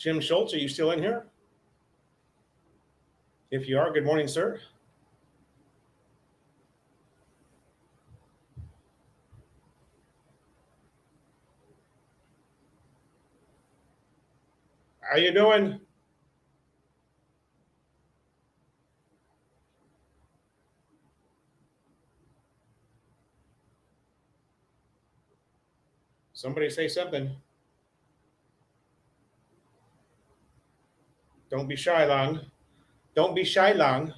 Jim Schultz, are you still in here? If you are, good morning, sir. How you doing? Somebody say something. Don't be shy, Long. Don't be shy, Long.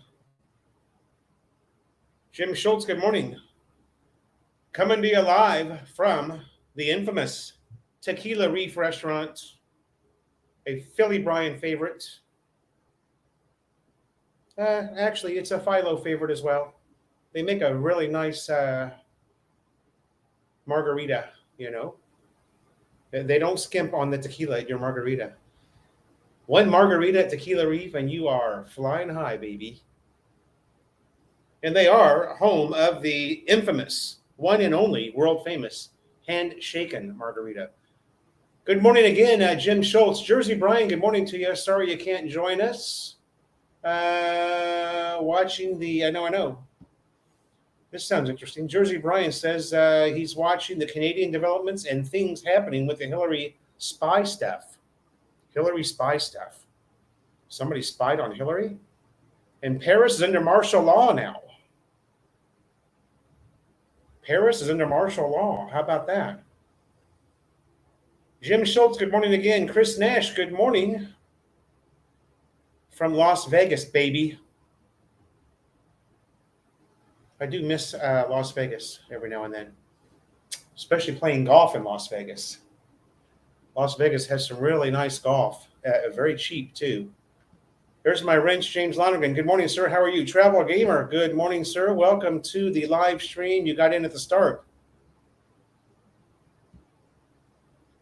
Jim Schultz, good morning. Coming to you live from the infamous Tequila Reef restaurant, a Philly Brian favorite. Actually, it's a Philo favorite as well. They make a really nice margarita, you know. They don't skimp on the tequila at your margarita. One margarita at Tequila Reef, and you are flying high, baby. And they are home of the infamous, one and only, world famous, handshaken margarita. Good morning again, Jim Schultz. Jersey Brian, good morning to you. Sorry you can't join us. Watching the, I know. This sounds interesting. Jersey Brian says he's watching the Canadian developments and things happening with the Hillary spy stuff. Hillary spy stuff. Somebody spied on Hillary? And Paris is under martial law now. Paris is under martial law. How about that? Jim Schultz, good morning again. Chris Nash, good morning. From Las Vegas, baby. I do miss Las Vegas every now and then, especially playing golf in Las Vegas. Las Vegas has some really nice golf, very cheap too. There's my wrench, James Lonergan. Good morning, sir. How are you? Travel Gamer, good morning, sir. Welcome to the live stream. You got in at the start.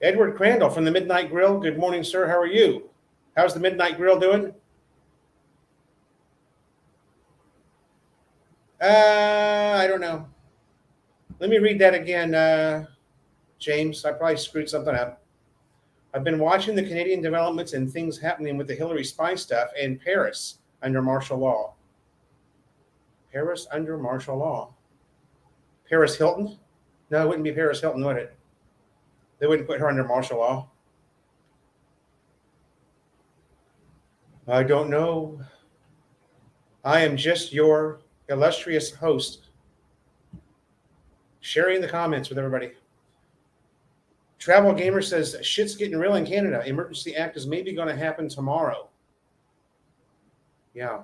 Edward Crandall from the Midnight Grill. Good morning, sir. How are you? How's the Midnight Grill doing? I don't know. Let me read that again, James. I probably screwed something up. I've been watching the Canadian developments and things happening with the Hillary spy stuff and Paris under martial law. Paris under martial law. Paris Hilton? No, it wouldn't be Paris Hilton, would it? They wouldn't put her under martial law. I don't know. I am just your illustrious host, sharing the comments with everybody. Travel Gamer says, shit's getting real in Canada. Emergency Act is maybe going to happen tomorrow. Yeah.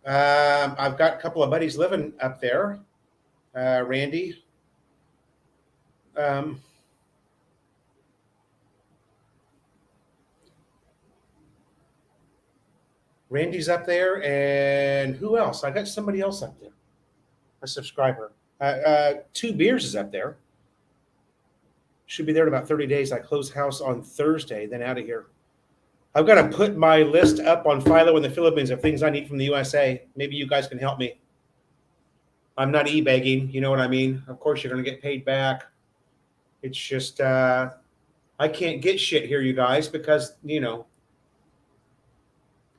I've got a couple of buddies living up there. Randy. Randy's up there, and who else? I got somebody else up there, a subscriber. Two Beers is up there. Should be there in about 30 days. I close house on Thursday, then out of here. I've got to put my list up on Philo in the Philippines of things I need from the USA. Maybe you guys can help me. I'm not e-begging, you know what I mean? Of course, you're going to get paid back. It's just, I can't get shit here, you guys, because, you know,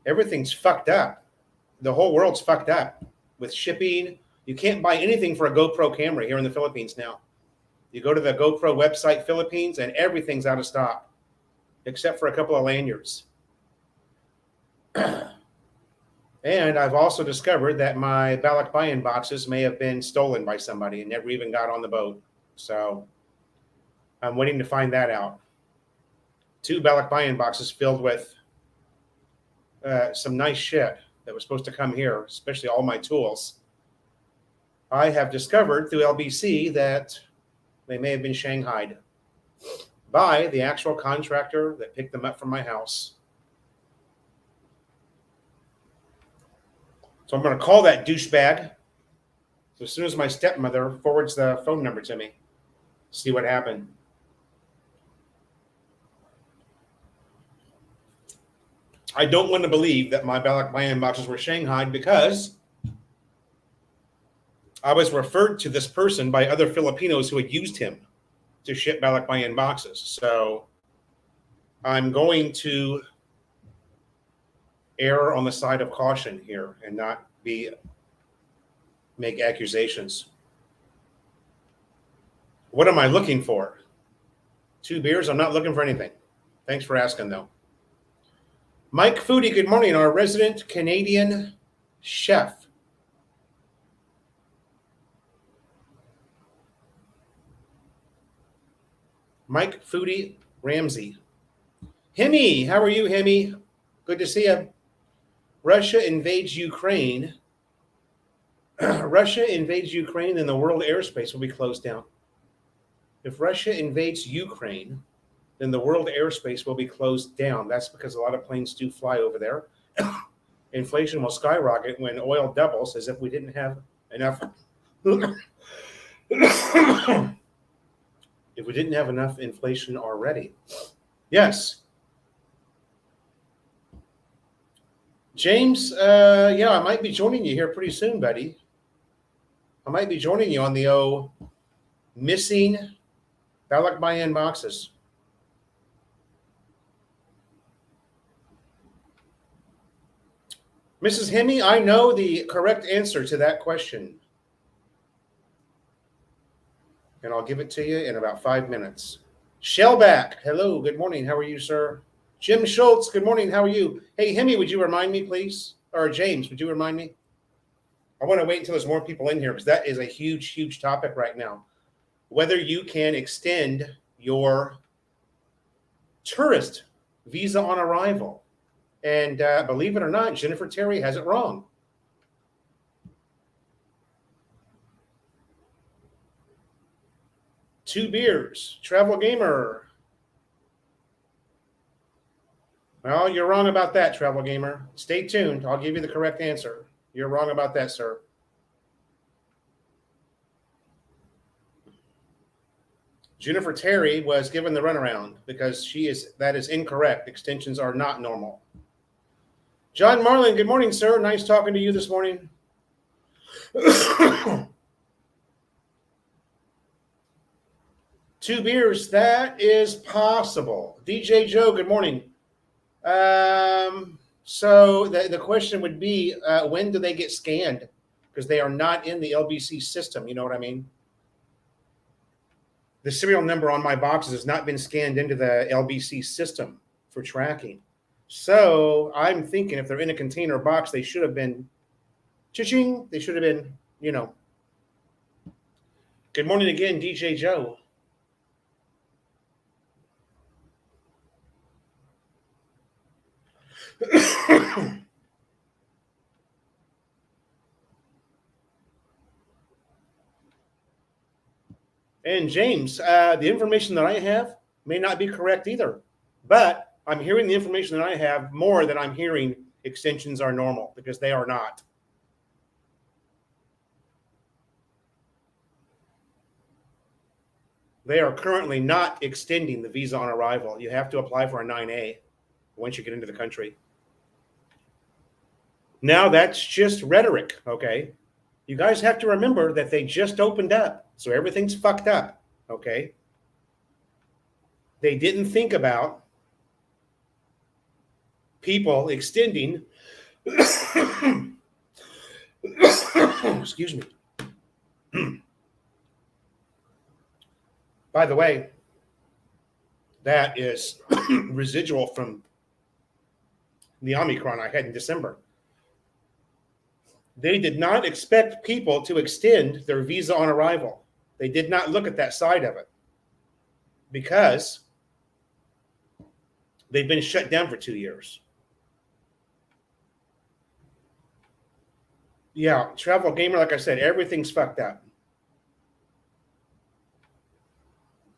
everything's fucked up. The whole world's fucked up with shipping. You can't buy anything for a GoPro camera here in the Philippines now. You go to the GoPro website, Philippines, and everything's out of stock, except for a couple of lanyards. And I've also discovered that my Balikbayan boxes may have been stolen by somebody and never even got on the boat. So I'm waiting to find that out. 2 Balikbayan boxes filled with some nice shit that was supposed to come here, especially all my tools. I have discovered through LBC that they may have been shanghaied by the actual contractor that picked them up from my house. So I'm going to call that douchebag. So as soon as my stepmother forwards the phone number to me, see what happened. I don't want to believe that my Balikbayan boxes were shanghaied because I was referred to this person by other Filipinos who had used him to ship Balikbayan boxes. So I'm going to err on the side of caution here and not make accusations. What am I looking for? 2 beers? I'm not looking for anything. Thanks for asking, though. Mike Foodie, good morning, our resident Canadian chef. Mike Foodie Ramsey. Hemi, how are you, Hemi? Good to see you. Russia invades Ukraine. Russia invades Ukraine, then the world airspace will be closed down. If Russia invades Ukraine, then the world airspace will be closed down. That's because a lot of planes do fly over there. Inflation will skyrocket when oil doubles, as if we didn't have enough. If we didn't have enough inflation already. Yes. James, yeah, I might be joining you here pretty soon, buddy. I might be joining you on the missing Balikbayan boxes. Mrs. Hemi, I know the correct answer to that question. And I'll give it to you in about 5 minutes. Shellback, hello, good morning. How are you, sir? Jim Schultz, good morning. How are you? Hey, Hemi, would you remind me, please? Or James, would you remind me? I want to wait until there's more people in here because that is a huge, huge topic right now. Whether you can extend your tourist visa on arrival. And believe it or not, Jennifer Terry has it wrong. Two beers. Travel Gamer. Well, you're wrong about that, Travel Gamer. Stay tuned. I'll give you the correct answer. You're wrong about that, sir. Jennifer Terry was given the runaround because that is incorrect. Extensions are not normal. John Marlin, good morning, sir. Nice talking to you this morning. Two beers, that is possible. DJ Joe, good morning. So the question would be, when do they get scanned? Because they are not in the LBC system. You know what I mean? The serial number on my boxes has not been scanned into the LBC system for tracking. So I'm thinking if they're in a container box, they should have been, cha-ching, they should have been, Good morning again, DJ Joe. And James, the information that I have may not be correct either, but I'm hearing the information that I have more than I'm hearing extensions are normal, because they are not. They are currently not extending the visa on arrival. You have to apply for a 9A once you get into the country. Now that's just rhetoric, okay? You guys have to remember that they just opened up, so everything's fucked up, okay? They didn't think about people extending, excuse me. By the way, that is residual from the Omicron I had in December. They did not expect people to extend their visa on arrival. They did not look at that side of it because they've been shut down for 2 years. Yeah, Travel Gamer, like I said, everything's fucked up.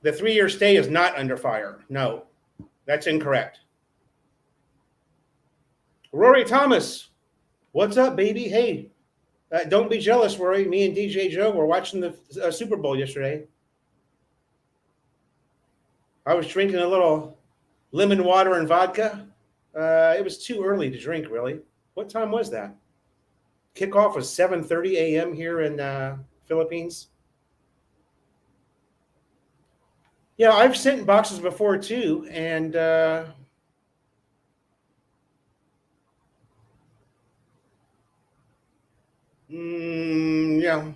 The 3-year stay is not under fire. No, that's incorrect. Rory Thomas, what's up, baby? Hey, don't be jealous, Rory. Me and DJ Joe were watching the Super Bowl yesterday. I was drinking a little lemon water and vodka. It was too early to drink, really. What time was that? Kickoff was 7:30 a.m. here in Philippines. Yeah, I've sent boxes before too, and yeah,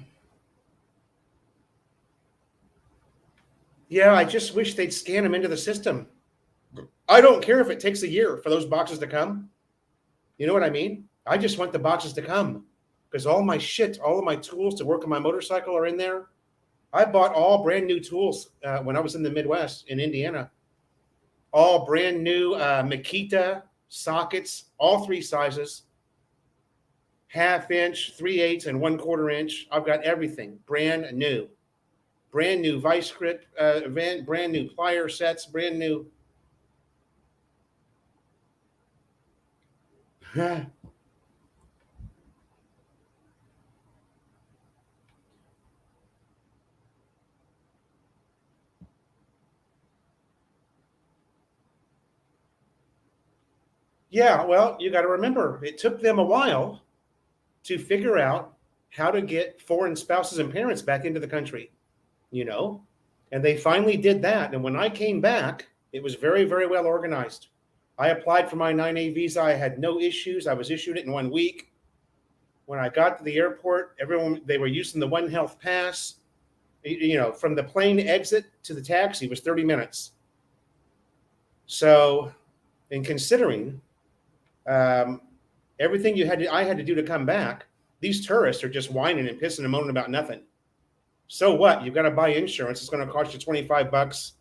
yeah. I just wish they'd scan them into the system. I don't care if it takes a year for those boxes to come. You know what I mean? I just want the boxes to come because all my shit, all of my tools to work on my motorcycle are in there. I bought all brand new tools when I was in the Midwest in Indiana. All brand new Makita sockets, all three sizes, half inch, 3/8, and 1/4 inch. I've got everything brand new vice grip, brand new plier sets, brand new. Yeah, well, you got to remember, it took them a while to figure out how to get foreign spouses and parents back into the country, you know, and they finally did that. And when I came back, it was very, very well organized. I applied for my 9A visa. I had no issues. I was issued it in 1 week. When I got to the airport, everyone, they were using the One Health Pass. You know, from the plane exit to the taxi was 30 minutes. So, in considering everything I had to do to come back, these tourists are just whining and pissing and moaning about nothing. So what? You've got to buy insurance. It's going to cost you $25,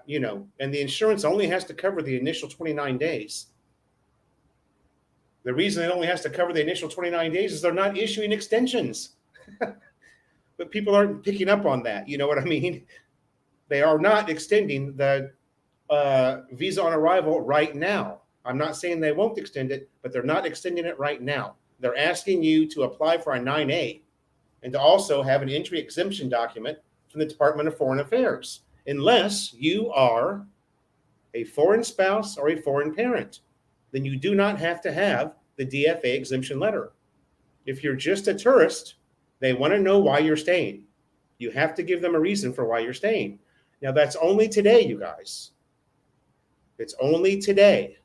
you know, and the insurance only has to cover the initial 29 days. The reason it only has to cover the initial 29 days is they're not issuing extensions. But people aren't picking up on that. You know what I mean? They are not extending the visa on arrival right now. I'm not saying they won't extend it, but they're not extending it right now. They're asking you to apply for a 9A and to also have an entry exemption document from the Department of Foreign Affairs, unless you are a foreign spouse or a foreign parent. Then you do not have to have the DFA exemption letter. If you're just a tourist, they want to know why you're staying. You have to give them a reason for why you're staying. Now, that's only today, you guys. It's only today.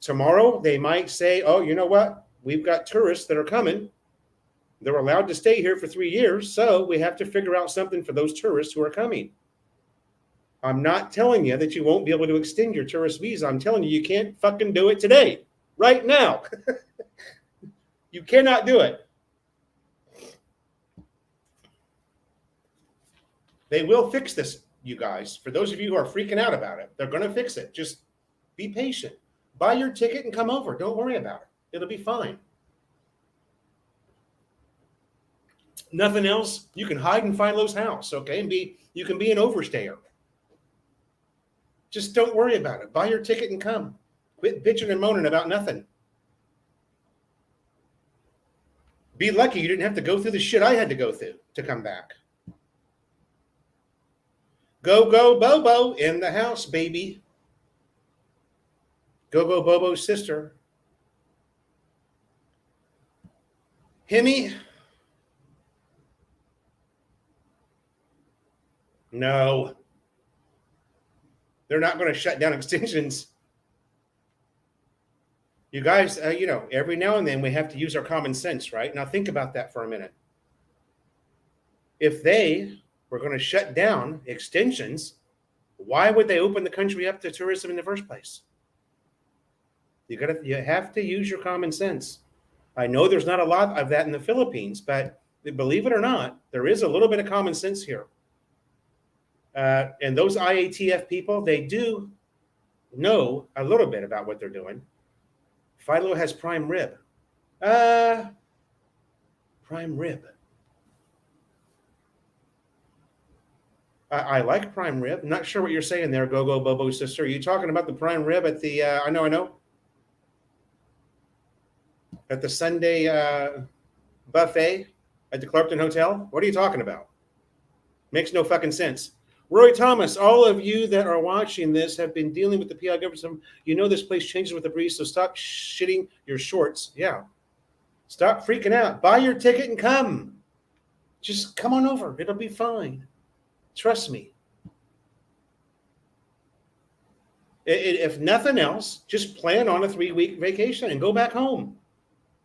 Tomorrow, they might say, oh, you know what? We've got tourists that are coming. They're allowed to stay here for 3 years, so we have to figure out something for those tourists who are coming. I'm not telling you that you won't be able to extend your tourist visa. I'm telling you, you can't fucking do it today, right now. You cannot do it. They will fix this, you guys. For those of you who are freaking out about it, they're going to fix it. Just be patient. Buy your ticket and come over. Don't worry about it. It'll be fine. Nothing else. You can hide in Philo's house, okay? And you can be an overstayer. Just don't worry about it. Buy your ticket and come. Quit bitching and moaning about nothing. Be lucky you didn't have to go through the shit I had to go through to come back. Go, go, Bobo in the house, baby. Go, go, Bobo's sister. Himmy? No. They're not going to shut down extensions. You guys, you know, every now and then we have to use our common sense, right? Now think about that for a minute. If they were going to shut down extensions, why would they open the country up to tourism in the first place? You have to use your common sense. I know there's not a lot of that in the Philippines, but believe it or not, there is a little bit of common sense here. And those IATF people, they do know a little bit about what they're doing. Philo has prime rib. Prime rib. I like prime rib. Not sure what you're saying there, Go Go Bobo sister. Are you talking about the prime rib at the? I know. At the Sunday buffet at the Clarkton Hotel. What are you talking about? Makes no fucking sense. Roy Thomas, all of you that are watching this have been dealing with the PI government. You know this place changes with the breeze, so stop shitting your shorts. Yeah. Stop freaking out. Buy your ticket and come. Just come on over. It'll be fine. Trust me. If nothing else, just plan on a 3-week vacation and go back home.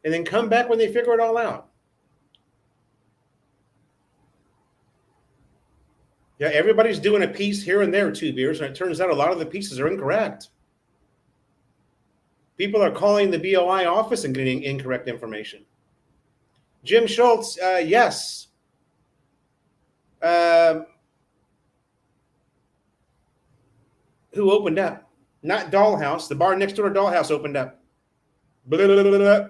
And then come back when they figure it all out. Yeah, everybody's doing a piece here and there, 2 beers, and it turns out a lot of the pieces are incorrect. People are calling the BOI office and getting incorrect information. Jim Schultz, yes. Who opened up? Not Dollhouse. The bar next door to Dollhouse opened up. Blah, blah, blah, blah.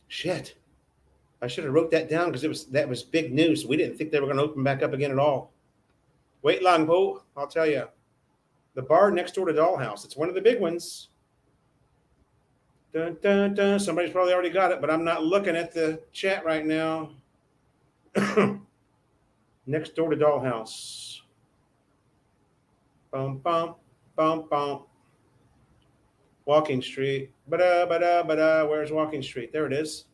Shit. I should have wrote that down because that was big news. We didn't think they were going to open back up again at all. Wait long, Bo. I'll tell you. The bar next door to Dollhouse. It's one of the big ones. Dun, dun, dun. Somebody's probably already got it, but I'm not looking at the chat right now. Next door to Dollhouse. Bum, bum, bum, bum. Walking Street. Ba-da, ba-da, ba-da. Where's Walking Street? There it is.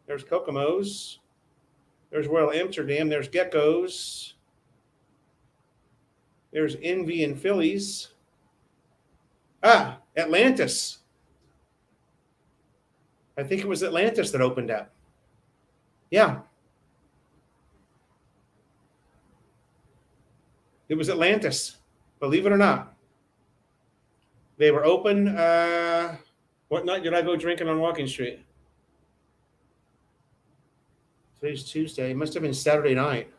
There's Kokomo's. There's Royal Amsterdam. There's Gecko's. There's Envy and Phillies. Atlantis. I think it was Atlantis that opened up. Yeah. It was Atlantis, believe it or not. They were open. What night did I go drinking on Walking Street? Today's Tuesday. It must have been Saturday night.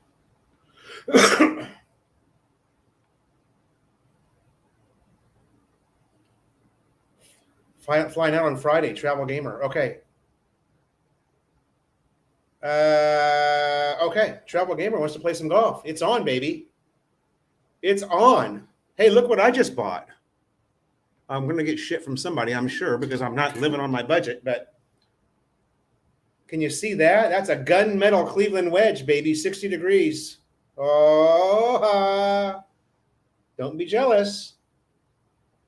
Flying out on Friday, Travel Gamer. Okay. Okay, Travel Gamer wants to play some golf. It's on, baby. It's on. Hey, look what I just bought. I'm going to get shit from somebody, I'm sure, because I'm not living on my budget, but can you see that? That's a gunmetal Cleveland wedge, baby, 60 degrees. Oh, don't be jealous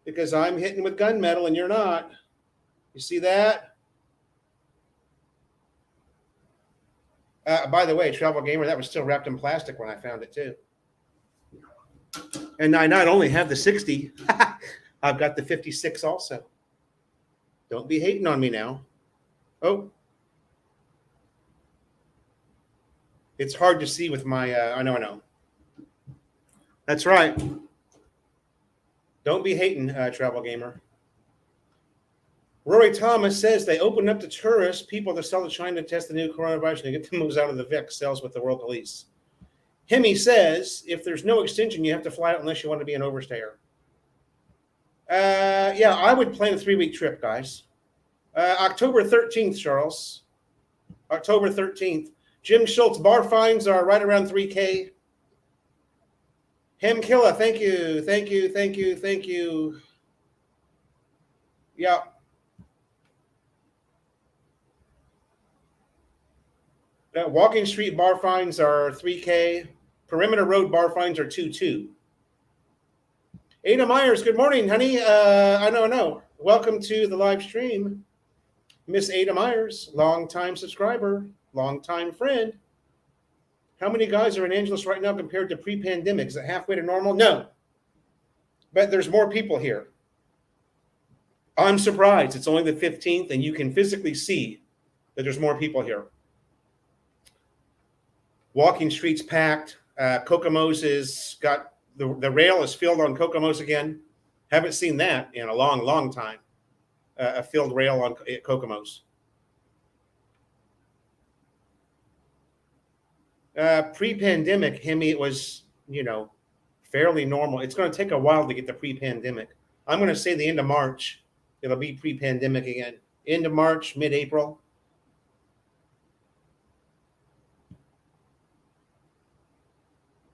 because I'm hitting with gunmetal and you're not. You see that? By the way, Travel Gamer, that was still wrapped in plastic when I found it too. And I not only have the 60, I've got the 56 also. Don't be hating on me now. Oh. It's hard to see with my, I know. That's right. Don't be hating, Travel Gamer. Rory Thomas says they opened up to tourists, people to sell to China to test the new coronavirus and get the moves out of the VIX sales with the world police. Hemi says if there's no extension, you have to fly out unless you want to be an overstayer. Yeah, I would plan a 3-week trip, guys. October 13th, Charles. October 13th. Jim Schultz, bar fines are right around $3,000. Hem Killa, thank you. Yeah. Walking Street bar fines are $3,000. Perimeter Road bar fines are $2,200. Ada Myers, good morning, honey. I know. Welcome to the live stream. Miss Ada Myers, longtime subscriber, longtime friend. How many guys are in Angeles right now compared to pre-pandemic? Is it halfway to normal? No. But there's more people here. I'm surprised. It's only the 15th, and you can physically see that there's more people here. Walking Street's packed. Kokomo's is got the rail is filled on Kokomo's again. Haven't seen that in a long time. A filled rail on Kokomo's. Pre-pandemic, Hemi, it was, fairly normal. It's going to take a while to get to pre-pandemic. I'm going to say the end of March, it'll be pre-pandemic again. End of March, mid-April.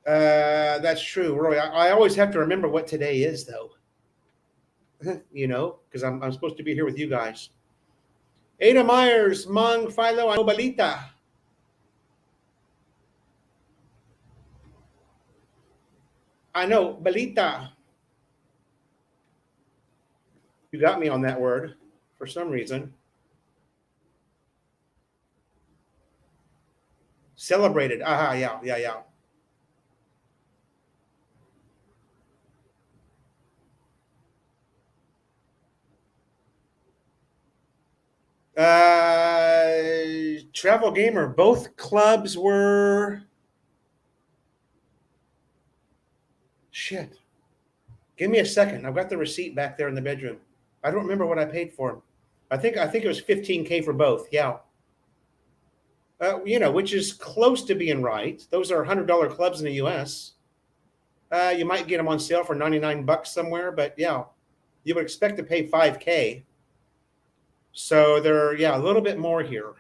That's true, Roy. I always have to remember what today is, though. Because I'm supposed to be here with you guys. Ada Myers, Mang Philo, ano balita? Ano balita? You got me on that word for some reason. Celebrated. Aha, yeah. Travel Gamer. Both clubs were shit. Give me a second. I've got the receipt back there in the bedroom. I don't remember what I paid for them. I think it was 15K for both. Yeah. Which is close to being right. Those are $100 clubs in the U.S. You might get them on sale for $99 somewhere, but yeah, you would expect to pay 5K. So they're a little bit more here.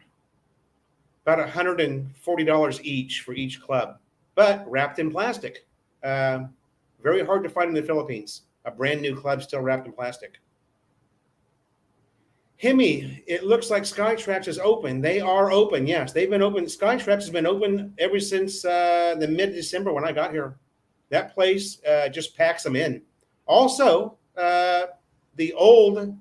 About $140 each for each club, but wrapped in plastic. Very hard to find in the Philippines. A brand new club still wrapped in plastic. Hemi, it looks like Skytrax is open. They are open. Yes, they've been open. Skytrax has been open ever since the mid-December when I got here. That place just packs them in. Also, the old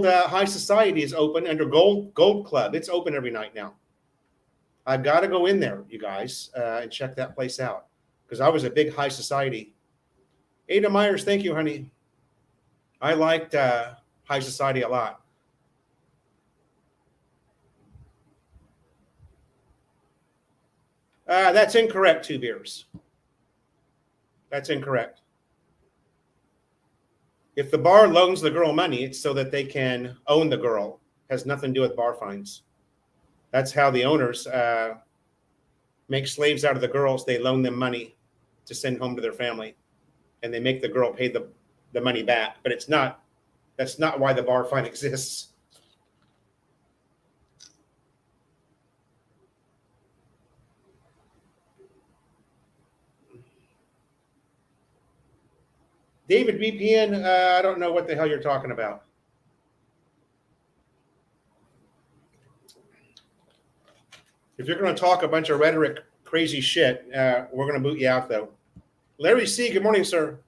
High Society is open under Gold Club. It's open every night now. I've got to go in there, you guys, and check that place out because I was a big High Society. Ada Myers, thank you, honey. I liked High Society a lot. That's incorrect, 2 beers. That's incorrect. If the bar loans the girl money, it's so that they can own the girl. It has nothing to do with bar fines. That's how the owners make slaves out of the girls. They loan them money to send home to their family, and they make the girl pay the money back. But that's not why the bar fine exists. David VPN, I don't know what the hell you're talking about. If you're going to talk a bunch of rhetoric, crazy shit, we're going to boot you out, though. Larry C., good morning, sir.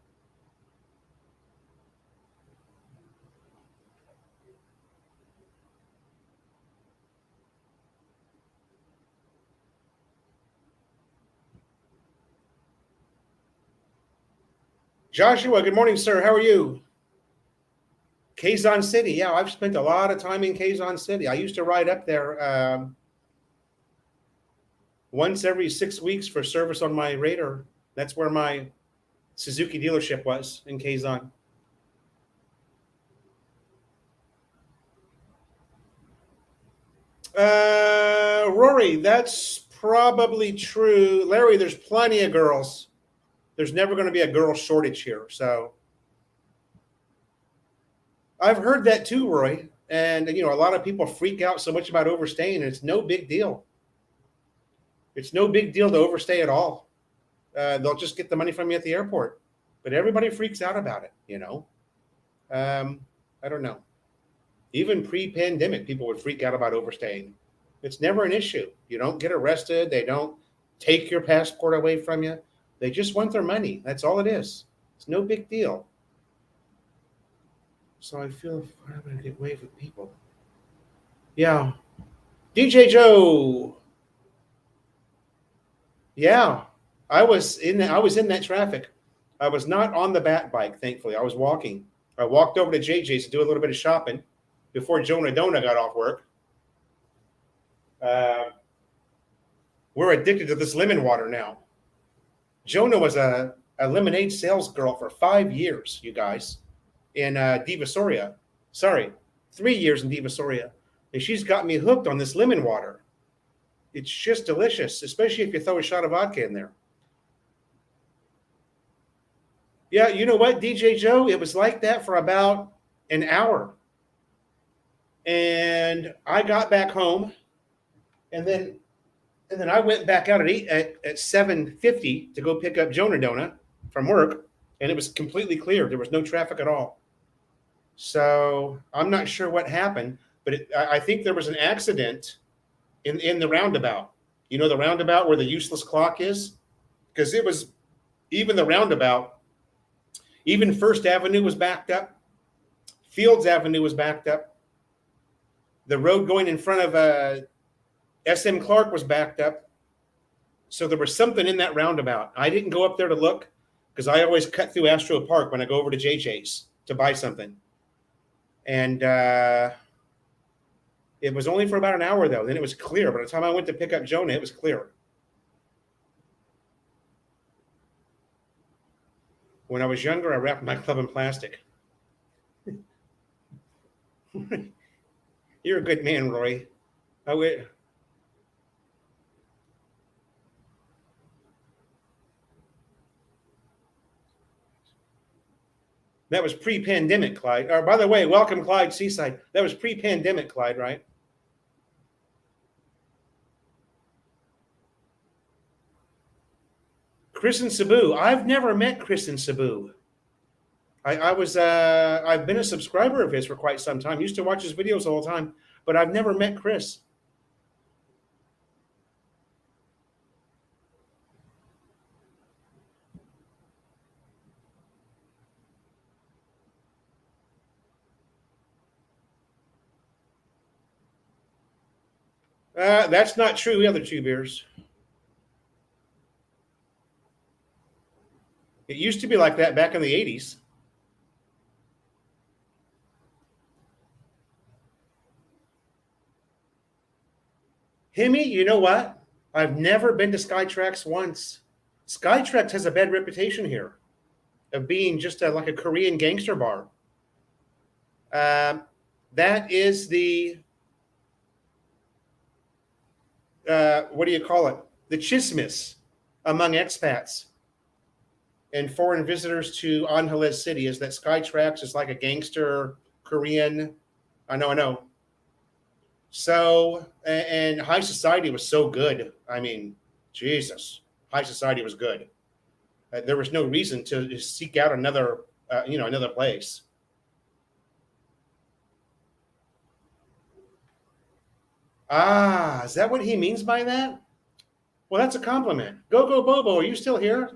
Joshua, good morning, sir. How are you? Quezon City. Yeah, I've spent a lot of time in Quezon City. I used to ride up there once every 6 weeks for service on my Raider. That's where my Suzuki dealership was, in Quezon. Rory, that's probably true. Larry, there's plenty of girls. There's never going to be a girl shortage here. So I've heard that too, Roy. And, a lot of people freak out so much about overstaying, and it's no big deal. It's no big deal to overstay at all. They'll just get the money from you at the airport. But everybody freaks out about it, I don't know. Even pre-pandemic, people would freak out about overstaying. It's never an issue. You don't get arrested. They don't take your passport away from you. They just want their money. That's all it is. It's no big deal. So I feel I'm going to get waved with people. Yeah. DJ Joe. Yeah. I was in that traffic. I was not on the bat bike, thankfully. I was walking. I walked over to JJ's to do a little bit of shopping before Jonah Dona got off work. We're addicted to this lemon water now. Jonah was a lemonade sales girl for 5 years, you guys, in Divisoria. Sorry, 3 years in Divisoria. And she's got me hooked on this lemon water. It's just delicious, especially if you throw a shot of vodka in there. Yeah, you know what, DJ Joe? It was like that for about an hour. And I got back home, and then I went back out at 7:50 to go pick up Jonah Dona from work, and it was completely clear. There was no traffic at all. So I'm not sure what happened, but I think there was an accident in the roundabout. You know, the roundabout where the useless clock is? Because it was even the roundabout, even First Avenue was backed up. Fields Avenue was backed up. The road going in front of SM Clark was backed up. So there was something in that roundabout. I didn't go up there to look because I always cut through Astro Park when I go over to JJ's to buy something. And it was only for about an hour, though. Then it was clear. By the time I went to pick up Jonah, it was clear. When I was younger, I wrapped my club in plastic. You're a good man, Roy. That was pre-pandemic, Clyde. By the way, welcome, Clyde Seaside. That was pre-pandemic, Clyde, right? Chris and Sabu. I've never met Chris and Sabu. I've been a subscriber of his for quite some time. Used to watch his videos all the time, but I've never met Chris. That's not true. The other two beers. It used to be like that back in the 80s. Hemi, you know what? I've never been to Skytrax once. Skytrax has a bad reputation here of being just like a Korean gangster bar. That is the what do you call it? The chismis among expats and foreign visitors to Angeles City is that Skytrax is like a gangster Korean. I know. So, and High Society was so good. I mean, Jesus, High Society was good. There was no reason to seek out another place. Ah, is that what he means by that? Well, that's a compliment. Go Bobo, are you still here?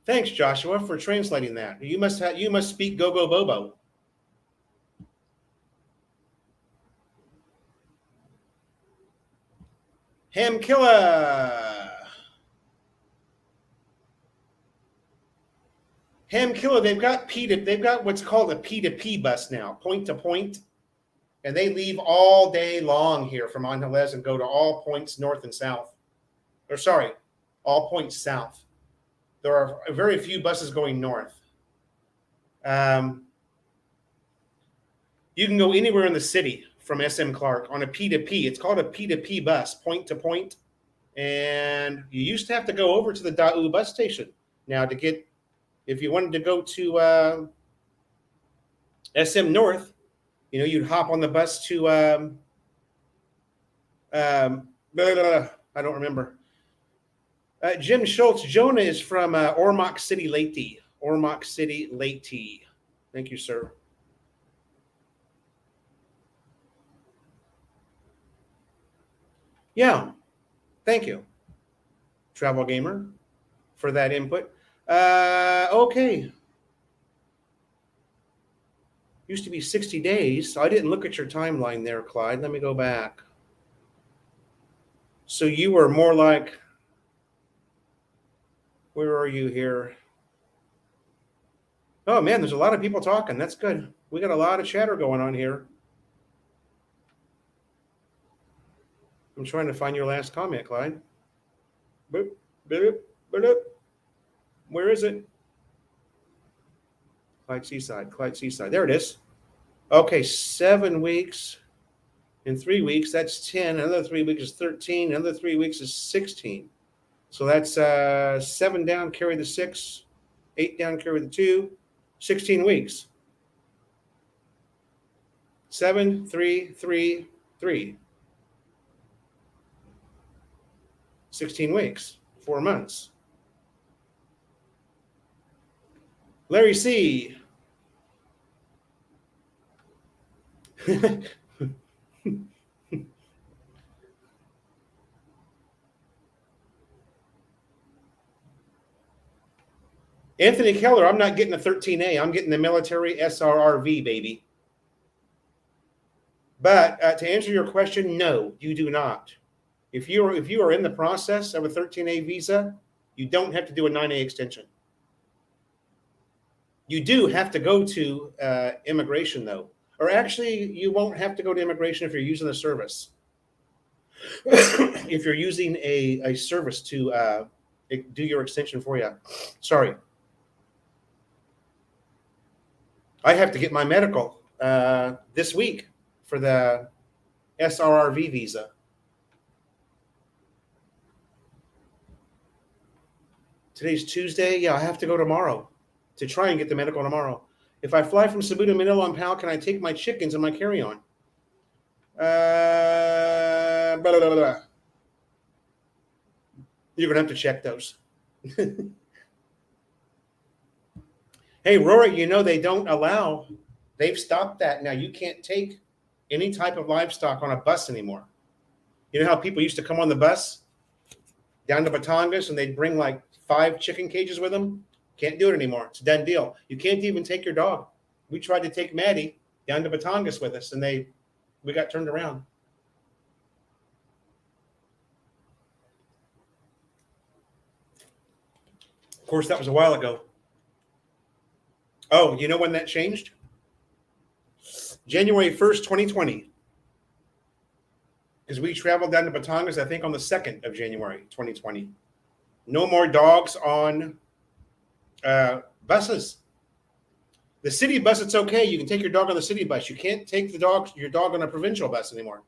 Thanks, Joshua, for translating that. You must speak Go Bobo. Ham Killer. Ham Killer, they've got what's called a P2P bus now, point to point. And they leave all day long here from Angeles and go to all points north and south. All points south. There are very few buses going north. You can go anywhere in the city from SM Clark on a P2P. It's called a P2P bus, point to point. And you used to have to go over to the Daewoo bus station now to get, if you wanted to go to SM North, you'd hop on the bus to, I don't remember. Jim Schultz, Jonah is from Ormoc City, Leyte. Ormoc City, Leyte. Thank you, sir. Yeah, thank you, Travel Gamer, for that input. Okay. Used to be 60 days. I didn't look at your timeline there, Clyde. Let me go back. So you were more like, where are you here? Oh, man, there's a lot of people talking. That's good. We got a lot of chatter going on here. I'm trying to find your last comment, Clyde. Boop, boop, boop. Where is it? Clyde Seaside. There it is. Okay, 7 weeks. In 3 weeks, that's 10. Another 3 weeks is 13. Another 3 weeks is 16. So that's 7 down, carry the 6. 8 down, carry the 2. 16 weeks. 7, 3, 3, 3. 16 weeks, 4 months. Larry C. Anthony Keller, I'm not getting the 13A. I'm getting the military SRRV, baby. But to answer your question, no, you do not. If you are in the process of a 13A visa, you don't have to do a 9A extension. You do have to go to immigration, though. Or actually, you won't have to go to immigration if you're using a service. If you're using a service to do your extension for you. Sorry. I have to get my medical this week for the SRRV visa. Today's Tuesday. Yeah, I have to go tomorrow to try and get the medical tomorrow. If I fly from Cebu to Manila on PAL, can I take my chickens and my carry-on? Blah, blah, blah, blah. You're going to have to check those. Hey, Rory, they don't allow, they've stopped that now. You can't take any type of livestock on a bus anymore. You know how people used to come on the bus down to Batangas and they'd bring like 5 chicken cages with them? Can't do it anymore. It's a done deal. You can't even take your dog. We tried to take Maddie down to Batangas with us and we got turned around. Of course, that was a while ago. Oh, you know when that changed? January 1st, 2020. Because we traveled down to Batangas, I think, on the 2nd of January, 2020. No more dogs on buses. The city bus, it's okay. You can take your dog on the city bus. You can't take your dog on a provincial bus anymore.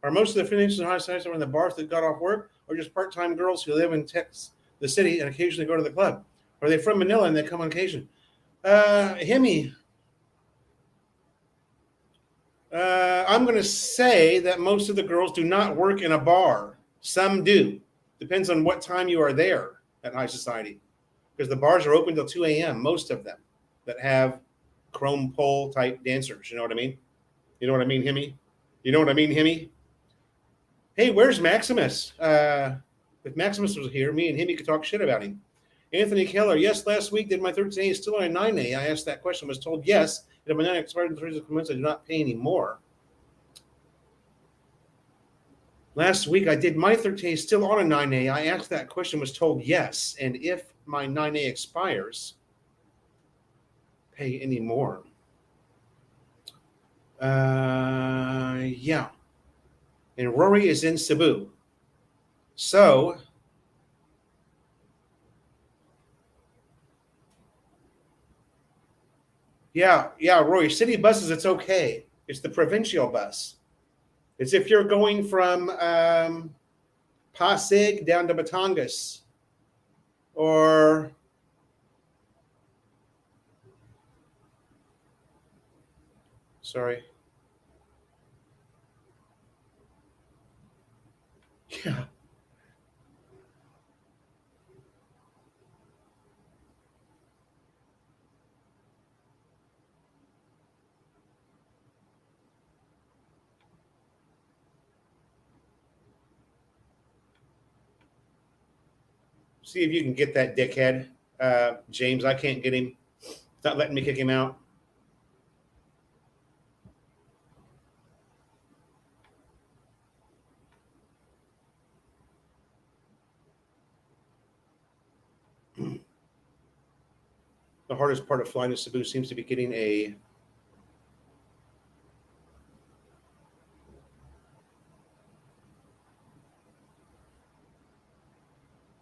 Are most of the Phoenix and high sides are in the bars that got off work, or just part-time girls who live in the city and occasionally go to the club? Or are they from Manila and they come on occasion? Hemi, I'm going to say that most of the girls do not work in a bar. Some do. Depends on what time you are there at High Society. Because the bars are open till 2 a.m., most of them, that have chrome pole type dancers. You know what I mean? You know what I mean, Hemi? You know what I mean, Hemi? Hey, where's Maximus? If Maximus was here, me and Hemi could talk shit about him. Anthony Keller, yes, last week did my 13A still on a 9A? I asked that question, was told yes. If my 9 expired in 3 months, I do not pay any more. Last week I did my 13A still on a 9A. I asked that question, was told yes. And if my 9A expires, pay any more. Yeah. And Rory is in Cebu. So yeah, Roy, city buses, it's okay. It's the provincial bus. It's if you're going from Pasig down to Batangas or sorry. Yeah. See if you can get that dickhead, James. I can't get him. It's not letting me kick him out. The hardest part of flying to Cebu seems to be getting a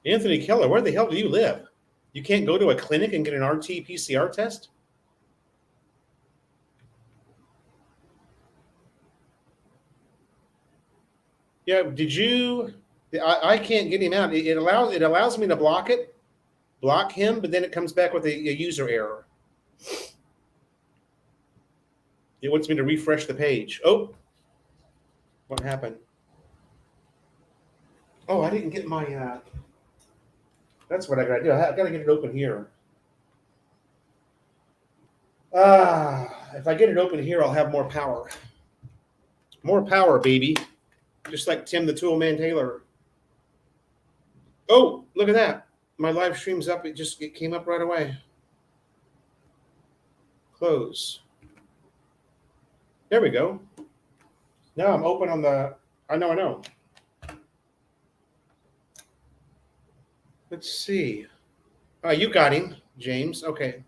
Anthony Keller, where the hell do you live? You can't go to a clinic and get an RT-PCR test? Yeah, did you? I can't get him out. It allows me to block him, but then it comes back with a user error. It wants me to refresh the page. Oh, what happened? Oh, I didn't get my. That's what I gotta do. I gotta get it open here. If I get it open here, I'll have more power. More power, baby. Just like Tim the Toolman Taylor. Oh, look at that. My live stream's up. It came up right away. Close. There we go. Now I'm open on the. I know. Let's see. You got him, James. Okay.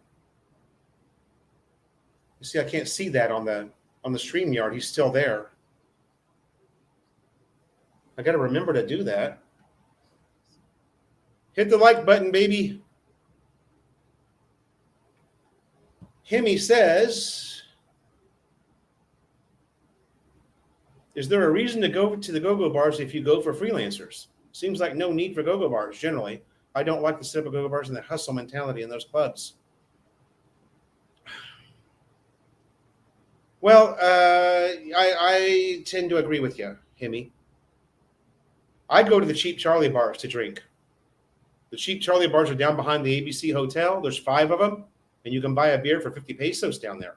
You see, I can't see that on the StreamYard. He's still there. I got to remember to do that. Hit the like button, baby. Hemi says, is there a reason to go to the go-go bars if you go for freelancers? Seems like no need for go-go bars generally. I don't like the set up of go-go bars and the hustle mentality in those clubs. Well, I tend to agree with you, Hemi. I go to the Cheap Charlie bars to drink. The Cheap Charlie bars are down behind the ABC Hotel. There's 5 of them, and you can buy a beer for 50 pesos down there.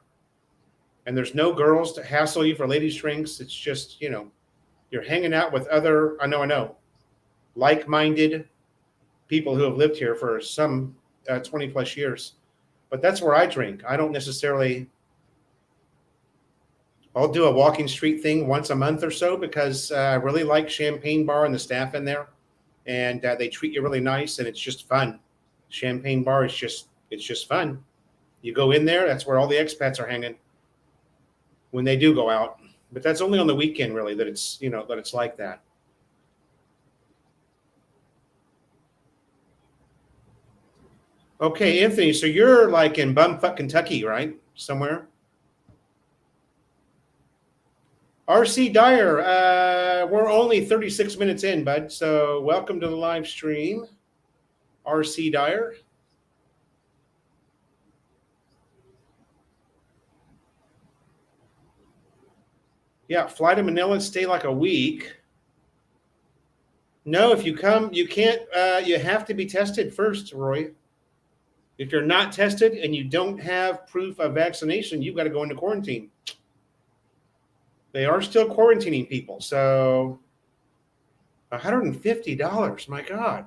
And there's no girls to hassle you for ladies' drinks. It's just, you're hanging out with other, I know, like-minded people who have lived here for some 20 plus years. But that's where I drink. I don't necessarily, I'll do a walking street thing once a month or so because I really like Champagne Bar and the staff in there. And they treat you really nice and it's just fun. Champagne Bar is it's just fun. You go in there, that's where all the expats are hanging when they do go out. But that's only on the weekend really that it's, that it's like that. Okay, Anthony, so you're like in bumfuck Kentucky, right? Somewhere? RC Dyer, we're only 36 minutes in, bud. So welcome to the live stream, RC Dyer. Yeah, fly to Manila, stay like a week. No, if you come, you can't, you have to be tested first, Roy. If you're not tested and you don't have proof of vaccination, you've got to go into quarantine. They are still quarantining people. So $150, my God.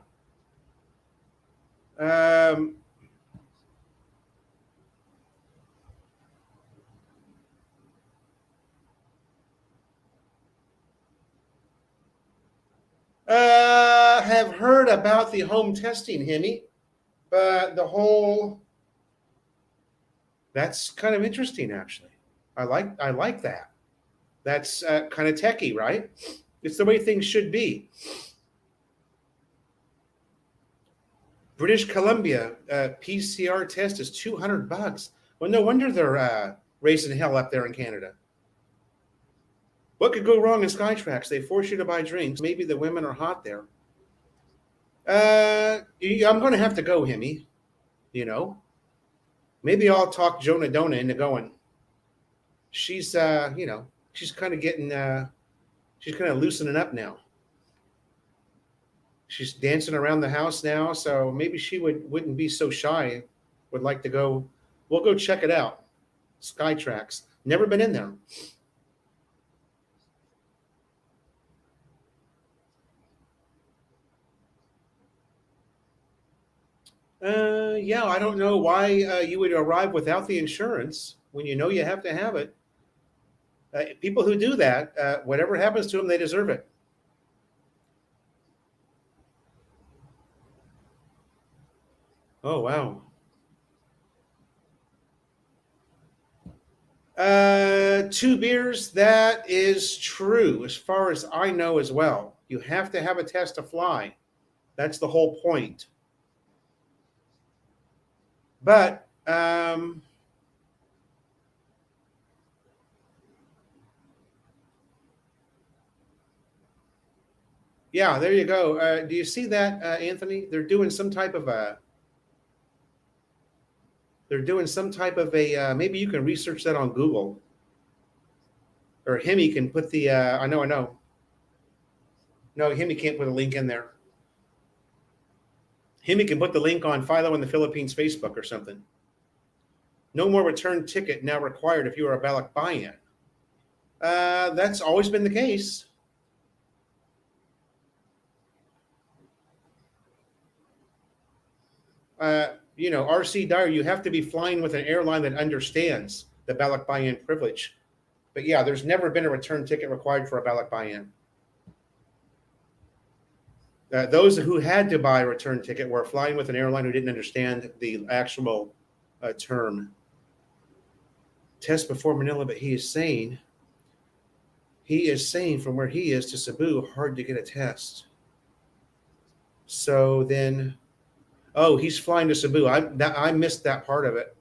Have heard about the home testing, Hemi, but that's kind of interesting, actually. I like that. That's kind of techie, right? It's the way things should be. British Columbia PCR test is $200. Well, no wonder they're raising hell up there in Canada. What could go wrong in Skytrax? They force you to buy drinks. Maybe the women are hot there. I'm going to have to go, Hemi. Maybe I'll talk Jonah Dona into going. She's, she's kind of getting, she's kind of loosening up now. She's dancing around the house now, so maybe she wouldn't be so shy. Would like to go. We'll go check it out. Skytrax. Never been in there. Yeah, I don't know why you would arrive without the insurance when you know you have to have it. People who do that, whatever happens to them, they deserve it. Oh, wow. 2 beers, that is true, as far as I know as well. You have to have a test to fly. That's the whole point. But yeah, there you go. Do you see that, Anthony? They're doing some type of a. Maybe you can research that on Google, or Hemi can put the. I know. No, Hemi can't put a link in there. Hemi can put the link on Philo in the Philippines Facebook or something. No more return ticket now required if you are a Balak buy-in. That's always been the case. RC Dyer, you have to be flying with an airline that understands the ballot buy-in privilege. But yeah, there's never been a return ticket required for a ballot buy-in. Those who had to buy a return ticket were flying with an airline who didn't understand the actual term. Test before Manila, but he is saying from where he is to Cebu, hard to get a test. So then, oh, he's flying to Cebu. I missed that part of it.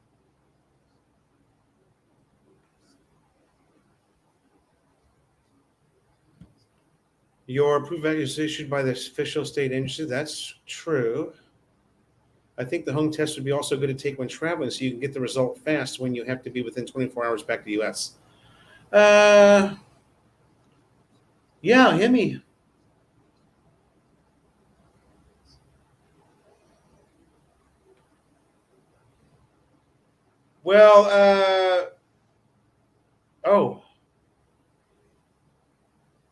Your proof is issued by the official state agency. That's true. I think the home test would be also good to take when traveling, so you can get the result fast when you have to be within 24 hours back to the U.S. Yeah, Hemi. Well, oh,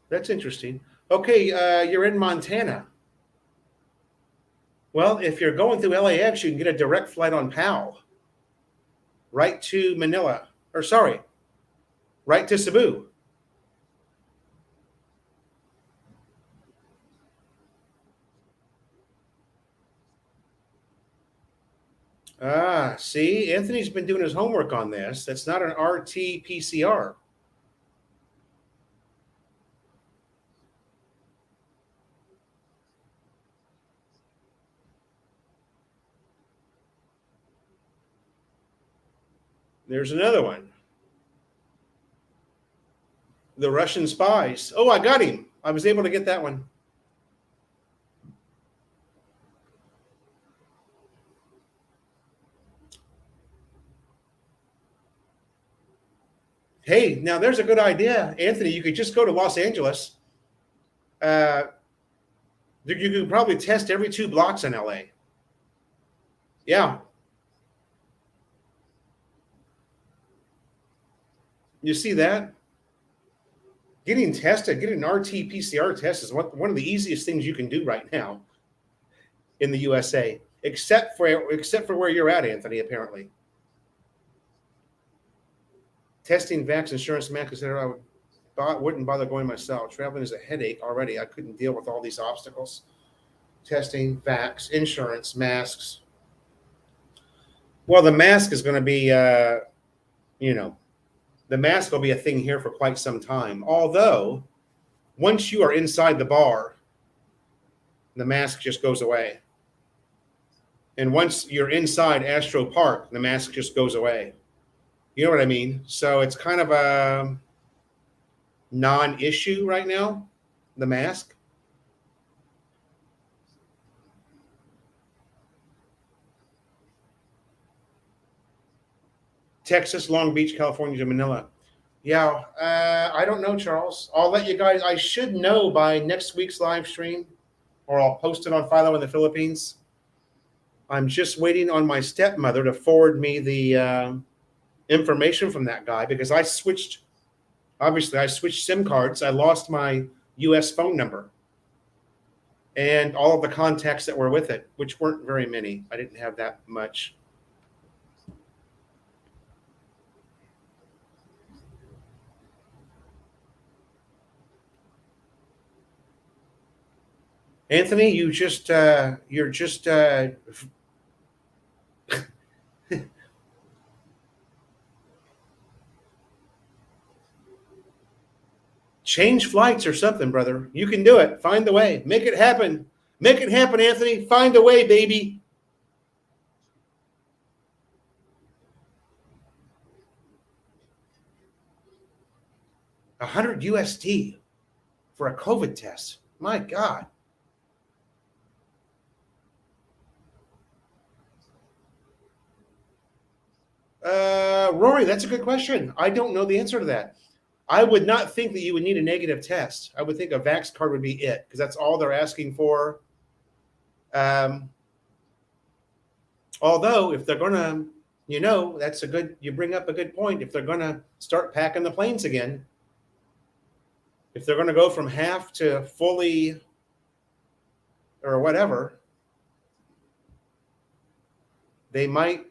that's interesting. Okay, you're in Montana. Well, if you're going through LAX, you can get a direct flight on PAL right to Manila, or sorry, right to Cebu. Ah, see, Anthony's been doing his homework on this. That's not an RT-PCR. There's another one. The Russian spies. Oh, I got him. I was able to get that one. Hey, now there's a good idea, Anthony. You could just go to Los Angeles. You could probably test every 2 blocks in LA. Yeah. You see that? Getting tested, getting an RT-PCR test is one of the easiest things you can do right now in the USA, except for where you're at, Anthony, apparently. Testing, vax, insurance, mask, etc. I wouldn't bother going myself. Traveling is a headache already. I couldn't deal with all these obstacles. Testing, vax, insurance, masks. Well, the mask is going to be, the mask will be a thing here for quite some time. Although, once you are inside the bar, the mask just goes away. And once you're inside Astro Park, the mask just goes away. You know what I mean? So it's kind of a non-issue right now, the mask. Texas, Long Beach, California to Manila. Yeah, I don't know, Charles. I'll let you guys, I should know by next week's live stream, or I'll post it on Philo in the Philippines. I'm just waiting on my stepmother to forward me the information from that guy, because I switched SIM cards. I lost my US phone number and all of the contacts that were with it, which weren't very many. I didn't have that much. Anthony, you're just change flights or something, brother. You can do it. Find the way. Make it happen. Make it happen, Anthony. Find a way, baby. $100 USD for a COVID test. My God. Rory, that's a good question. I don't know the answer to that. I would not think that you would need a negative test. I would think a vax card would be it, because that's all they're asking for. Although, if they're going to, you bring up a good point. If they're going to start packing the planes again, if they're going to go from half to fully or whatever, They might.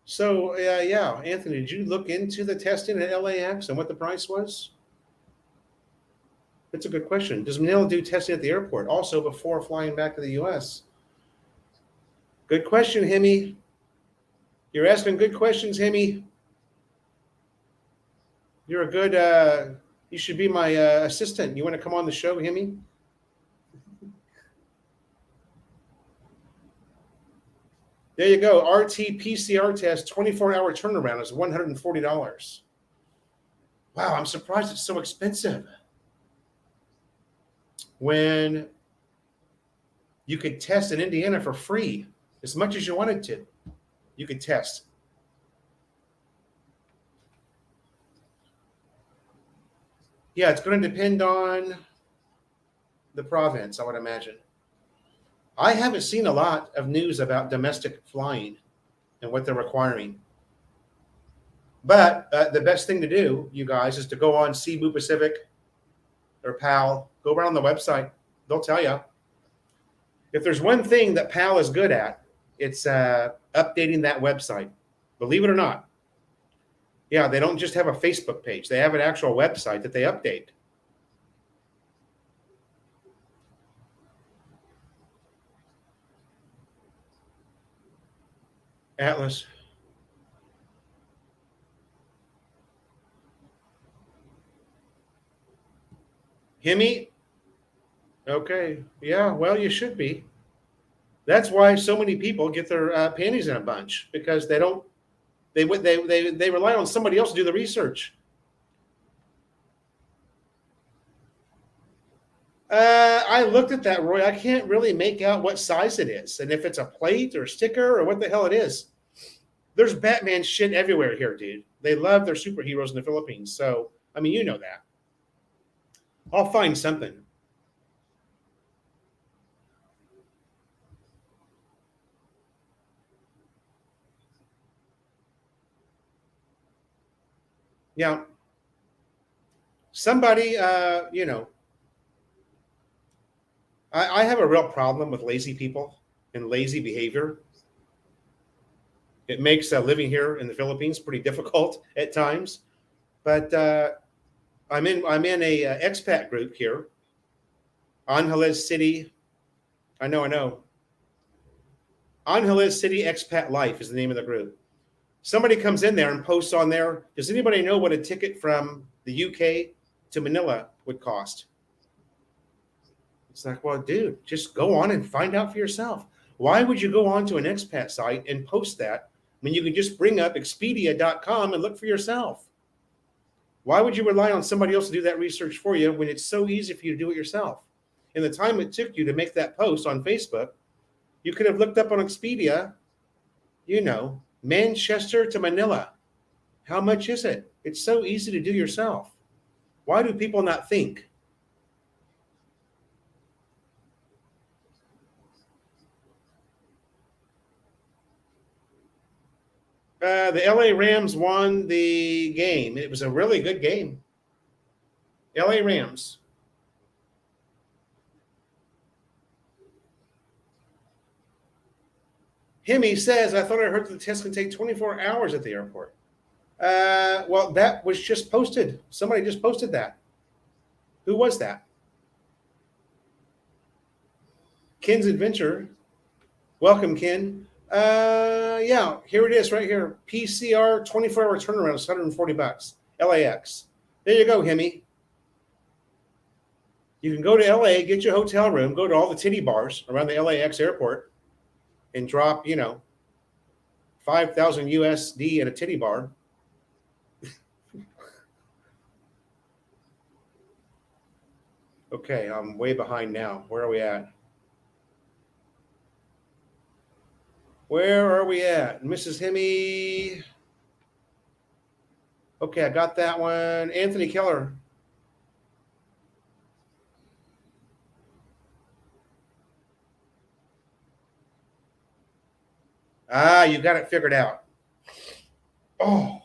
So yeah, Anthony, did you look into the testing at LAX and what the price was? That's a good question. Does Manila do testing at the airport also before flying back to the U.S.? Good question, Hemi. You're asking good questions, Hemi. You're a good. You should be my assistant. You want to come on the show, Hemi? There you go. RT PCR test, 24-hour turnaround is $140. Wow, I'm surprised it's so expensive. When you could test in Indiana for free as much as you wanted to, you could test. Yeah, it's going to depend on the province, I would imagine. I haven't seen a lot of news about domestic flying and what they're requiring. But the best thing to do, you guys, is to go on Cebu Pacific or PAL. Go around the website. They'll tell you. If there's one thing that PAL is good at, it's updating that website. Believe it or not. Yeah, they don't just have a Facebook page. They have an actual website that they update. Atlas. Hemi? Okay. Yeah, well, you should be. That's why so many people get their panties in a bunch because they don't. They rely on somebody else to do the research. I looked at that, Roy. I can't really make out what size it is, and if it's a plate or sticker or what the hell it is. There's Batman shit everywhere here, dude. They love their superheroes in the Philippines. So, I mean, you know that. I'll find something. Yeah. Somebody, I have a real problem with lazy people and lazy behavior. It makes living here in the Philippines pretty difficult at times. But I'm in a expat group here, Angeles City. I know. Angeles City Expat Life is the name of the group. Somebody comes in there and posts on there. Does anybody know what a ticket from the UK to Manila would cost? It's like, well, dude, just go on and find out for yourself. Why would you go on to an expat site and post that when you can just bring up Expedia.com and look for yourself? Why would you rely on somebody else to do that research for you when it's so easy for you to do it yourself? In the time it took you to make that post on Facebook, you could have looked up on Expedia, Manchester to Manila. How much is it? It's so easy to do yourself. Why do people not think? The LA Rams won the game. It was a really good game. LA Rams. Hemi says, I thought I heard that the test can take 24 hours at the airport. Well, that was just posted. Somebody just posted that. Who was that? Ken's Adventure. Welcome, Ken. Yeah, here it is right here. PCR 24-hour turnaround is $140. LAX. There you go, Hemi. You can go to LA, get your hotel room, go to all the titty bars around the LAX airport, and drop, 5,000 USD at a titty bar. Okay, I'm way behind now. Where are we at? Where are we at? Mrs. Hemi. Okay, I got that one. Anthony Keller. Ah, you got it figured out. Oh,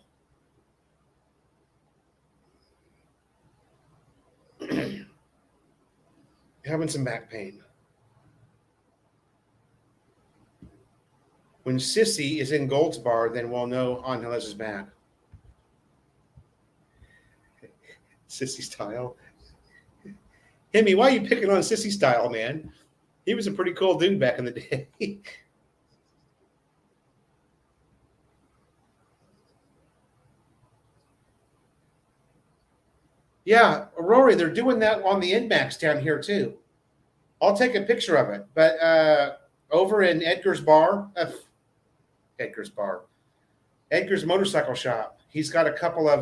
having some back pain. When Sissy is in Gold's bar, then we'll know Angeles is back. Sissy style. Hemi, why are you picking on Sissy style, man? He was a pretty cool dude back in the day. Yeah, Rory, they're doing that on the Inmax down here too. I'll take a picture of it. But over in Edgar's bar, Edgar's motorcycle shop, he's got a couple of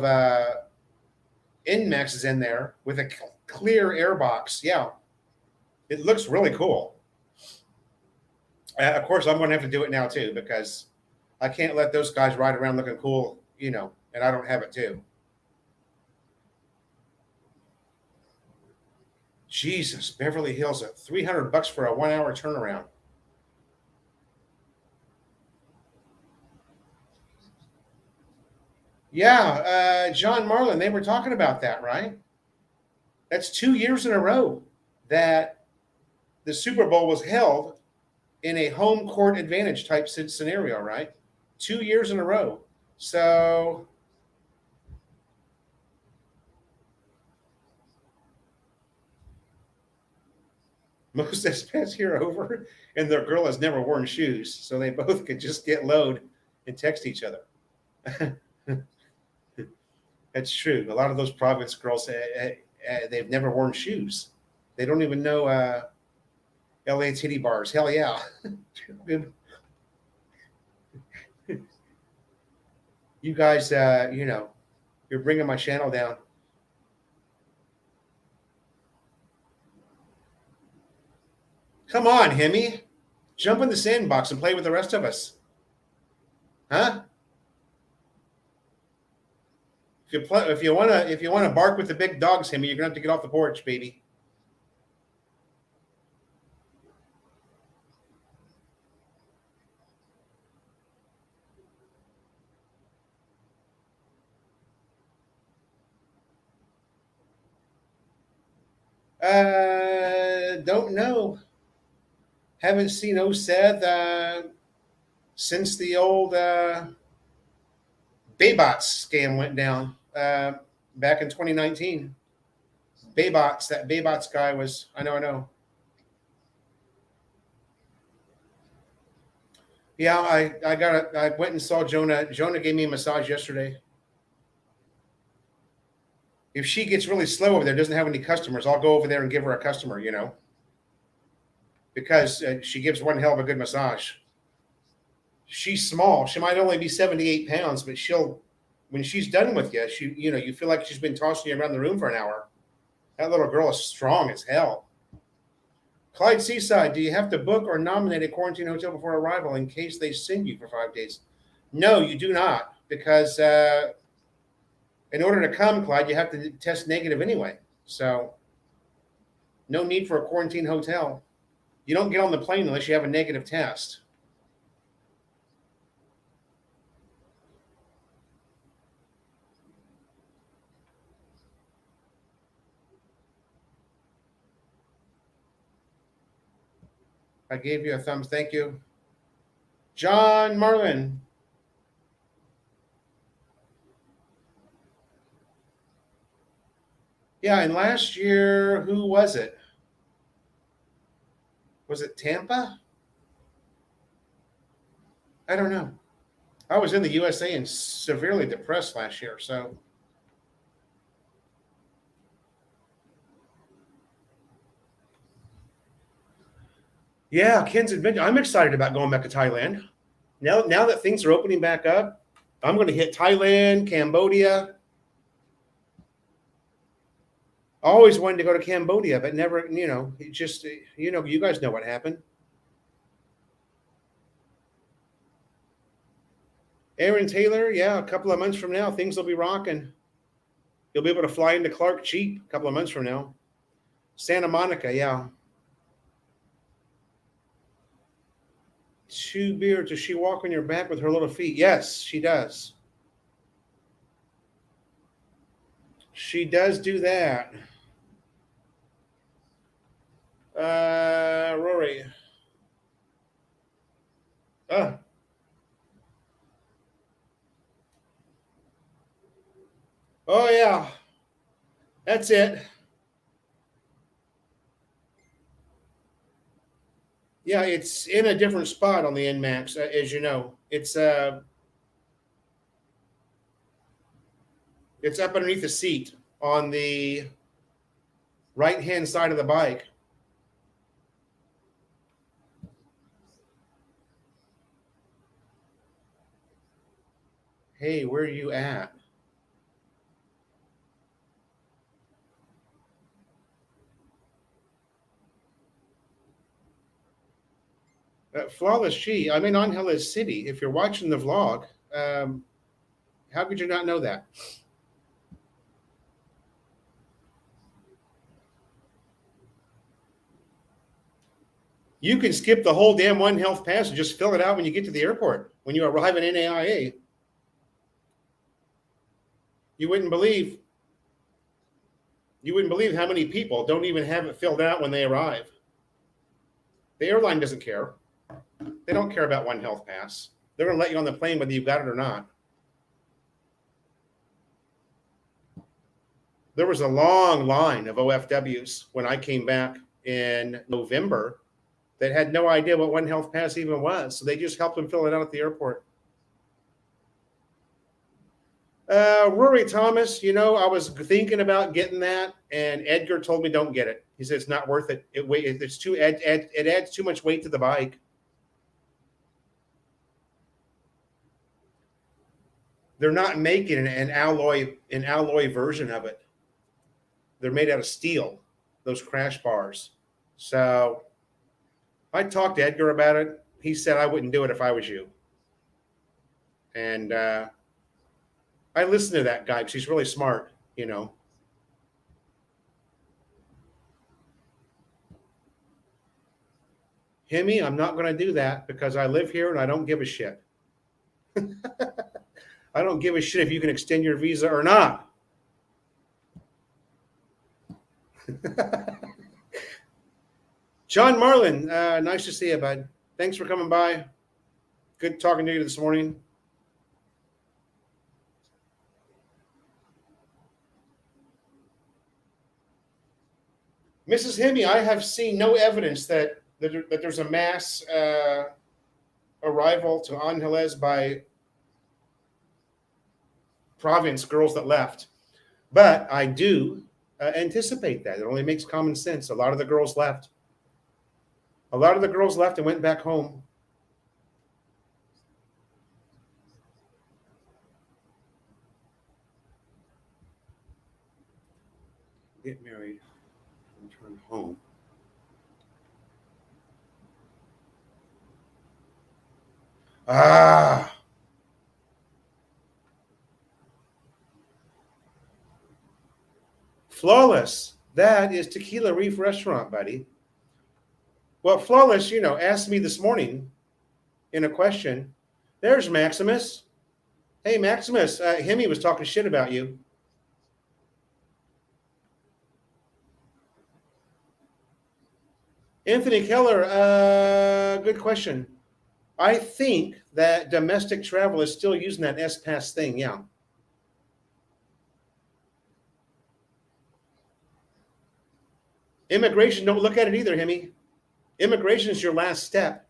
Inmaxes in there with a clear air box. Yeah, it looks really cool. Of course, I'm going to have to do it now too because I can't let those guys ride around looking cool, and I don't have it too. Jesus, Beverly Hills at $300 for a 1 hour turnaround. Yeah, John Marlin, they were talking about that, right? That's 2 years in a row that the Super Bowl was held in a home court advantage type scenario, right? 2 years in a row. So most expats here are over, and their girl has never worn shoes, so they both could just get load and text each other. That's true. A lot of those province girls, they've never worn shoes. They don't even know LA titty bars. Hell yeah. You guys, you're bringing my channel down. Come on, Hemi. Jump in the sandbox and play with the rest of us. Huh? If you wanna bark with the big dogs, Hemi, you're gonna have to get off the porch, baby. Don't know. Haven't seen Seth since the old Baybots scam went down back in 2019. Baybots, that Baybots guy was. I know. Yeah, I went and saw Jonah. Jonah gave me a massage yesterday. If she gets really slow over there, doesn't have any customers, I'll go over there and give her a customer, because she gives one hell of a good massage. She's small. She might only be 78 pounds, but when she's done with you, you feel like she's been tossing you around the room for an hour. That little girl is strong as hell. Clyde Seaside, do you have to book or nominate a quarantine hotel before arrival in case they send you for 5 days? No, you do not, because in order to come, Clyde, you have to test negative anyway. So no need for a quarantine hotel. You don't get on the plane unless you have a negative test. I gave you a thumbs. Thank you. John Marlin. Yeah, and last year, who was it? Was it Tampa? I don't know. I was in the USA and severely depressed last year, so. Yeah, Ken's adventure. I'm excited about going back to Thailand. Now that things are opening back up, I'm going to hit Thailand, Cambodia. I always wanted to go to Cambodia, but never, it just, you guys know what happened. Aaron Taylor, yeah, a couple of months from now, things will be rocking. You'll be able to fly into Clark cheap a couple of months from now. Santa Monica, yeah. 2 beers. Does she walk on your back with her little feet? Yes, she does. She does do that. Rory. Ah, oh yeah, that's it. Yeah, it's in a different spot on the Nmax, as you know. It's up underneath the seat on the right hand side of the bike. Hey, where are you at? Flawless G. I'm in Angeles City. If you're watching the vlog, um, how could you not know that? You can skip the whole damn One Health Pass and just fill it out when you get to the airport. When you arrive in NAIA, you wouldn't believe you wouldn't believe how many people don't even have it filled out when they arrive. The airline doesn't care. They don't care about One Health Pass. They're going to let you on the plane whether you've got it or not. There was a long line of OFWs when I came back in November that had no idea what One Health Pass even was. So they just helped them fill it out at the airport. Rory Thomas, I was thinking about getting that, and Edgar told me don't get it. He said it's not worth it. It adds too much weight to the bike. They're not making an alloy version of it. They're made out of steel, those crash bars. So I talked to Edgar about it. He said I wouldn't do it if I was you. And I listened to that guy because he's really smart. Himmy, I'm not going to do that because I live here and I don't give a shit. I don't give a shit if you can extend your visa or not. John Marlin, nice to see you, bud. Thanks for coming by. Good talking to you this morning. Mrs. Himmy, I have seen no evidence that there's a mass arrival to Angeles by province girls that left. But I do anticipate that. It only makes common sense. A lot of the girls left. A lot of the girls left and went back home. Get married, return home. Ah. Flawless. That is Tequila Reef Restaurant, buddy. Well, Flawless, asked me this morning in a question. There's Maximus. Hey, Maximus, Hemi was talking shit about you. Anthony Keller, good question. I think that domestic travel is still using that S-Pass thing, yeah. Immigration, don't look at it either, Hemi. Immigration is your last step.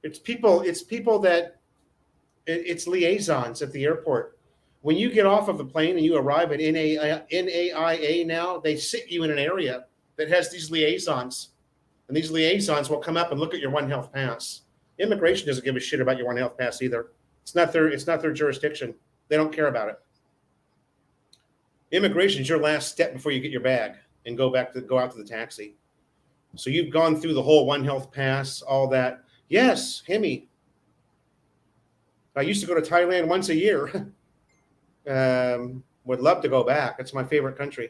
It's liaisons at the airport. When you get off of the plane and you arrive at NAIA now, they sit you in an area that has these liaisons. And these liaisons will come up and look at your One Health Pass. Immigration doesn't give a shit about your One Health Pass either. It's not their jurisdiction. They don't care about it. Immigration is your last step before you get your bag and go out to the taxi. So you've gone through the whole One Health Pass, all that. Yes, Hemi. I used to go to Thailand once a year. Would love to go back. It's my favorite country.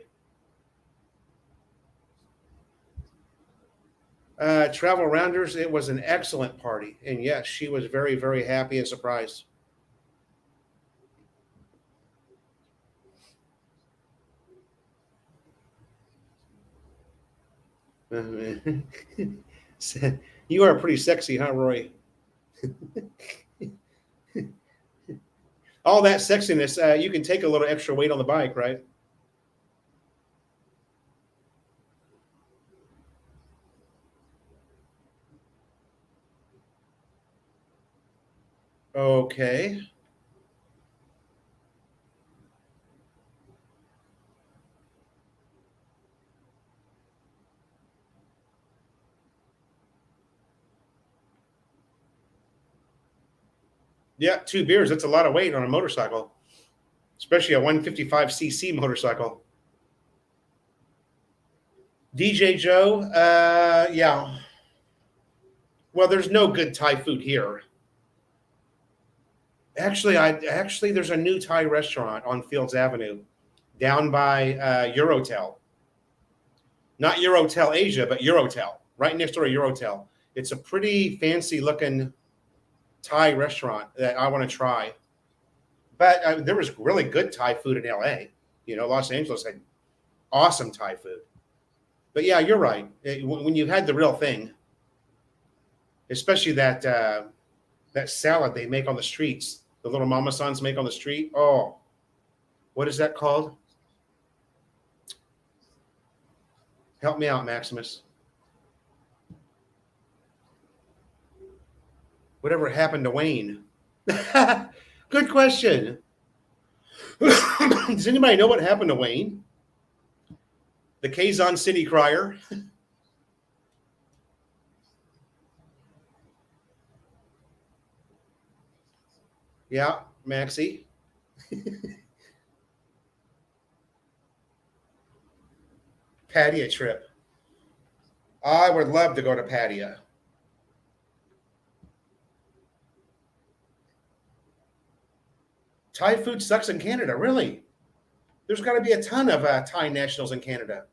Travel Rounders, it was an excellent party. And yes, she was very, very happy and surprised. You are pretty sexy, huh, Roy? All that sexiness, you can take a little extra weight on the bike, right? Okay. Yeah, 2 beers. That's a lot of weight on a motorcycle, especially a 155cc motorcycle. DJ Joe, yeah. Well, there's no good Thai food here. Actually there's a new Thai restaurant on Fields Avenue, down by Eurotel. Not Eurotel Asia, but Eurotel, right next door to Eurotel. It's a pretty fancy looking Thai restaurant that I want to try. But there was really good Thai food in LA. Los Angeles had awesome Thai food. But yeah, you're right. When you had the real thing, especially that salad they make on the streets, the little mama sons make on the street. Oh, what is that called? Help me out, Maximus. Whatever happened to Wayne? Good question. Does anybody know what happened to Wayne? The Kazan City Crier. Yeah, Maxie. Pattaya trip. I would love to go to Pattaya. Thai food sucks in Canada, really. There's got to be a ton of Thai nationals in Canada.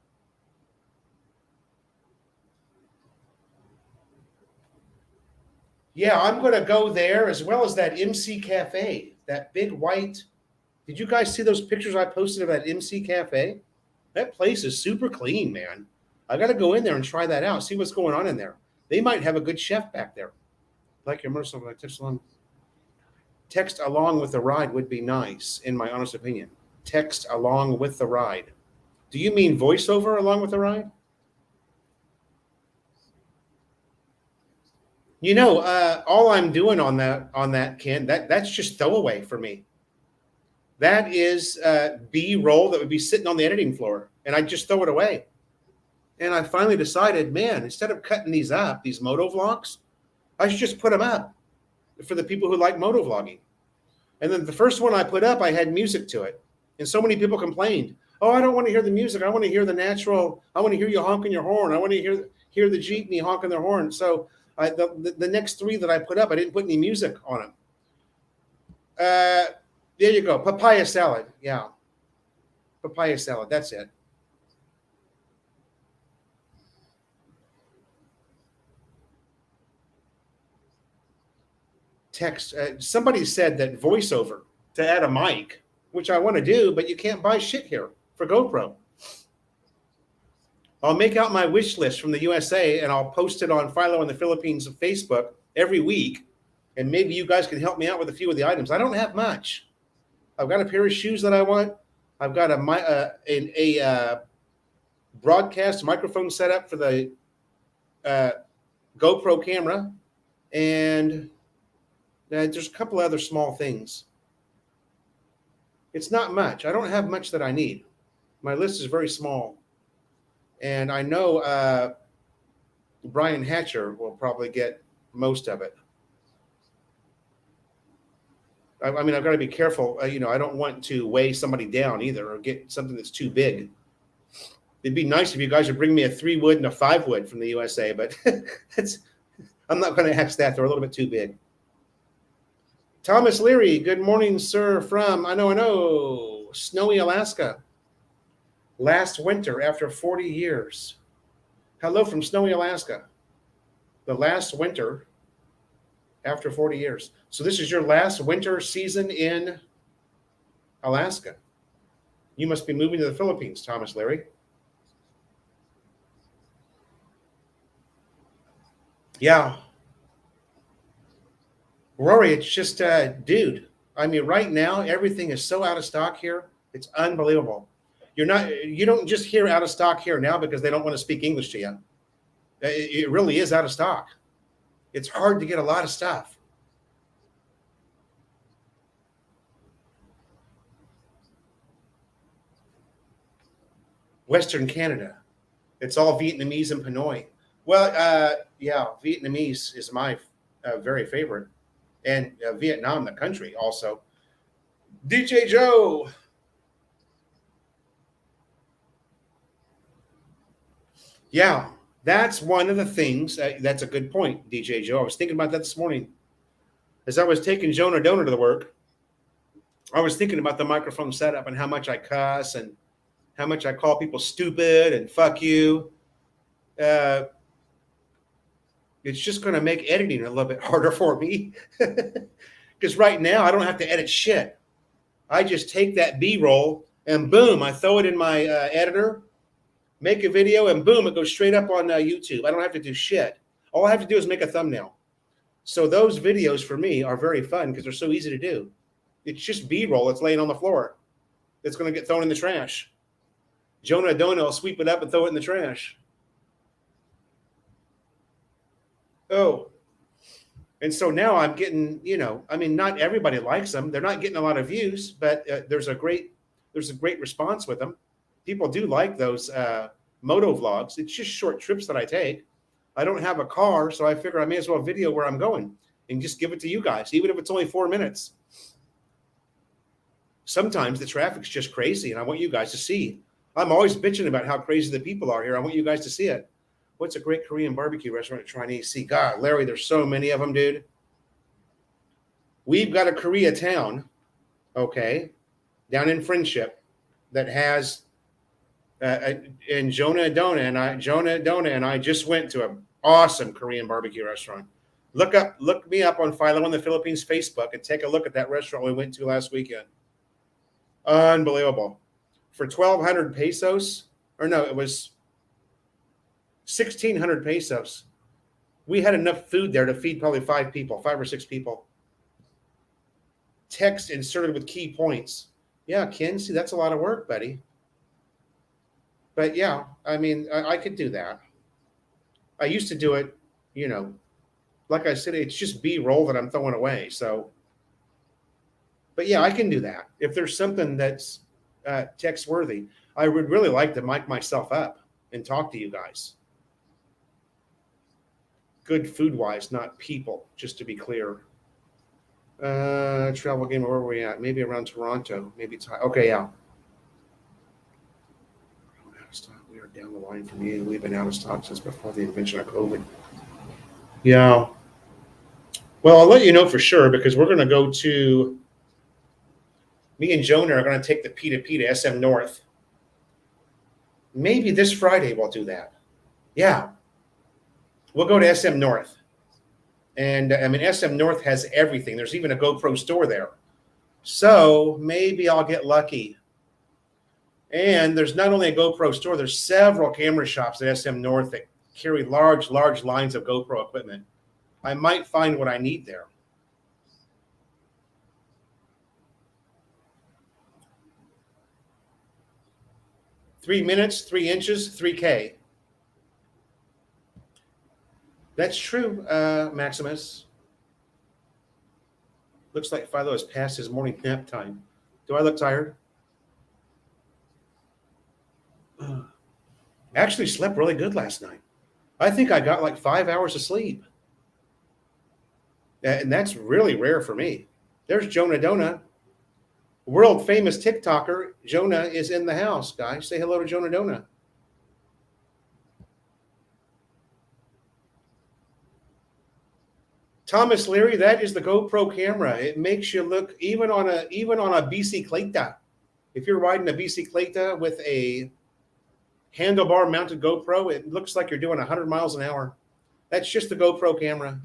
Yeah, I'm going to go there as well as that MC Cafe, that big white. Did you guys see those pictures I posted of that MC Cafe? That place is super clean, man. I got to go in there and try that out, see what's going on in there. They might have a good chef back there. Like your motorcycle, like text along with the ride would be nice, in my honest opinion. Text along with the ride. Do you mean voiceover along with the ride? All I'm doing on that Ken, that's just throwaway for me. That is B-roll that would be sitting on the editing floor, and I just throw it away. And I finally decided, man, instead of cutting these up, these moto vlogs, I should just put them up for the people who like moto vlogging. And then the first one I put up, I had music to it, and so many people complained, "Oh, I don't want to hear the music. I want to hear the natural. I want to hear you honking your horn. I want to hear the jeepney honking their horn." So the next three that I put up, I didn't put any music on them. There you go. Papaya salad. Yeah. Papaya salad. That's it. Text. Somebody said that voiceover to add a mic, which I want to do, but you can't buy shit here for GoPro. I'll make out my wish list from the USA and I'll post it on Philo in the Philippines Facebook every week. And maybe you guys can help me out with a few of the items. I don't have much. I've got a pair of shoes that I want. I've got a broadcast microphone set up for the GoPro camera. And there's a couple other small things. It's not much. I don't have much that I need. My list is very small. And I know Brian Hatcher will probably get most of it. I mean, I've got to be careful. I don't want to weigh somebody down either or get something that's too big. It'd be nice if you guys would bring me a 3-wood and a 5-wood from the USA, but I'm not going to ask that. They're a little bit too big. Thomas Leary, good morning, sir, from, I know, snowy Alaska. Last winter after 40 years. Hello from snowy Alaska. The last winter after 40 years. So this is your last winter season in Alaska. You must be moving to the Philippines, Thomas Leary. Yeah, Rory, it's just, dude. I mean, right now everything is so out of stock here. It's unbelievable. You don't just hear out of stock here now because they don't want to speak English to you. It really is out of stock. It's hard to get a lot of stuff. Western Canada. It's all Vietnamese and Pinoy. Well, yeah, Vietnamese is my very favorite, and Vietnam, the country, also. DJ Joe. Yeah, that's one of the things. That's a good point, DJ Joe. I was thinking about that this morning as I was taking Jonah Donor to the work. I was thinking about the microphone setup and how much I cuss and how much I call people stupid and fuck you. Uh, it's just going to make editing a little bit harder for me because right now I don't have to edit shit. I just take that B-roll and boom, I throw it in my editor, make a video, and boom, it goes straight up on YouTube. I don't have to do shit. All I have to do is make a thumbnail. So those videos for me are very fun because they're so easy to do. It's just B-roll. It's laying on the floor. It's going to get thrown in the trash. Jonah Donut will sweep it up and throw it in the trash. Oh, and so now I'm getting, I mean, not everybody likes them. They're not getting a lot of views, but there's a great response with them. People do like those moto vlogs. It's just short trips that I take. I don't have a car, so I figure I may as well video where I'm going and just give it to you guys, even if it's only 4 minutes. Sometimes the traffic's just crazy, and I want you guys to see. I'm always bitching about how crazy the people are here. I want you guys to see it. What's a great Korean barbecue restaurant to try and see? God, Larry, there's so many of them, dude. We've got a Koreatown, okay, down in Friendship that has, and Jonah Dona and I just went to an awesome Korean barbecue restaurant. Look me up on Philo in the Philippines Facebook and take a look at that restaurant we went to last weekend. Unbelievable. For 1,200 pesos, or no, it was 1,600 pesos. We had enough food there to feed probably 5 or 6 people. Text inserted with key points. Yeah, Ken, see, that's a lot of work, buddy. But yeah, I mean, I could do that. I used to do it, like I said, it's just B-roll that I'm throwing away. So, but yeah, I can do that. If there's something that's text worthy, I would really like to mic myself up and talk to you guys. Good food wise, not people, just to be clear. Travel game, where were we at? Maybe around Toronto. Maybe okay, yeah. We are down the line from you. We've been out of stock since before the invention of COVID. Yeah. Well, I'll let you know for sure because we're going to go to. Me and Jonah are going to take the P2P to SM North. Maybe this Friday we'll do that. Yeah. We'll go to SM North. And I mean, SM North has everything. There's even a GoPro store there. So maybe I'll get lucky. And there's not only a GoPro store, there's several camera shops at SM North that carry large lines of GoPro equipment. I might find what I need there. Three minutes, 3 inches, 3K. That's true, Maximus. Looks like Philo has passed his morning nap time. Do I look tired? Actually slept really good last night. I think I got like 5 hours of sleep. And that's really rare for me. There's Jonah Dona. World famous TikToker. Jonah is in the house, guys. Say hello to Jonah Dona. Thomas Leary, that is the GoPro camera. It makes you look even on a bicicleta. If you're riding a bicicleta with a handlebar mounted GoPro, it looks like you're doing 100 miles an hour. That's just the GoPro camera.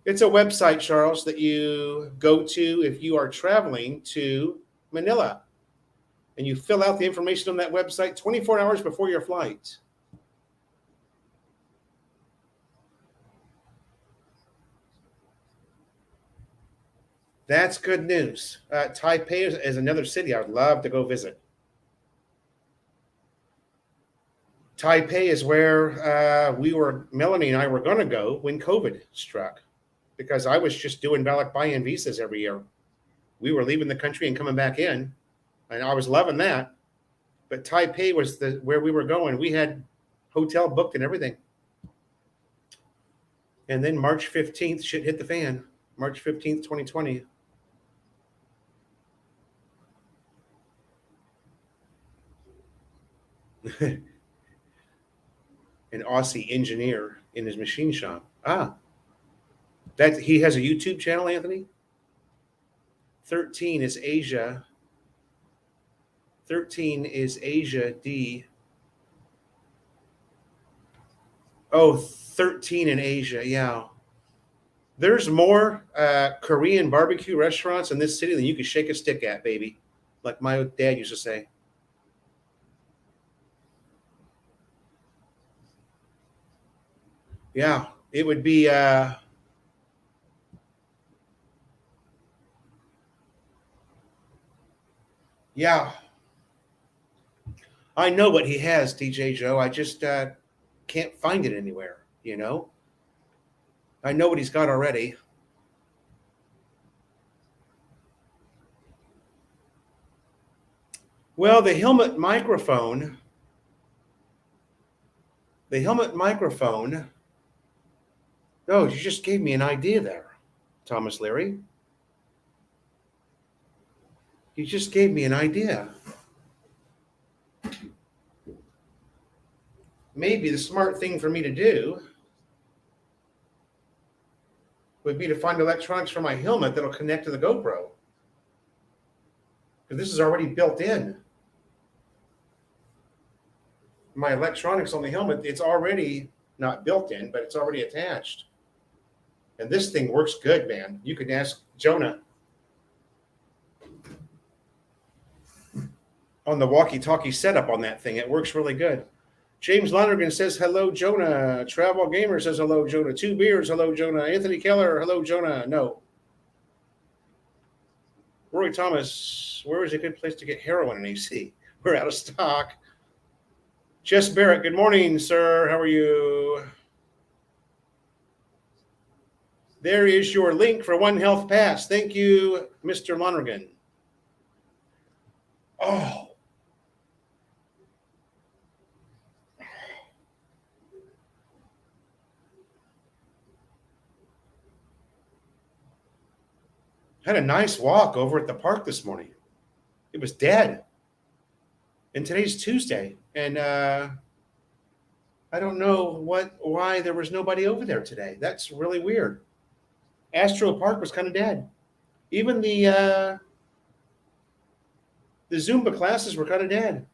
It's a website, Charles, that you go to if you are traveling to Manila. and you fill out the information on that website 24 hours before your flight. That's good news. Taipei is another city I would love to go visit. Taipei is where Melanie and I were going to go when COVID struck, because I was just doing buy-in visas every year. We were leaving the country and coming back in, and I was loving that. But Taipei was where we were going. We had hotel booked and everything. And then March 15th, shit hit the fan. March 15th, 2020. An Aussie engineer in his machine shop. That he has a YouTube channel, Anthony. 13 is Asia. 13 is Asia D. Oh, 13 in Asia. Yeah. There's more Korean barbecue restaurants in this city than you could shake a stick at, baby. Like my dad used to say. Yeah, it would be yeah. I know what he has, DJ Joe. I just can't find it anywhere, you know? I know what he's got already. Well, the helmet microphone. Oh, you just gave me an idea there, Thomas Leary. You just gave me an idea. Maybe the smart thing for me to do would be to find electronics for my helmet that'll connect to the GoPro. Because this is already built in. My electronics on the helmet, it's already not built in, but it's already attached. And this thing works good, man. You can ask Jonah on the walkie-talkie setup on that thing. It works really good. James Lonergan says, hello, Jonah. Travel Gamer says, hello, Jonah. Two Beers, hello, Jonah. Anthony Keller, hello, Jonah. No. Roy Thomas, where is a good place to get heroin in AC? We're out of stock. Jess Barrett, good morning, sir. How are you? There is your link for One Health Pass. Thank you, Mr. Lonergan. Oh. Had a nice walk over at the park this morning. It was dead. And today's Tuesday. And I don't know why there was nobody over there today. That's really weird. Astro Park was kind of dead. Even the Zumba classes were kind of dead.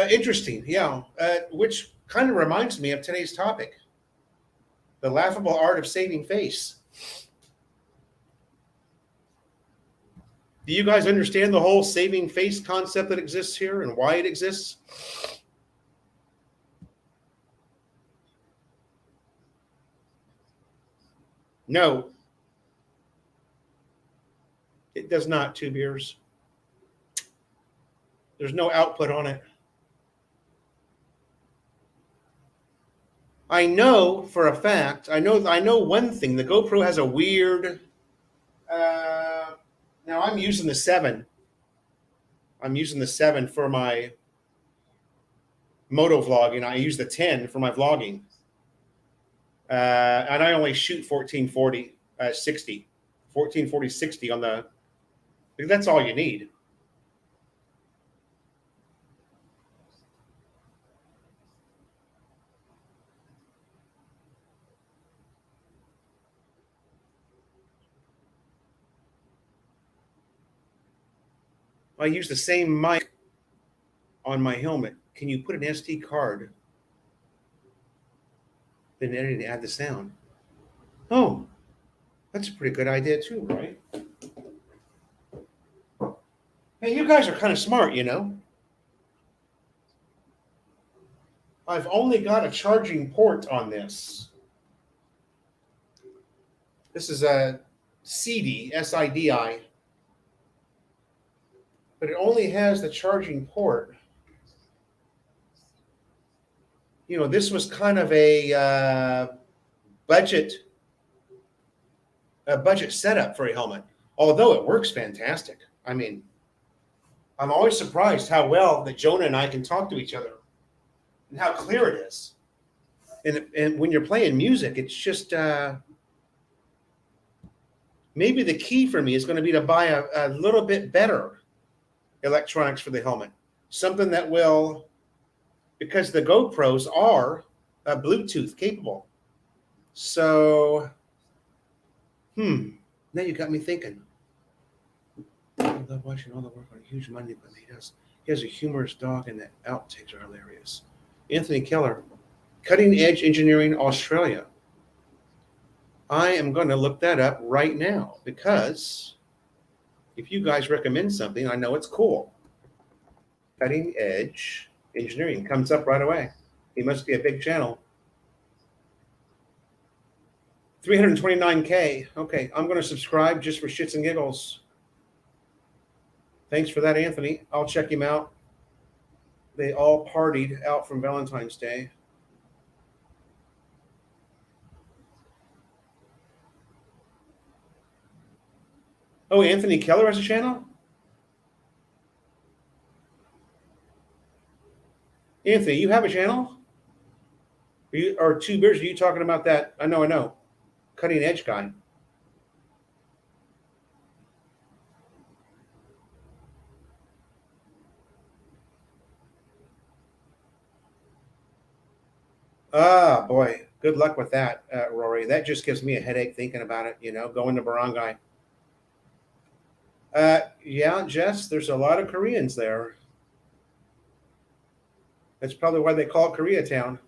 Interesting, yeah. Which kind of reminds me of today's topic, the laughable art of saving face. Do you guys understand the whole saving face concept that exists here and why it exists? No, it does not. Two Beers. There's no output on it. I know for a fact. I know one thing. The GoPro has a weird. Now I'm using the 7. I'm using the 7 for my moto vlogging. I use the 10 for my vlogging. And I only shoot 1440, 60, 1440, 60 on the. That's all you need. I use the same mic on my helmet. Can you put an SD card? Then editing to add the sound. Oh, that's a pretty good idea too, right? Hey, you guys are kind of smart, you know. I've only got a charging port on this. This is a CD, SIDI, but it only has the charging port. You know, this was kind of budget a budget setup for a helmet, although it works fantastic. I mean, I'm always surprised how well that Jonah and I can talk to each other and how clear it is. And when you're playing music, it's just maybe the key for me is going to be to buy a little bit better electronics for the helmet, something that will, because the GoPros are Bluetooth capable. So, now you got me thinking. I love watching all the work on huge money, but he has a humorous dog, and the outtakes are hilarious. Anthony Keller, Cutting Edge Engineering Australia. I am going to look that up right now because if you guys recommend something, I know it's cool. Cutting Edge Engineering comes up right away. He must be a big channel. 329K. Okay, I'm going to subscribe just for shits and giggles. Thanks for that, Anthony. I'll check him out. They all partied out from Valentine's Day. Oh, Anthony Keller has a channel? Anthony, you have a channel? Or Two Beers, are you talking about that? I know. Cutting Edge guy. Ah, boy. Good luck with that, Rory. That just gives me a headache thinking about it, going to Barangay. Yeah, Jess, there's a lot of Koreans there. That's probably why they call it Koreatown.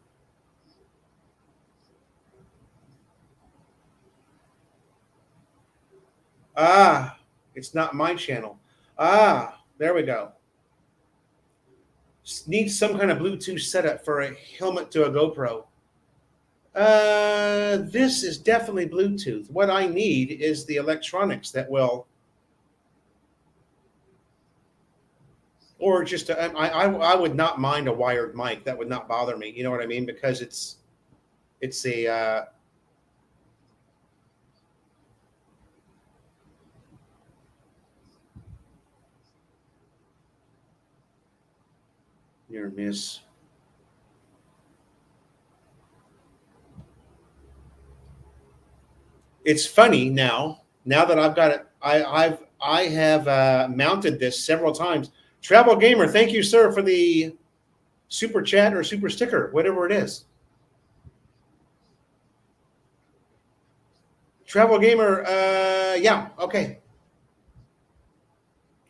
Ah, it's not my channel. Ah, there we go. Needs some kind of Bluetooth setup for a helmet to a GoPro. This is definitely Bluetooth. What I need is the electronics that will, or just I would not mind a wired mic. That would not bother me. You know what I mean? Because it's a near miss. It's funny now that I've got it. I have mounted this several times. Travel Gamer, thank you, sir, for the super chat or super sticker, whatever it is. Travel Gamer, yeah, okay.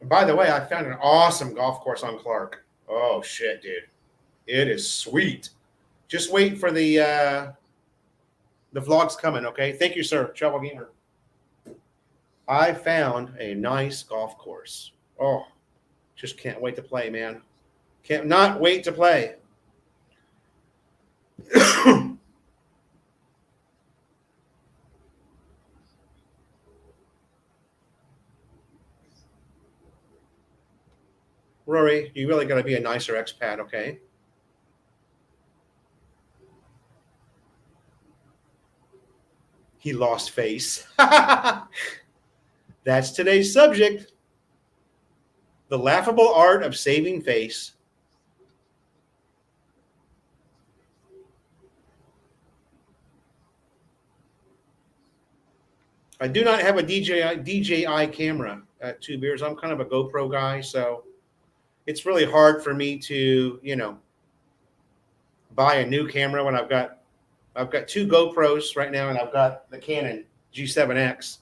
By the way, I found an awesome golf course on Clark. Oh shit, dude, it is sweet. Just wait for the vlog's coming. Okay, thank you, sir. Travel Gamer. I found a nice golf course. Oh, just can't wait to play, man. Can't not wait to play. Rory, you really got to be a nicer expat, okay? He lost face. That's today's subject. The laughable art of saving face. I do not have a DJI camera at Two Beers. I'm kind of a GoPro guy, so it's really hard for me to, buy a new camera when I've got two GoPros right now, and I've got the Canon G7X.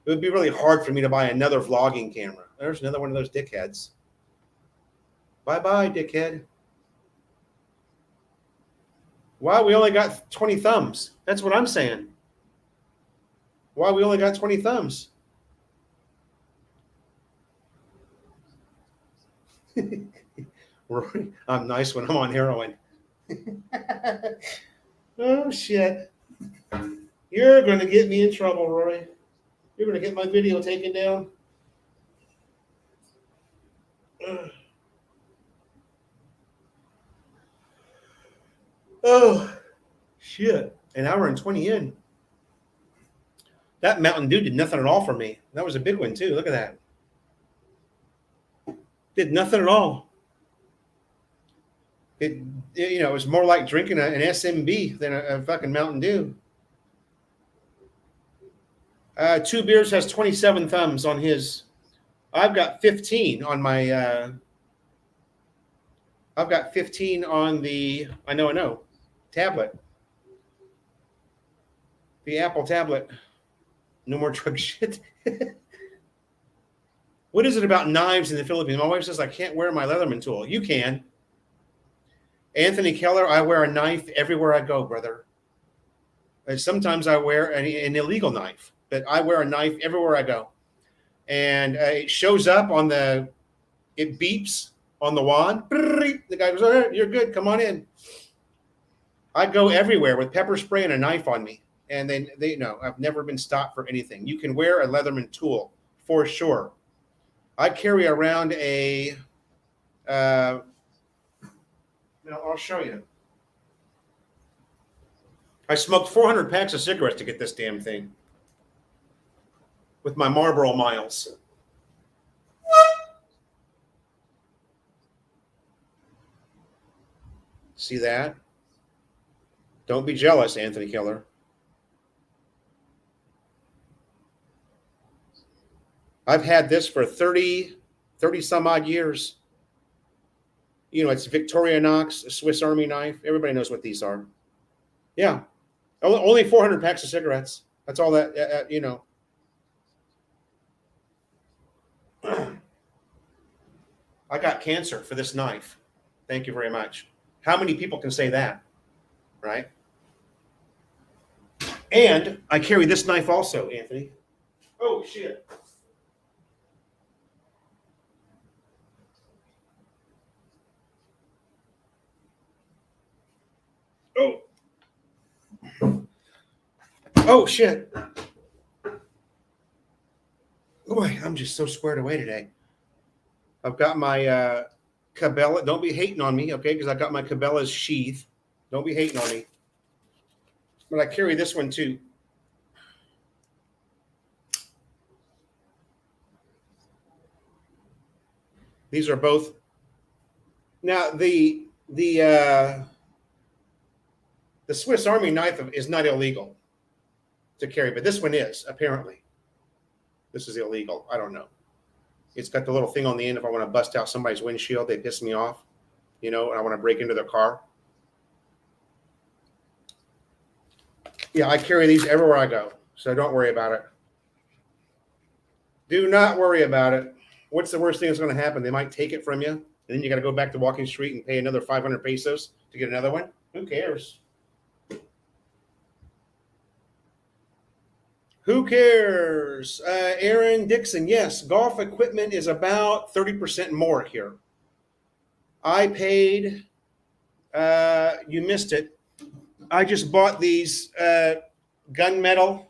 It would be really hard for me to buy another vlogging camera. There's another one of those dickheads. Bye-bye, dickhead. Why we only got 20 thumbs? That's what I'm saying. Why we only got 20 thumbs? Rory, I'm nice when I'm on heroin. Oh, shit. You're going to get me in trouble, Rory. You're going to get my video taken down. Oh, shit. An hour and 20 in. That Mountain Dew did nothing at all for me. That was a big one, too. Look at that. Did nothing at all. It it was more like drinking an SMB than a fucking Mountain Dew. 2 Beers has 27 thumbs on his. I've got 15 on my. I've got 15 on the. I know. Tablet. The Apple tablet. No more drug shit. What is it about knives in the Philippines? My wife says I can't wear my Leatherman tool. You can. Anthony Keller, I wear a knife everywhere I go, brother. And sometimes I wear an illegal knife, but I wear a knife everywhere I go. And it shows up on it beeps on the wand. The guy goes, all right, you're good. Come on in. I go everywhere with pepper spray and a knife on me. And they know I've never been stopped for anything. You can wear a Leatherman tool for sure. I carry around I'll show you. I smoked 400 packs of cigarettes to get this damn thing with my Marlboro Miles. See that? Don't be jealous, Anthony Keller. I've had this for 30 some odd years. It's Victorinox, a Swiss Army knife. Everybody knows what these are. Yeah. Only 400 packs of cigarettes. That's all that, I got cancer for this knife. Thank you very much. How many people can say that? Right? And I carry this knife also, Anthony. Oh, shit. Oh, shit. Boy, I'm just so squared away today. I've got my Cabela. Don't be hating on me, okay? Because I got my Cabela's sheath. Don't be hating on me. But I carry this one too. These are both. Now the Swiss Army knife is not illegal to carry, but this one is apparently. This is illegal. I don't know. It's got the little thing on the end. If I want to bust out somebody's windshield, they piss me off, and I want to break into their car. Yeah, I carry these everywhere I go, so don't worry about it. Do not worry about it. What's the worst thing that's going to happen? They might take it from you, and then you got to go back to Walking Street and pay another 500 pesos to get another one. Who cares? Who cares? Aaron Dixon, yes, golf equipment is about 30% more here. I paid, you missed it. I just bought these gunmetal.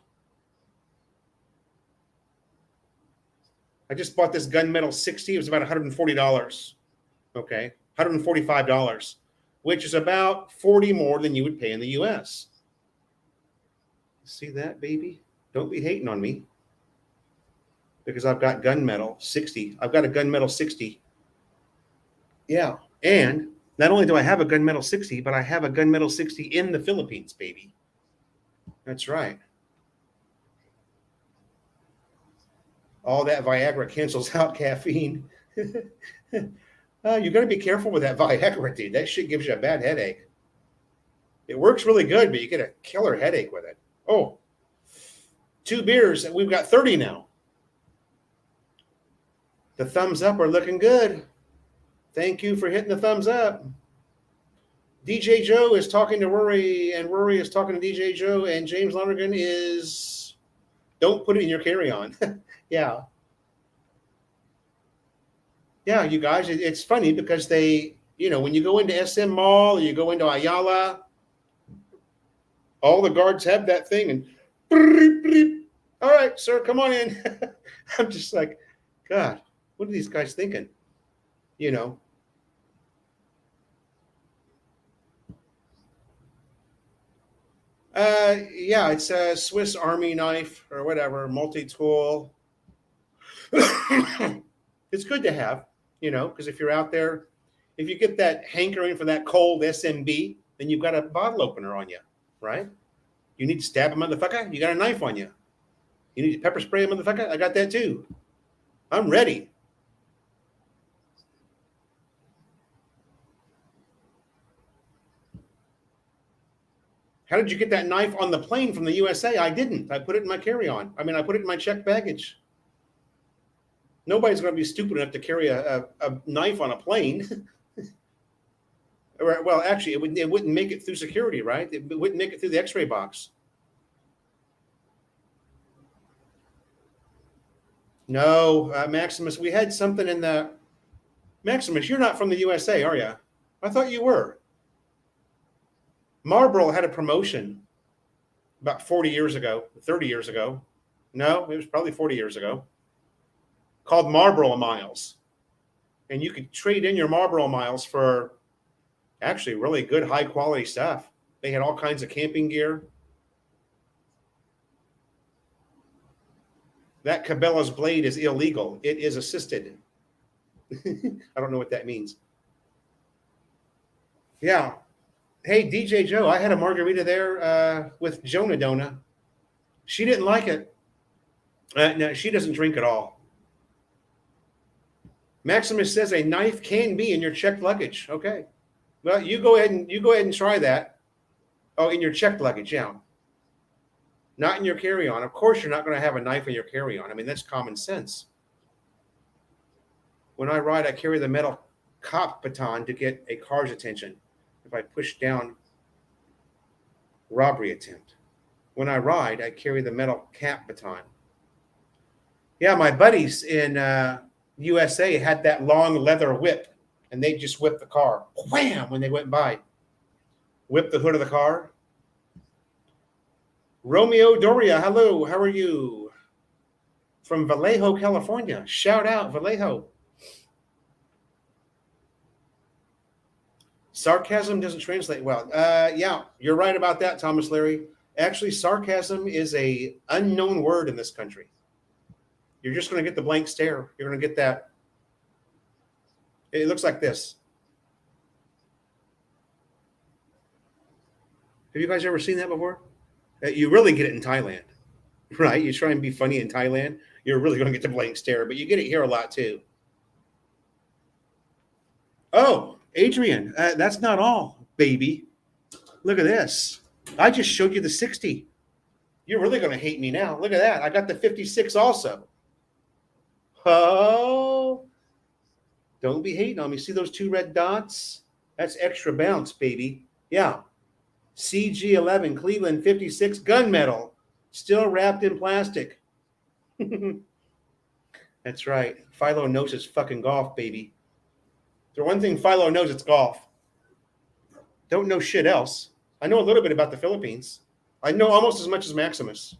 I just bought this gunmetal 60. It was about $140. Okay, $145, which is about 40 more than you would pay in the U.S. See that, baby? Don't be hating on me because I've got gunmetal 60. I've got a gunmetal 60. Yeah. And not only do I have a gunmetal 60, but I have a gunmetal 60 in the Philippines, baby. That's right. All that Viagra cancels out caffeine. You got to be careful with that Viagra, dude. That shit gives you a bad headache. It works really good, but you get a killer headache with it. Oh. 2 beers, and we've got 30 now. The thumbs up are looking good. Thank you for hitting the thumbs up. DJ Joe is talking to Rory, and Rory is talking to DJ Joe, and James Lonergan is don't put it in your carry-on. Yeah. Yeah, you guys, it's funny because they, when you go into SM Mall or you go into Ayala, all the guards have that thing and all right, sir, come on in. I'm just like, God, what are these guys thinking? You know. Yeah, it's a Swiss Army knife or whatever, multi-tool. It's good to have, because if you're out there, if you get that hankering for that cold SMB, then you've got a bottle opener on you, right? You need to stab a motherfucker, you got a knife on you. You need to pepper spray a motherfucker, I got that too. I'm ready. How did you get that knife on the plane from the USA? I didn't. I put it in my carry-on. I put it in my checked baggage. Nobody's going to be stupid enough to carry a knife on a plane. Well, actually, it wouldn't make it through security, right? It wouldn't make it through the X-ray box. No, Maximus, we had something in the Maximus. You're not from the USA, are you? I thought you were. Marlboro had a promotion about 40 years ago, 30 years ago. No, it was probably 40 years ago, called Marlboro Miles. And you could trade in your Marlboro Miles for actually really good, high quality stuff. They had all kinds of camping gear. That Cabela's blade is illegal. It is assisted. I don't know what that means. Yeah. Hey, DJ Joe, I had a margarita there with Jonah Dona. She didn't like it. No, she doesn't drink at all. Maximus says a knife can be in your checked luggage. Okay. Well, you go ahead and try that. Oh, in your checked luggage, yeah. Not in your carry-on. Of course, you're not going to have a knife in your carry-on. That's common sense. When I ride, I carry the metal cop baton to get a car's attention. If I push down, robbery attempt. When I ride, I carry the metal cap baton. Yeah, my buddies in USA had that long leather whip, and they just whip the car. Wham! When they went by. Whip the hood of the car. Romeo Doria, hello, how are you? From Vallejo, California. Shout out, Vallejo. Sarcasm doesn't translate well. Yeah, you're right about that, Thomas Leary. Actually, sarcasm is a unknown word in this country. You're just going to get the blank stare. You're going to get that. It looks like this. Have you guys ever seen that before? You really get it in Thailand, right? You try and be funny in Thailand, you're really going to get the blank stare, but you get it here a lot too. Oh, Adrian, that's not all, baby. Look at this. I just showed you the 60. You're really going to hate me now. Look at that. I got the 56 also. Oh, don't be hating on me. See those two red dots? That's extra bounce, baby. Yeah. CG11 Cleveland 56 gunmetal, still wrapped in plastic. That's right. Philo knows it's fucking golf, baby. The one thing Philo knows, it's golf. Don't know shit else. I know a little bit about the Philippines. I know almost as much as Maximus.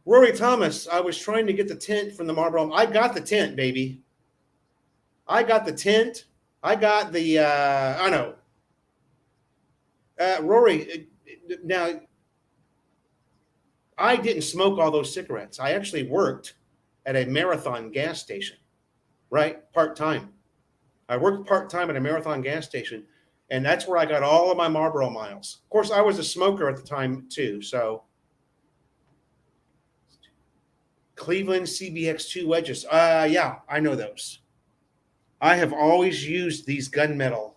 Rory Thomas, I was trying to get the tent from the Marlboro. I got the tent, baby. I got the tent. I got the, I know. Rory, now, I didn't smoke all those cigarettes. I actually worked at a Marathon gas station, right? Part-time. I worked part-time at a Marathon gas station, and that's where I got all of my Marlboro miles. Of course, I was a smoker at the time, too, so. Cleveland CBX2 wedges. Yeah, I know those. I have always used these gunmetal.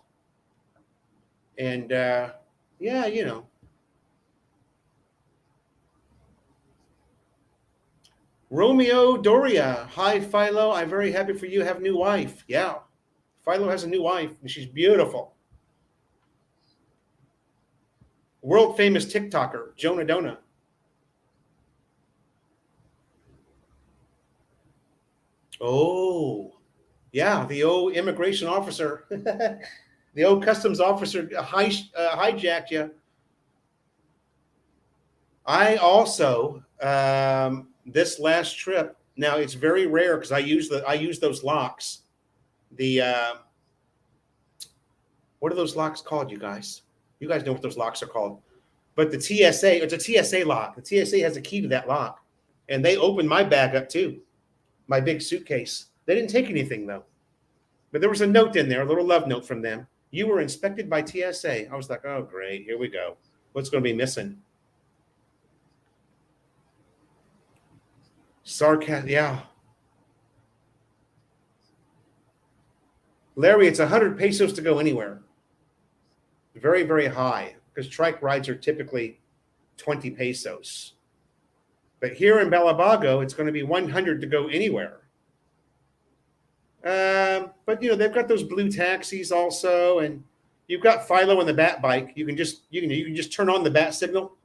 And, yeah, you know. Romeo Doria. Hi, Philo. I'm very happy for you. Have a new wife. Yeah. Philo has a new wife, and she's beautiful. World famous TikToker, Jonah Dona. Oh, yeah, the old immigration officer, the old customs officer hijacked you. I also this last trip. Now it's very rare because I use those locks. The what are those locks called, you guys? You guys know what those locks are called. But the TSA, it's a TSA lock. The TSA has a key to that lock, and they opened my bag up too, my big suitcase. They didn't take anything though, but there was a note in there, a little love note from them. You were inspected by TSA. I was like, oh great, here we go. What's going to be missing? Sarcasm, yeah. Larry, it's 100 pesos to go anywhere. Very, very high because trike rides are typically 20 pesos. But here in Balabago, it's going to be 100 to go anywhere. But they've got those blue taxis also, and you've got Philo and the bat bike. You can just turn on the bat signal,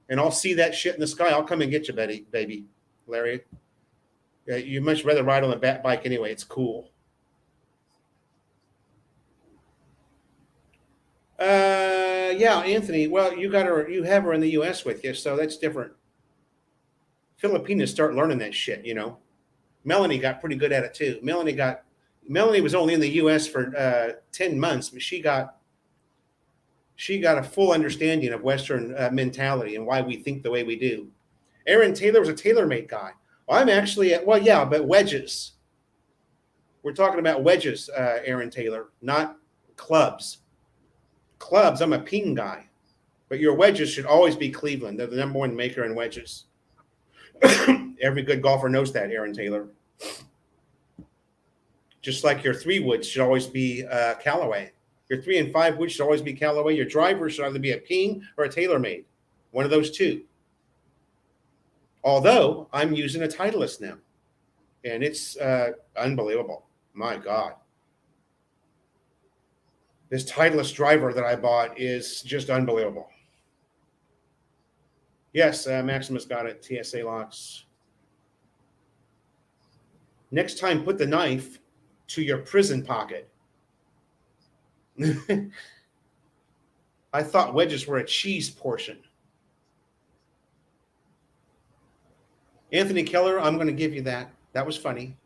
and I'll see that shit in the sky. I'll come and get you, baby, Larry. You much rather ride on the bat bike anyway. It's cool. Yeah, Anthony. Well, you have her in the U.S. with you, so that's different. Filipinos start learning that shit, Melanie got pretty good at it too. Melanie was only in the U.S. for 10 months, but she got a full understanding of Western mentality and why we think the way we do. Aaron Taylor was a TaylorMade guy. Well, I'm actually but wedges. We're talking about wedges, Aaron Taylor, not clubs. Clubs, I'm a ping guy, but your wedges should always be Cleveland. They're the number one maker in wedges. Every good golfer knows that, Aaron Taylor. Just like your 3 wood should always be Callaway. Your 3 and 5 wood should always be Callaway. Your driver should either be a Ping or a TaylorMade. One of those two. Although I'm using a Titleist now, and it's unbelievable. My God. This Titleist driver that I bought is just unbelievable. Yes, Maximus got it. TSA locks. Next time, put the knife to your prison pocket. I thought wedges were a cheese portion. Anthony Keller, I'm going to give you that. That was funny.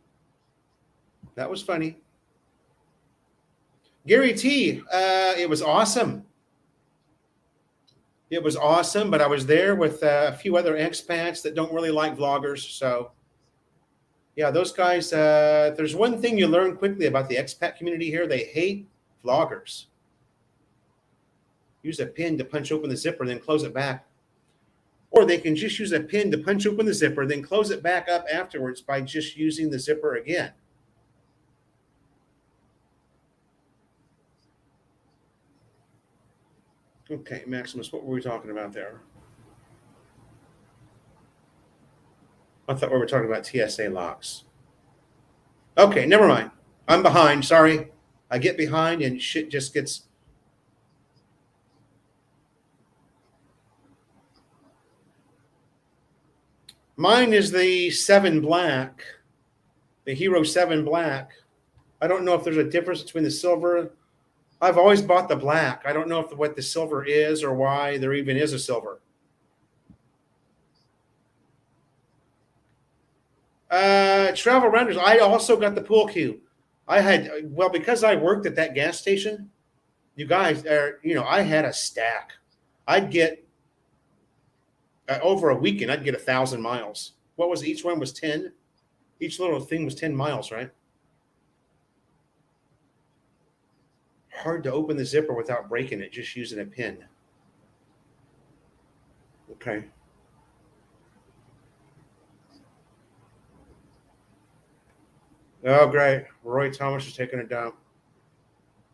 Gary T, it was awesome. It was awesome, but I was there with a few other expats that don't really like vloggers. So, yeah, those guys, there's one thing you learn quickly about the expat community here. They hate vloggers. Use a pin to punch open the zipper, then close it back. Or they can just use a pin to punch open the zipper, then close it back up afterwards by just using the zipper again. Okay, Maximus, what were we talking about there? I thought we were talking about TSA locks. Okay, never mind. I'm behind. Sorry. I get behind and shit just gets... Mine is the 7 Black, the Hero 7 Black. I don't know if there's a difference between the silver. I've always bought the black. I don't know what the silver is or why there even is a silver. Travel Rounders. I also got the pool cue. Because I worked at that gas station, you guys I had a stack. I'd get over a weekend, I'd get 1,000 miles. What was it? Each one was 10. Each little thing was 10 miles, right? Hard to open the zipper without breaking it, just using a pin. Okay. Oh, great. Roy Thomas is taking a dump.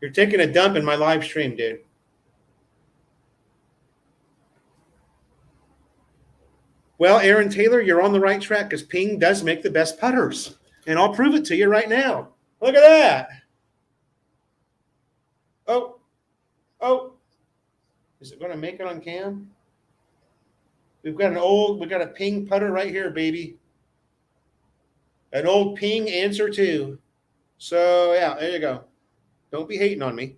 You're taking a dump in my live stream, dude. Well, Aaron Taylor, you're on the right track because Ping does make the best putters. And I'll prove it to you right now. Look at that. Oh, oh, is it going to make it on cam? We got a ping putter right here, baby. An old ping answer too. So yeah, there you go. Don't be hating on me.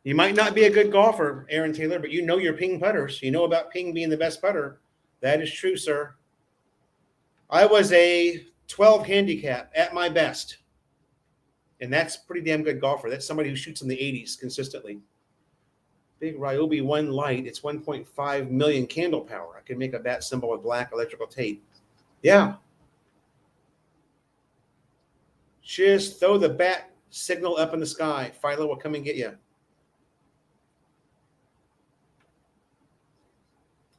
You might not be a good golfer, Aaron Taylor, but you know your ping putters. You know about ping being the best putter. That is true, sir. I was a 12 handicap at my best. And that's pretty damn good golfer. That's somebody who shoots in the 80s consistently. Big Ryobi 1 light. It's 1.5 million candle power. I can make a bat symbol with black electrical tape. Yeah. Just throw the bat signal up in the sky. Philo will come and get you.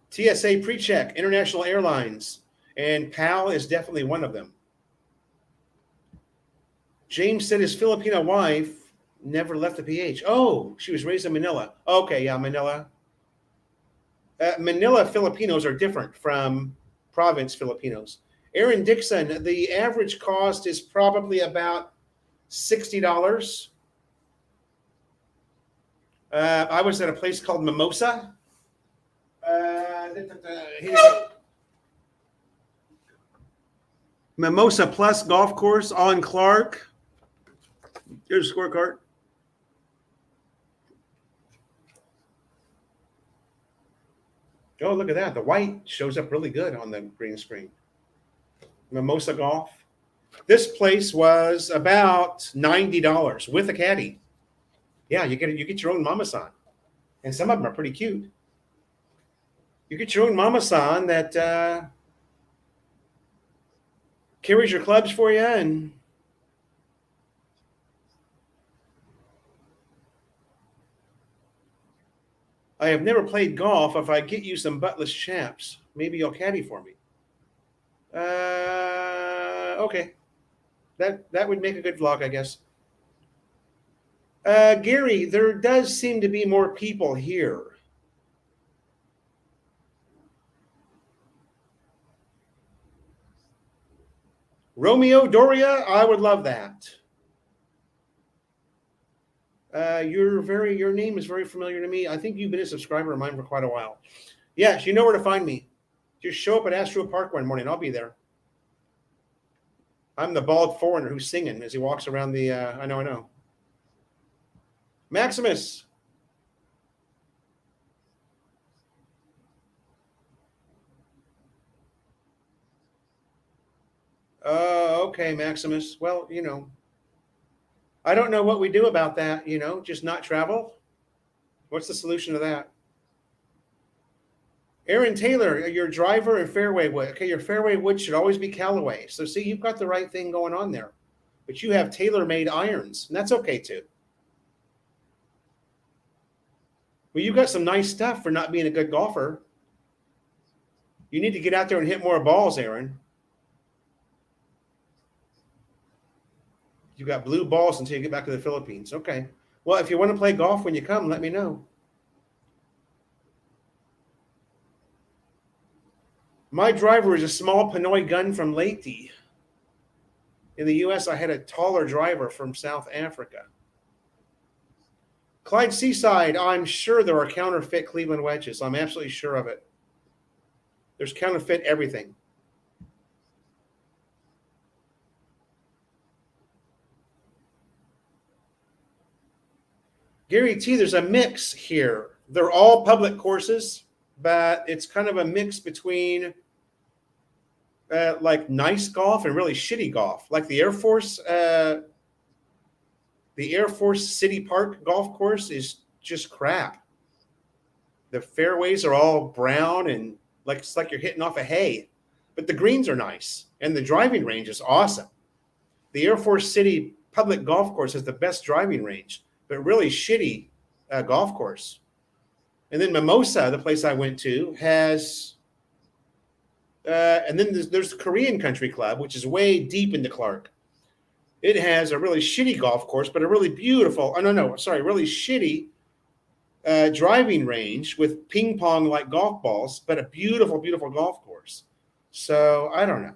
TSA pre-check, International Airlines, and PAL is definitely one of them. James said his Filipino wife never left the PH. Oh, she was raised in Manila. Okay, yeah, Manila. Manila Filipinos are different from province Filipinos. Aaron Dixon, the average cost is probably about $60. I was at a place called Mimosa. Mimosa Plus Golf Course on Clark. Here's a scorecard. Oh, look at that. The white shows up really good on the green screen. Mimosa Golf. This place was about $90 with a caddy. Yeah, you get your own mama-san. And some of them are pretty cute. You get your own mama-san that carries your clubs for you. And I have never played golf. If I get you some buttless chaps, maybe you'll caddy for me. Okay. That would make a good vlog, I guess. Gary, there does seem to be more people here. Romeo Doria, I would love that. Your name is very familiar to me. I think you've been a subscriber of mine for quite a while. Yes, you know where to find me. Just show up at Astro Park one morning. I'll be there. I'm the bald foreigner who's singing as he walks around the. I know. Maximus. Okay, Maximus. Well, I don't know what we do about that. Just not travel. What's the solution to that? Aaron Taylor, your driver and fairway wood. Okay, your fairway wood should always be Callaway. So see, you've got the right thing going on there. But you have tailor-made irons, and that's okay too. Well, you've got some nice stuff for not being a good golfer. You need to get out there and hit more balls, Aaron. You got blue balls until you get back to the Philippines. Okay. Well, if you want to play golf when you come, let me know. My driver is a small Pinoy gun from Leyte. In the U.S., I had a taller driver from South Africa. Clyde Seaside, I'm sure there are counterfeit Cleveland wedges. I'm absolutely sure of it. There's counterfeit everything. Gary T, there's a mix here. They're all public courses, but it's kind of a mix between like nice golf and really shitty golf. Like the Air Force City Park golf course is just crap. The fairways are all brown and it's like you're hitting off a hay, but the greens are nice and the driving range is awesome. The Air Force City public golf course has the best driving range, but really shitty golf course. And then Mimosa, the place I went to, has, and then there's the Korean Country Club, which is way deep into Clark. It has a really shitty golf course, but a really beautiful, really shitty driving range with ping pong like golf balls, but a beautiful, beautiful golf course. So I don't know.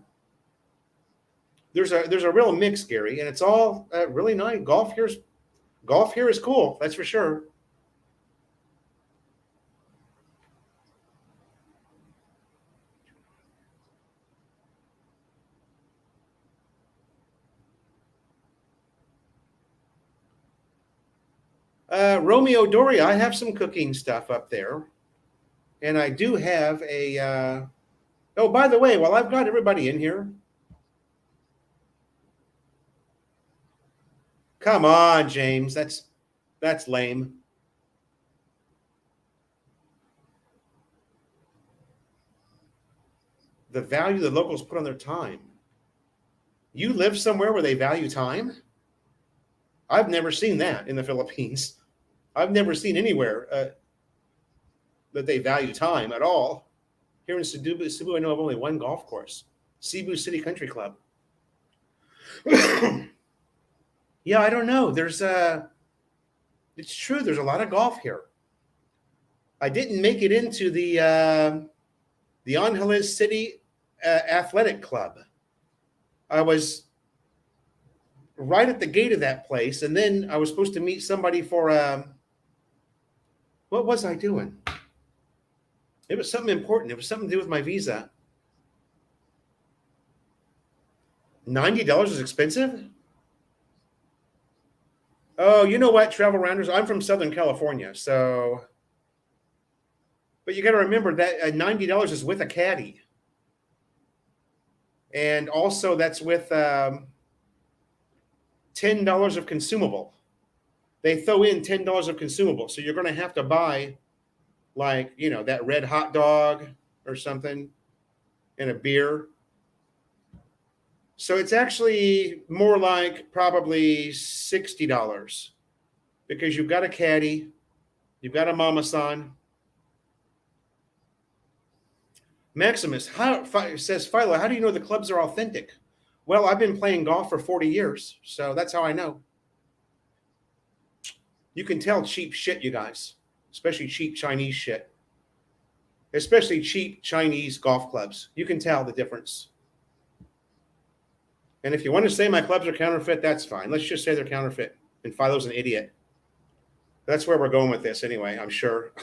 There's a real mix, Gary, and it's all really nice. Golf here is cool. That's for sure. Romeo Dory, I have some cooking stuff up there, and I do have a. Oh, by the way, while I've got everybody in here, come on, James, that's lame. The value the locals put on their time. You live somewhere where they value time? I've never seen that in the Philippines. I've never seen anywhere that they value time at all. Here in Cebu, I know of only one golf course, Cebu City Country Club. Yeah, I don't know. It's true. There's a lot of golf here. I didn't make it into the Angeles City Athletic Club. I was right at the gate of that place, and then I was supposed to meet somebody for what was I doing? It was something important. It was something to do with my visa. $90 is expensive? Oh, you know what, travel rounders? I'm from Southern California, so. But you got to remember that $90 is with a caddy. And also that's with $10 of consumable. They throw in $10 of consumable. So you're going to have to buy like, that red hot dog or something and a beer. So it's actually more like probably $60 because you've got a caddy, you've got a mama-san. Maximus says, Philo, how do you know the clubs are authentic? Well, I've been playing golf for 40 years, so that's how I know. You can tell cheap shit, you guys, especially cheap Chinese shit, especially cheap Chinese golf clubs. You can tell the difference. And if you want to say my clubs are counterfeit, that's fine. Let's just say they're counterfeit. And Philo's an idiot. That's where we're going with this anyway, I'm sure.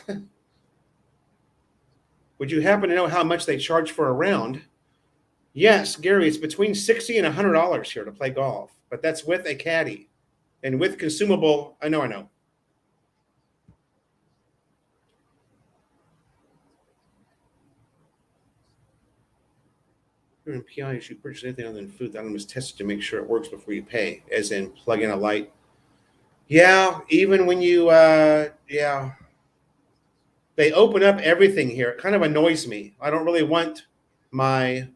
Would you happen to know how much they charge for a round? Yes, Gary, it's between $60 and $100 here to play golf, but that's with a caddy and with consumable. I know. In PI, you should purchase anything other than food. The item is tested to make sure it works before you pay, as in plug in a light. Yeah, even when you, they open up everything here. It kind of annoys me. I don't really want my.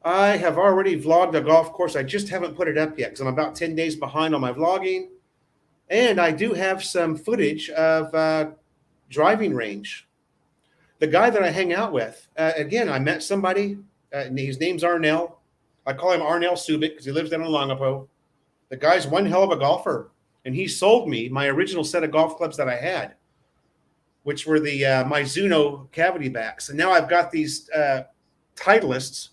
I have already vlogged a golf course. I just haven't put it up yet because I'm about 10 days behind on my vlogging. And I do have some footage of driving range. The guy that I hang out with, again, I met somebody. His name's Arnell. I call him Arnell Subic because he lives down in Longapo. The guy's one hell of a golfer. And he sold me my original set of golf clubs that I had, which were the Mizuno cavity backs. And now I've got these Titleists,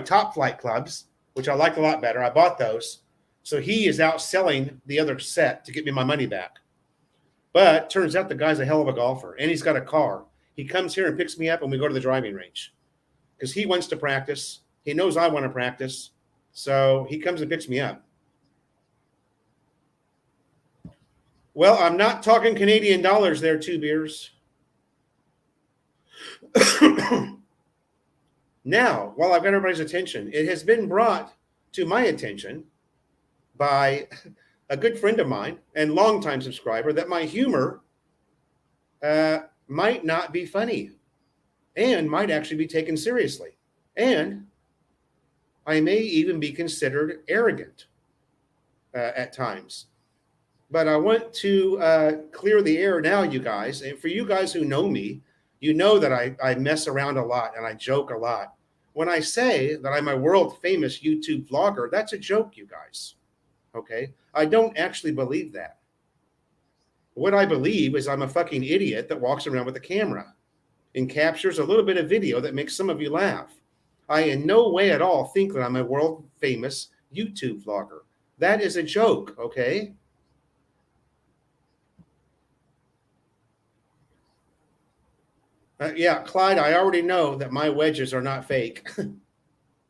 Top Flight clubs, which I like a lot better. I bought those. So he is out selling the other set to get me my money back. But turns out the guy's a hell of a golfer, and he's got a car. He comes here and picks me up, and we go to the driving range because he wants to practice. He knows I want to practice. So he comes and picks me up. Well, I'm not talking Canadian dollars there, 2 beers. Now, while I've got everybody's attention, it has been brought to my attention by a good friend of mine and longtime subscriber that my humor might not be funny and might actually be taken seriously. And I may even be considered arrogant at times. But I want to clear the air now, you guys. And for you guys who know me, you know that I mess around a lot and I joke a lot. When I say that I'm a world famous YouTube vlogger, that's a joke, you guys. Okay? I don't actually believe that. What I believe is I'm a fucking idiot that walks around with a camera. and captures a little bit of video that makes some of you laugh. I in no way at all think that I'm a world famous YouTube vlogger. That is a joke, okay? Yeah, Clyde, I already know that my wedges are not fake.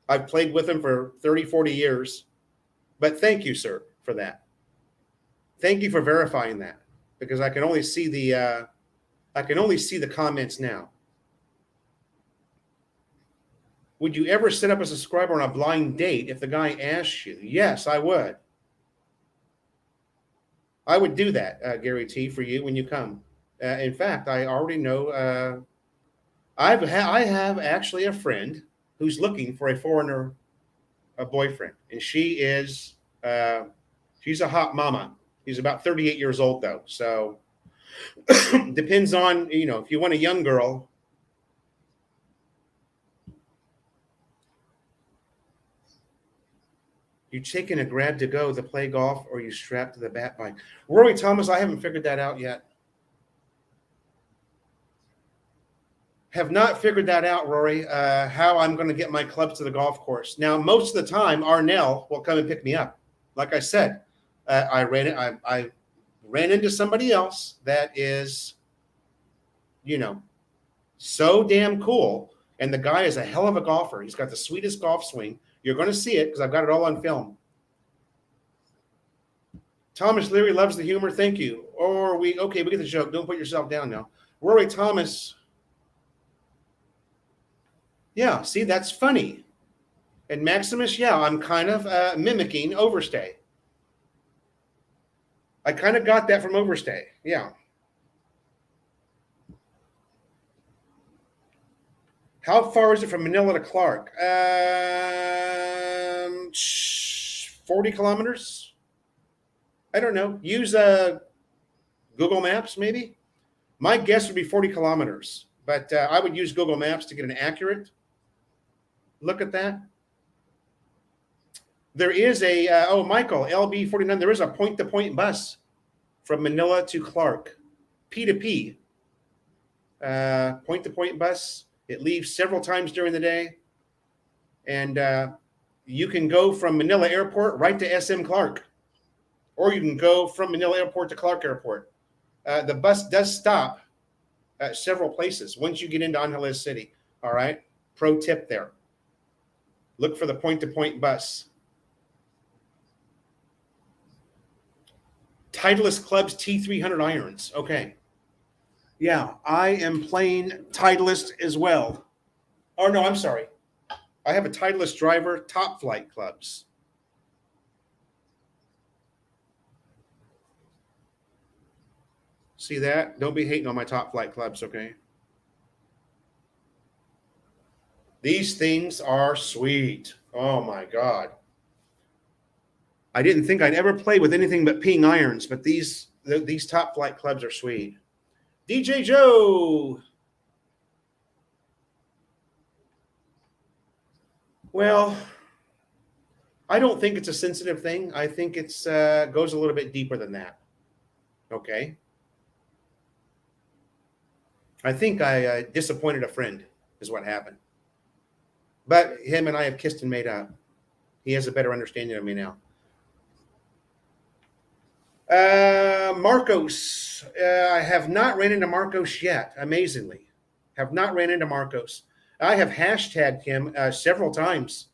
I've played with them for 30, 40 years. But thank you, sir, for that. Thank you for verifying that, because I can only see the comments now. Would you ever set up a subscriber on a blind date if the guy asks you? Yes, I would. I would do that, Gary T, for you when you come. In fact, I already know. I have actually a friend who's looking for a foreigner, a boyfriend, and she's a hot mama. She's about 38 years old though, so depends on if you want a young girl. You taking a grab to go to play golf, or you strapped to the bat bike? Rory Thomas, I haven't figured that out yet. Have not figured that out, Rory, how I'm going to get my clubs to the golf course. Now, most of the time, Arnell will come and pick me up. Like I said, I ran into somebody else that is, so damn cool. And the guy is a hell of a golfer. He's got the sweetest golf swing. You're going to see it because I've got it all on film. Thomas Leary loves the humor. Thank you. We get the joke. Don't put yourself down now. Rory Thomas. Yeah, see, that's funny. And Maximus, yeah, I'm kind of mimicking Overstay. I kind of got that from Overstay. Yeah. How far is it from Manila to Clark? 40 kilometers. I don't know. Use Google Maps, maybe. My guess would be 40 kilometers, but I would use Google Maps to get an accurate look at that. There is Michael, LB49, there is a point-to-point bus from Manila to Clark, P2P, point-to-point bus. It leaves several times during the day, and you can go from Manila Airport right to SM Clark, or you can go from Manila Airport to Clark Airport. The bus does stop at several places once you get into Angeles City, all right? Pro tip there. Look for the point-to-point bus. Titleist Clubs T300 irons. Okay. Yeah, I am playing Titleist as well. Oh, no, I'm sorry. I have a Titleist driver, Top Flight clubs. See that? Don't be hating on my Top Flight clubs, okay? These things are sweet. Oh, my God. I didn't think I'd ever play with anything but ping irons, but these Top Flight clubs are sweet. DJ Joe. Well, I don't think it's a sensitive thing. I think it's goes a little bit deeper than that. Okay. I think I disappointed a friend is what happened. But him and I have kissed and made up. He has a better understanding of me now. Marcos. I have not ran into Marcos yet, amazingly. Have not ran into Marcos. I have hashtagged him several times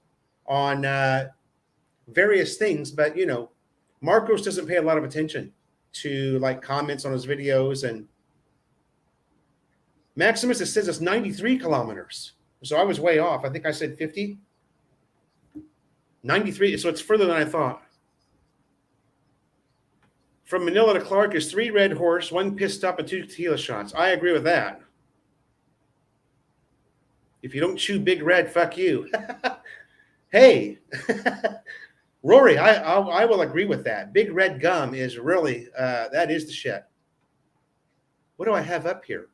on various things, but, Marcos doesn't pay a lot of attention to comments on his videos. And Maximus, it says it's 93 kilometers. So I was way off. I think I said 50. 93. So it's further than I thought. From Manila to Clark is 3 Red Horse, 1 pit stop, and 2 tequila shots. I agree with that. If you don't chew Big Red, fuck you. Hey, Rory, I will agree with that. Big Red gum is really, that is the shit. What do I have up here?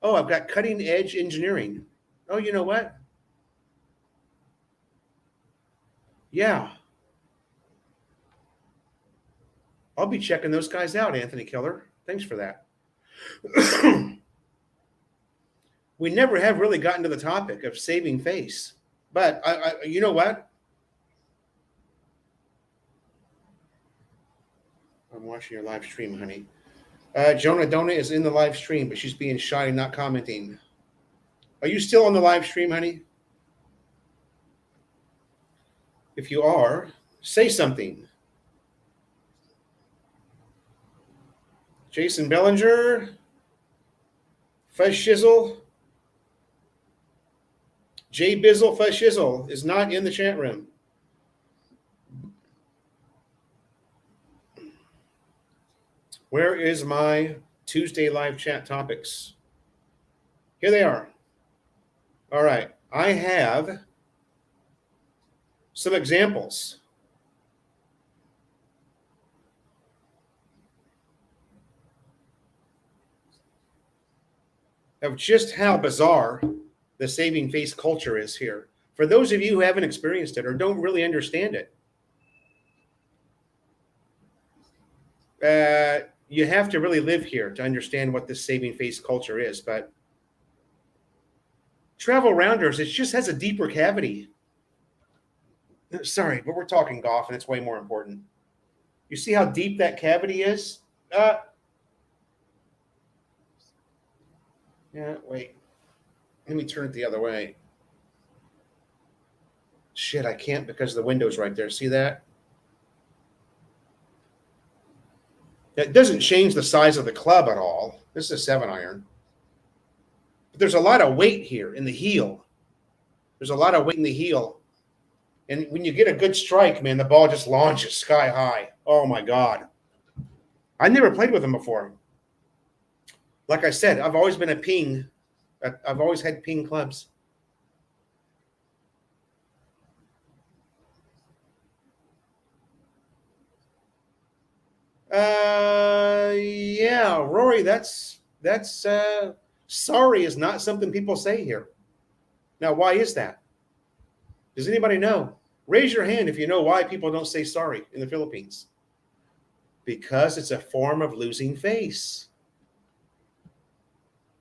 Oh, I've got cutting edge engineering. Oh, you know what? Yeah. I'll be checking those guys out, Anthony Keller. Thanks for that. we never have really gotten to the topic of saving face. But you know what? I'm watching your live stream, honey. Jonah Dona is in the live stream, but she's being shy and not commenting. Are you still on the live stream, honey? If you are, say something. Jason Bellinger, Fuzz Shizzle, Jay Bizzle, Fuzz Shizzle is not in the chat room. Where is my Tuesday live chat topics? Here they are. All right. I have some examples. Of just how bizarre the saving face culture is here. For those of you who haven't experienced it or don't really understand it, you have to really live here to understand what this saving face culture is. But travel rounders, it just has a deeper cavity. Sorry, but we're talking golf and it's way more important. You see how deep that cavity is? Yeah, wait. Let me turn it the other way. Shit, I can't because the window's right there. See that? That doesn't change the size of the club at all. This is a 7-iron. But there's a lot of weight here in the heel. There's a lot of weight in the heel. And when you get a good strike, man, the ball just launches sky high. Oh, my God. I never played with them before. Like I said, I've always been a ping. I've always had ping clubs. Yeah, Rory, that's sorry is not something people say here. Now, why is that? Does anybody know? Raise your hand if you know why people don't say sorry in the Philippines. Because it's a form of losing face.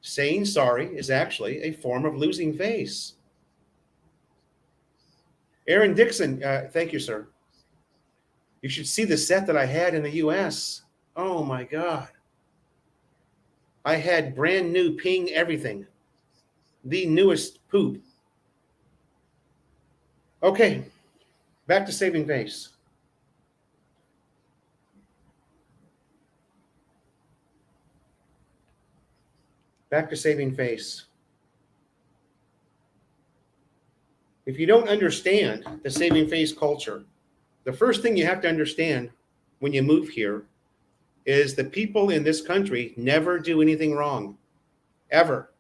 Saying sorry is actually a form of losing face. Aaron Dixon, thank you, sir. You should see the set that I had in the U.S. Oh, my God. I had brand new ping everything. The newest poop. Okay, back to saving face. Back to saving face. If you don't understand the saving face culture, the first thing you have to understand when you move here is the people in this country never do anything wrong, ever.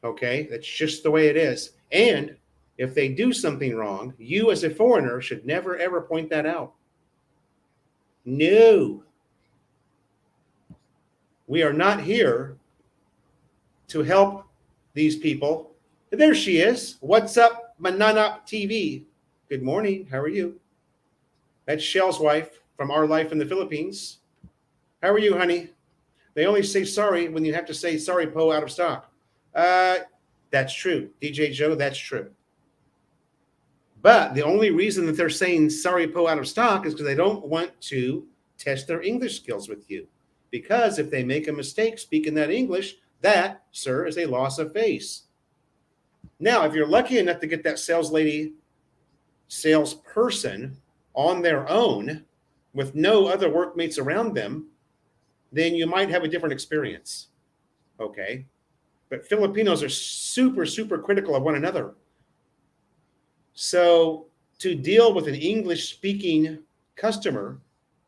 Okay, that's just the way it is. And if they do something wrong, you as a foreigner should never, ever point that out. No. We are not here to help these people. There she is. What's up, Manana TV? Good morning. How are you? That's Shell's wife from Our Life in the Philippines. How are you, honey? They only say sorry when you have to say sorry, Po, out of stock. That's true. DJ Joe, that's true. But the only reason that they're saying sorry, Po, out of stock is because they don't want to test their English skills with you. Because if they make a mistake speaking that English, that, sir, is a loss of face. Now, if you're lucky enough to get that salesperson on their own with no other workmates around them, then you might have a different experience. Okay? But Filipinos are super, super critical of one another. So to deal with an English-speaking customer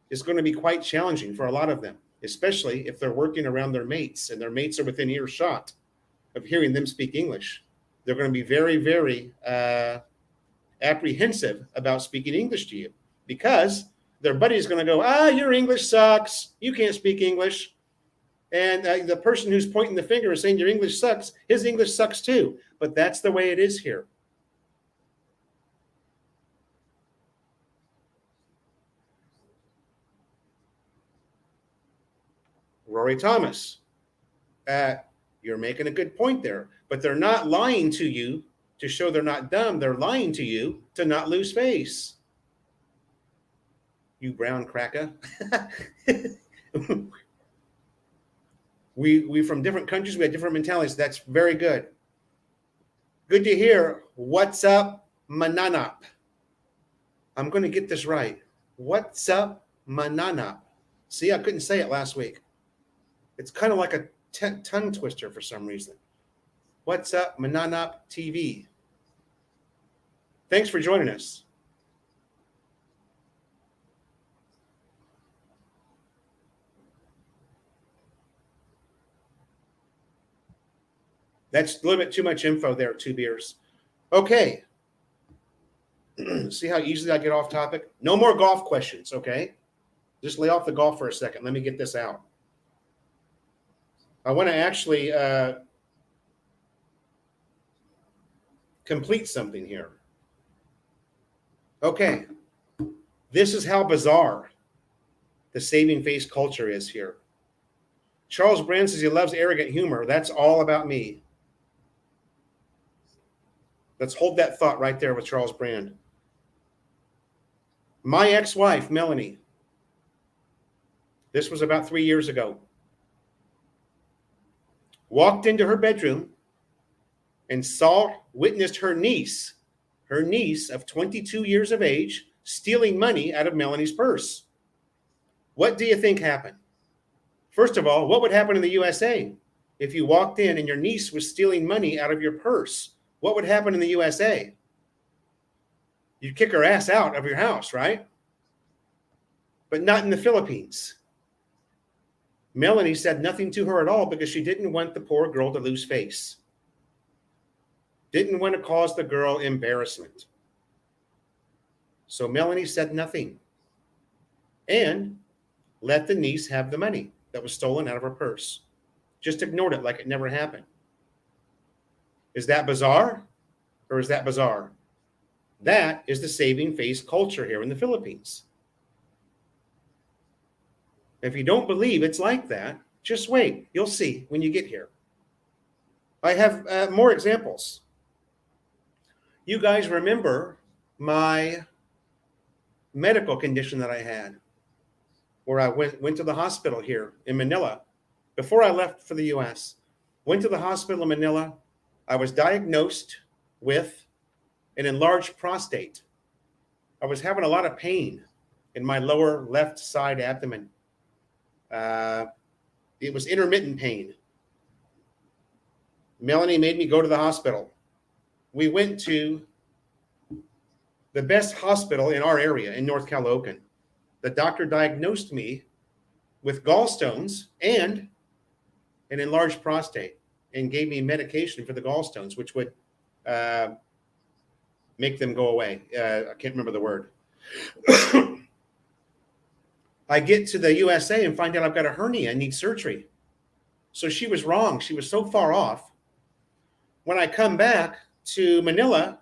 is going to be quite challenging for a lot of them, especially if they're working around their mates and their mates are within earshot of hearing them speak English. They're going to be very, very apprehensive about speaking English to you because their buddy's going to go, your English sucks. You can't speak English. And the person who's pointing the finger is saying your English sucks. His English sucks too. But that's the way it is here. Rory Thomas. You're making a good point there. But they're not lying to you to show they're not dumb. They're lying to you to not lose face. You brown cracker. we from different countries, we have different mentalities. That's very good. Good to hear. What's up, Mananap? I'm going to get this right. What's up, Mananap? See, I couldn't say it last week. It's kind of like a tongue twister for some reason. What's up, Mananap TV? Thanks for joining us. That's a little bit too much info there, 2 beers. Okay. See how easily I get off topic? No more golf questions, okay? Just lay off the golf for a second. Let me get this out. I want to actually complete something here. Okay. This is how bizarre the saving face culture is here. Charles Brand says he loves arrogant humor. That's all about me. Let's hold that thought right there with Charles Brand. My ex-wife, Melanie, this was about 3 years ago, walked into her bedroom and witnessed her niece of 22 years of age, stealing money out of Melanie's purse. What do you think happened? First of all, what would happen in the USA if you walked in and your niece was stealing money out of your purse? What would happen in the USA? You'd kick her ass out of your house, right? But not in the Philippines. Melanie said nothing to her at all because she didn't want the poor girl to lose face. Didn't want to cause the girl embarrassment. So Melanie said nothing and let the niece have the money that was stolen out of her purse. Just ignored it like it never happened. Is that bizarre or is that bizarre? That is the saving face culture here in the Philippines. If you don't believe it's like that, just wait. You'll see when you get here. I have more examples. You guys remember my medical condition that I had, where I went to the hospital here in Manila before I left for the US. Went to the hospital in Manila. I was diagnosed with an enlarged prostate. I was having a lot of pain in my lower left side abdomen. It was intermittent pain. Melanie made me go to the hospital. We went to the best hospital in our area in North Caloocan. The doctor diagnosed me with gallstones and an enlarged prostate and gave me medication for the gallstones, which would make them go away. I can't remember the word. I get to the USA and find out I've got a hernia and need surgery. So she was wrong. She was so far off. When I come back to Manila,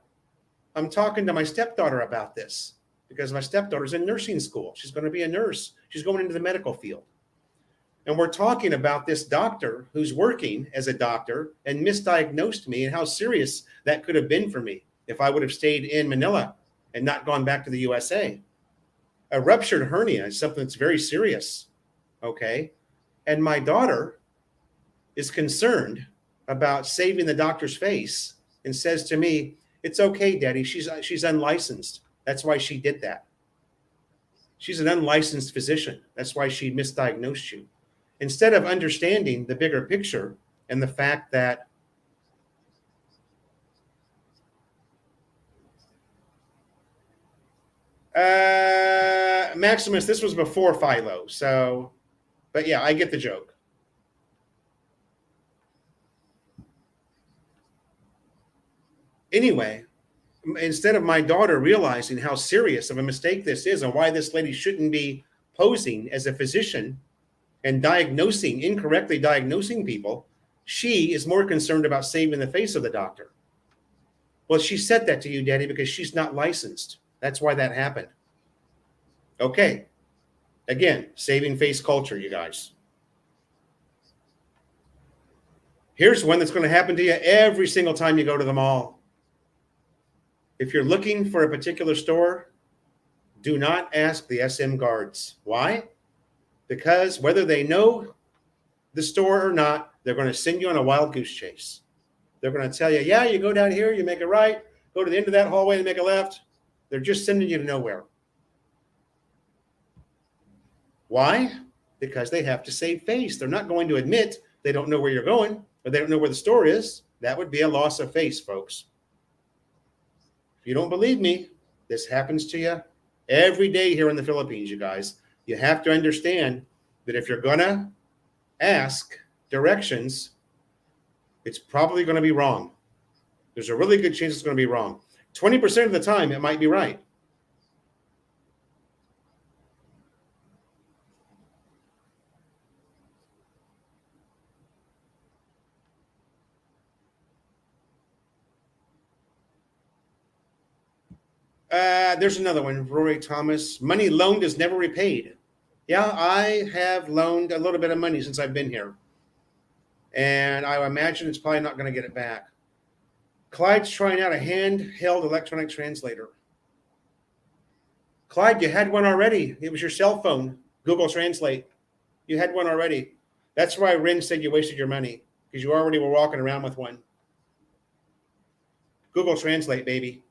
I'm talking to my stepdaughter about this because my stepdaughter's in nursing school. She's going to be a nurse. She's going into the medical field. And we're talking about this doctor who's working as a doctor and misdiagnosed me and how serious that could have been for me if I would have stayed in Manila and not gone back to the USA. A ruptured hernia is something that's very serious, okay? And my daughter is concerned about saving the doctor's face and says to me, "It's okay, Daddy, she's unlicensed. That's why she did that. She's an unlicensed physician. That's why she misdiagnosed you." Instead of understanding the bigger picture and the fact that Maximus, this was before Philo. So, but yeah, I get the joke. Anyway, instead of my daughter realizing how serious of a mistake this is and why this lady shouldn't be posing as a physician and incorrectly diagnosing people, she is more concerned about saving the face of the doctor. Well, she said that to you, Daddy, because she's not licensed. That's why that happened. Okay. Again, saving face culture, you guys. Here's one that's going to happen to you every single time you go to the mall. If you're looking for a particular store, do not ask the SM guards. Why? Because whether they know the store or not, they're going to send you on a wild goose chase. They're going to tell you, yeah, you go down here, you make a right, go to the end of that hallway and make a left. They're just sending you to nowhere. Why? Because they have to save face. They're not going to admit they don't know where you're going or they don't know where the store is. That would be a loss of face, folks. If you don't believe me, this happens to you every day here in the Philippines, you guys. You have to understand that if you're going to ask directions, it's probably going to be wrong. There's a really good chance it's going to be wrong. 20% of the time, it might be right. There's another one, Rory Thomas. Money loaned is never repaid. Yeah, I have loaned a little bit of money since I've been here. And I imagine it's probably not going to get it back. Clyde's trying out a handheld electronic translator. Clyde, you had one already. It was your cell phone, Google Translate. You had one already. That's why Rin said you wasted your money, because you already were walking around with one. Google Translate, baby.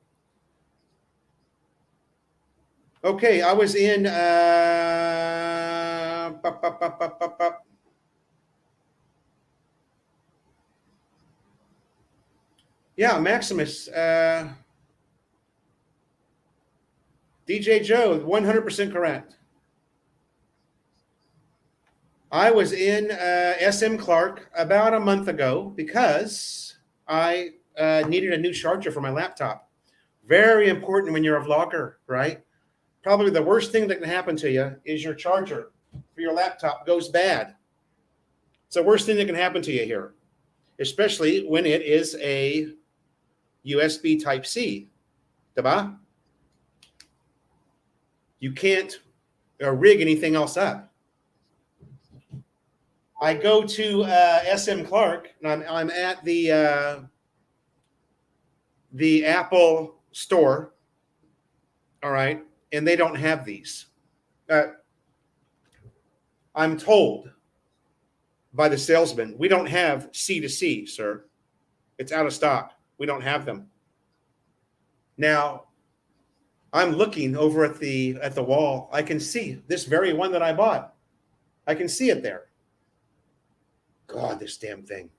Okay, I was in yeah, Maximus. DJ Joe, 100% correct. I was in SM Clark about a month ago because I needed a new charger for my laptop. Very important when you're a vlogger, right? Probably the worst thing that can happen to you is your charger for your laptop goes bad. It's the worst thing that can happen to you here, especially when it is a USB Type-C. Diba? You can't rig anything else up. I go to SM Clark, and I'm at the Apple store, all right, and they don't have these. I'm told by the salesman, we don't have C2C, sir. It's out of stock. We don't have them. Now, I'm looking over at the wall. I can see this very one that I bought. I can see it there. God, this damn thing.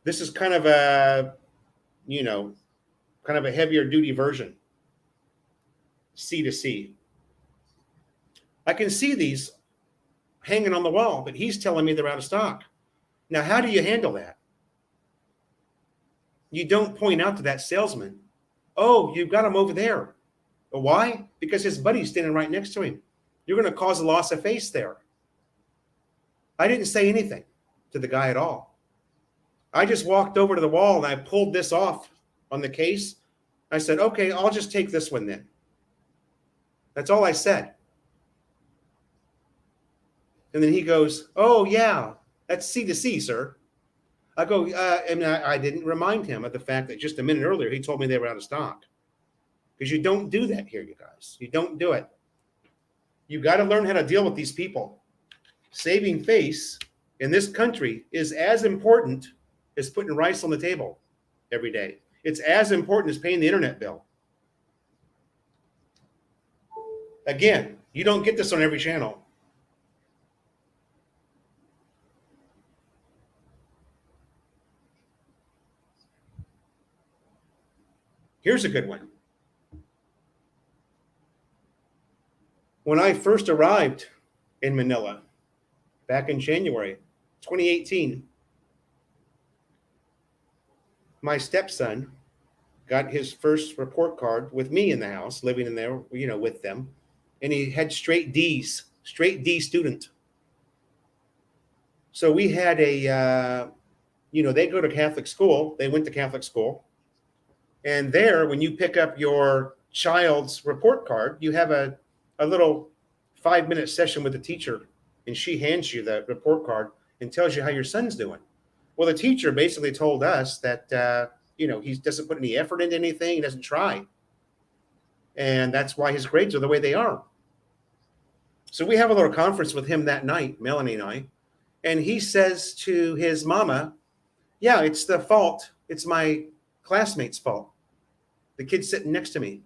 This is kind of a, kind of a heavier duty version. C2C. I can see these hanging on the wall, but he's telling me they're out of stock. Now, how do you handle that? You don't point out to that salesman, oh, you've got him over there. Why? Because his buddy's standing right next to him. You're going to cause a loss of face there. I didn't say anything to the guy at all. I just walked over to the wall and I pulled this off on the case. I said, okay, I'll just take this one then. That's all I said. And then he goes, oh, yeah, that's C2C, sir. I go, and I didn't remind him of the fact that just a minute earlier, he told me they were out of stock. Because you don't do that here, you guys. You don't do it. You got to learn how to deal with these people. Saving face in this country is as important as putting rice on the table every day. It's as important as paying the internet bill. Again, you don't get this on every channel. Here's a good one. When I first arrived in Manila back in January 2018, my stepson got his first report card with me in the house, living in there, with them. And he had straight D's, straight D student. So we had they go to Catholic school. They went to Catholic school. And there, when you pick up your child's report card, you have a little 5-minute session with the teacher. And she hands you the report card and tells you how your son's doing. Well, the teacher basically told us that, he doesn't put any effort into anything. He doesn't try. And that's why his grades are the way they are. So we have a little conference with him that night, Melanie and I, and he says to his mama, yeah, it's the fault. It's my classmate's fault. The kid sitting next to me.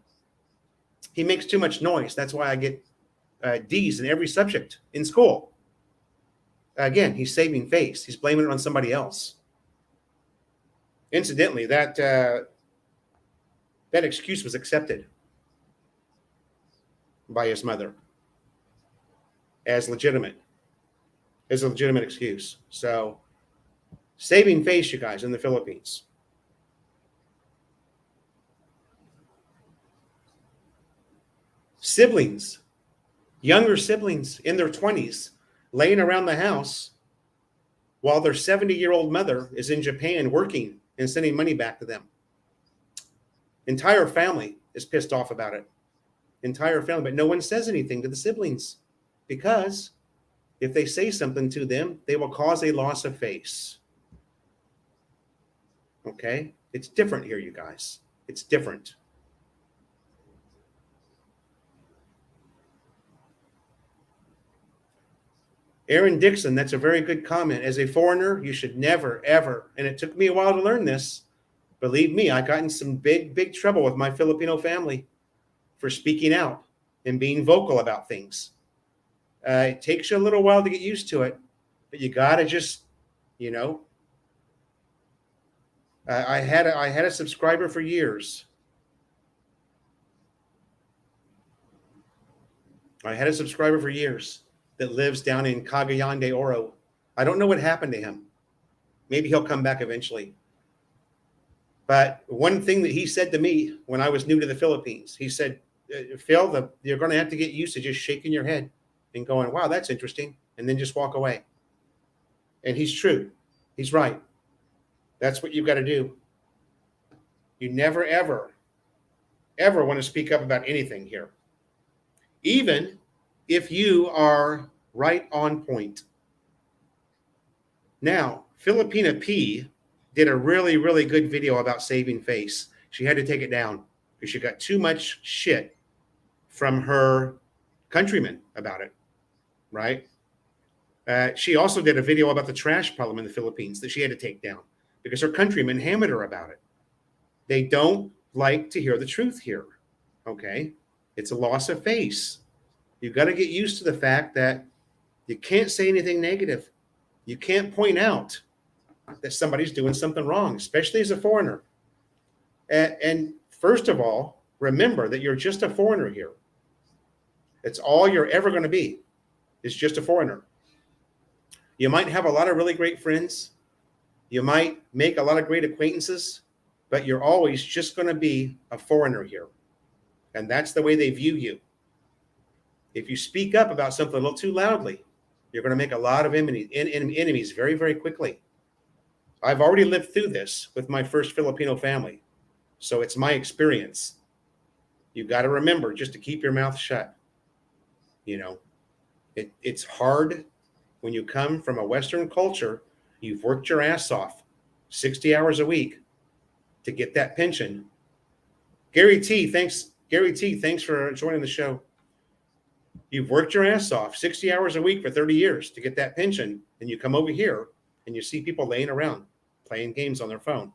He makes too much noise. That's why I get D's in every subject in school. Again, he's saving face. He's blaming it on somebody else. Incidentally, that excuse was accepted by his mother as a legitimate excuse. So, saving face, you guys, in the Philippines. Siblings, younger siblings in their 20s, laying around the house while their 70-year-old mother is in Japan working and sending money back to them. Entire family is pissed off about it. Entire family, but no one says anything to the siblings because if they say something to them, they will cause a loss of face. Okay? It's different here, you guys. It's different. Aaron Dixon, that's a very good comment. As a foreigner, you should never, ever, and it took me a while to learn this. Believe me, I got in some big, big trouble with my Filipino family for speaking out and being vocal about things. It takes you a little while to get used to it, but you got to just, I had a subscriber for years. That lives down in Cagayan de Oro. I don't know what happened to him. Maybe he'll come back eventually. But one thing that he said to me when I was new to the Philippines, he said, Phil, you're going to have to get used to just shaking your head and going, wow, that's interesting, and then just walk away. And he's true. He's right. That's what you've got to do. You never, ever, ever want to speak up about anything here. Even if you are right on point. Now, Filipina P did a really, really good video about saving face. She had to take it down because she got too much shit from her countrymen about it, right? She also did a video about the trash problem in the Philippines that she had to take down because her countrymen hammered her about it. They don't like to hear the truth here, okay? It's a loss of face. You've got to get used to the fact that you can't say anything negative. You can't point out that somebody's doing something wrong, especially as a foreigner. And first of all, remember that you're just a foreigner here. It's all you're ever going to be is just a foreigner. You might have a lot of really great friends. You might make a lot of great acquaintances, but you're always just going to be a foreigner here. And that's the way they view you. If you speak up about something a little too loudly, you're going to make a lot of enemies very, very quickly. I've already lived through this with my first Filipino family, so it's my experience. You got to remember just to keep your mouth shut. It's hard when you come from a Western culture. You've worked your ass off 60 hours a week to get that pension. Gary T, thanks for joining the show. You've worked your ass off 60 hours a week for 30 years to get that pension, and you come over here and you see people laying around playing games on their phone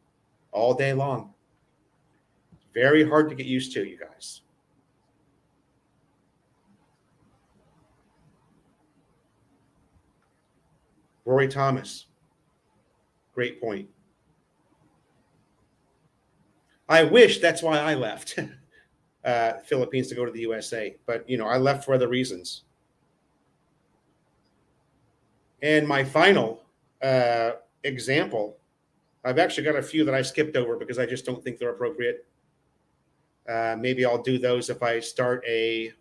all day long. Very hard to get used to, you guys. Rory Thomas, great point. I wish that's why I left. Philippines to go to the USA, but I left for other reasons. And my final example, I've actually got a few that I skipped over because I just don't think they're appropriate. Maybe I'll do those if I start a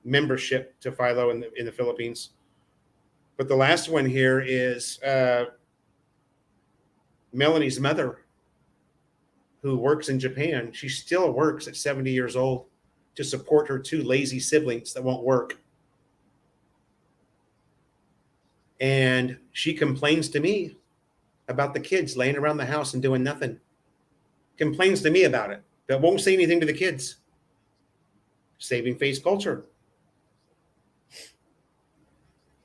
membership to Philo in the Philippines. But the last one here is Melanie's mother, who works in Japan. She still works at 70 years old to support her two lazy siblings that won't work. And she complains to me about the kids laying around the house and doing nothing. Complains to me about it, but won't say anything to the kids. Saving face culture.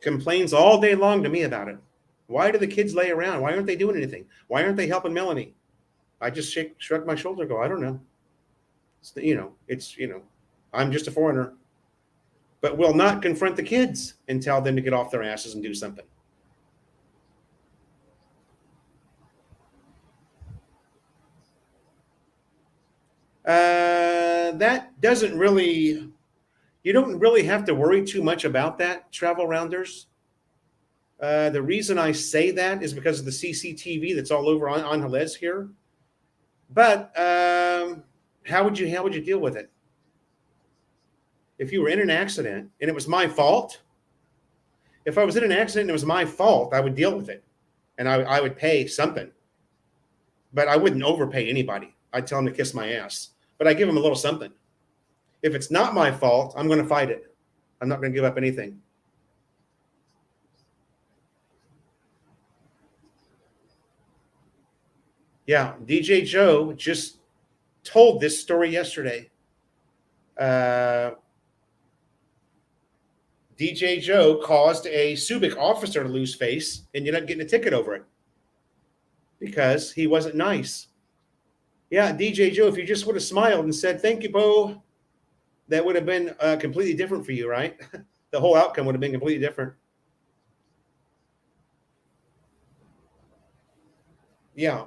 Complains all day long to me about it. Why do the kids lay around? Why aren't they doing anything? Why aren't they helping Melanie? I just shrug my shoulder, go, I don't know. I'm just a foreigner. But will not confront the kids and tell them to get off their asses and do something. That doesn't really, you don't really have to worry too much about that, travel rounders. The reason I say that is because of the CCTV that's all over on Halez here. But how would you deal with it? If you were in an accident and it was my fault, if I was in an accident and it was my fault, I would deal with it. And I would pay something. But I wouldn't overpay anybody. I'd tell them to kiss my ass. But I give them a little something. If it's not my fault, I'm going to fight it. I'm not going to give up anything. Yeah, DJ Joe just told this story yesterday. DJ Joe caused a Subic officer to lose face and ended up getting a ticket over it because he wasn't nice. Yeah, DJ Joe, if you just would have smiled and said, thank you, Bo, that would have been completely different for you, right? The whole outcome would have been completely different. Yeah.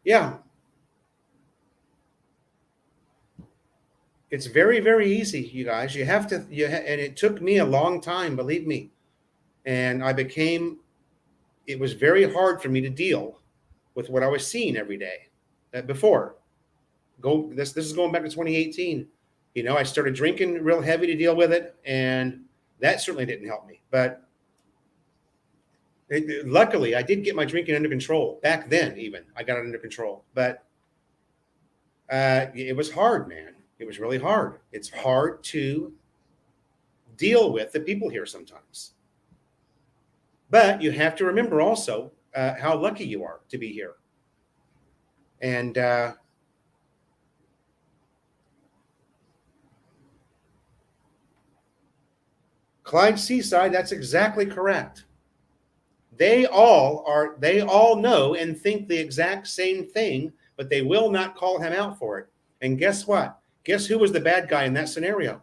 Yeah. It's very, very easy, you guys. You have to, and it took me a long time, believe me. And it was very hard for me to deal with what I was seeing every day before. This is going back to 2018. I started drinking real heavy to deal with it, and that certainly didn't help me. But luckily, I did get my drinking under control back then. Even I got it under control, but it was hard, man. It was really hard. It's hard to deal with the people here sometimes. But you have to remember also how lucky you are to be here. And Clyde Seaside, that's exactly correct. They all know and think the exact same thing, but they will not call him out for it. And guess what? Guess who was the bad guy in that scenario?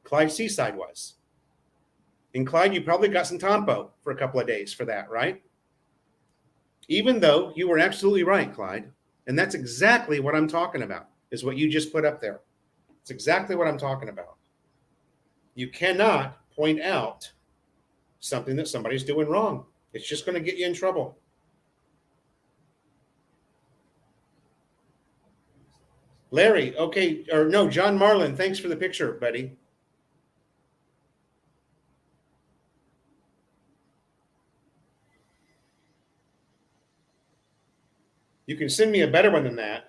Clyde Seaside was. And Clyde, you probably got some Tompo for a couple of days for that, right? Even though you were absolutely right, Clyde. And that's exactly what I'm talking about, is what you just put up there. It's exactly what I'm talking about. You cannot point out something that somebody's doing wrong. It's just going to get you in trouble. Larry, okay, or no, John Marlin, thanks for the picture, buddy. You can send me a better one than that.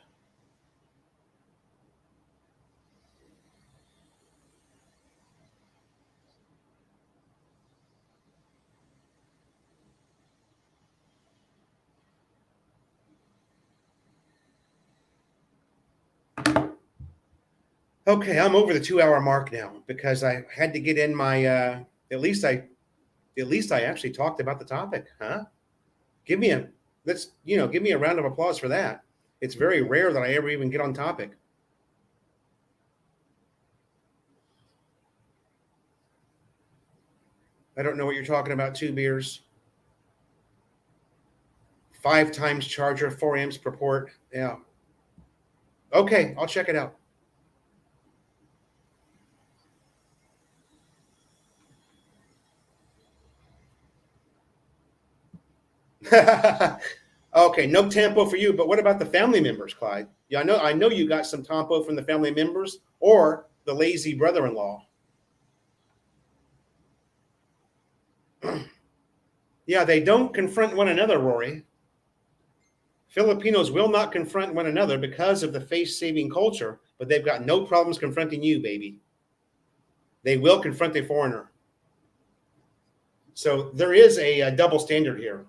Okay, I'm over the 2-hour mark now because I had to get in my at least I actually talked about the topic, huh? Give me a round of applause for that. It's very rare that I ever even get on topic. I don't know what you're talking about, 2 beers. 5 times charger, 4 amps per port. Yeah. Okay, I'll check it out. Okay, no Tampo for you, but what about the family members, Clyde? Yeah, I know you got some Tampo from the family members or the lazy brother-in-law. Yeah, they don't confront one another, Rory. Filipinos will not confront one another because of the face-saving culture, but they've got no problems confronting you, baby. They will confront a foreigner. So there is a double standard here.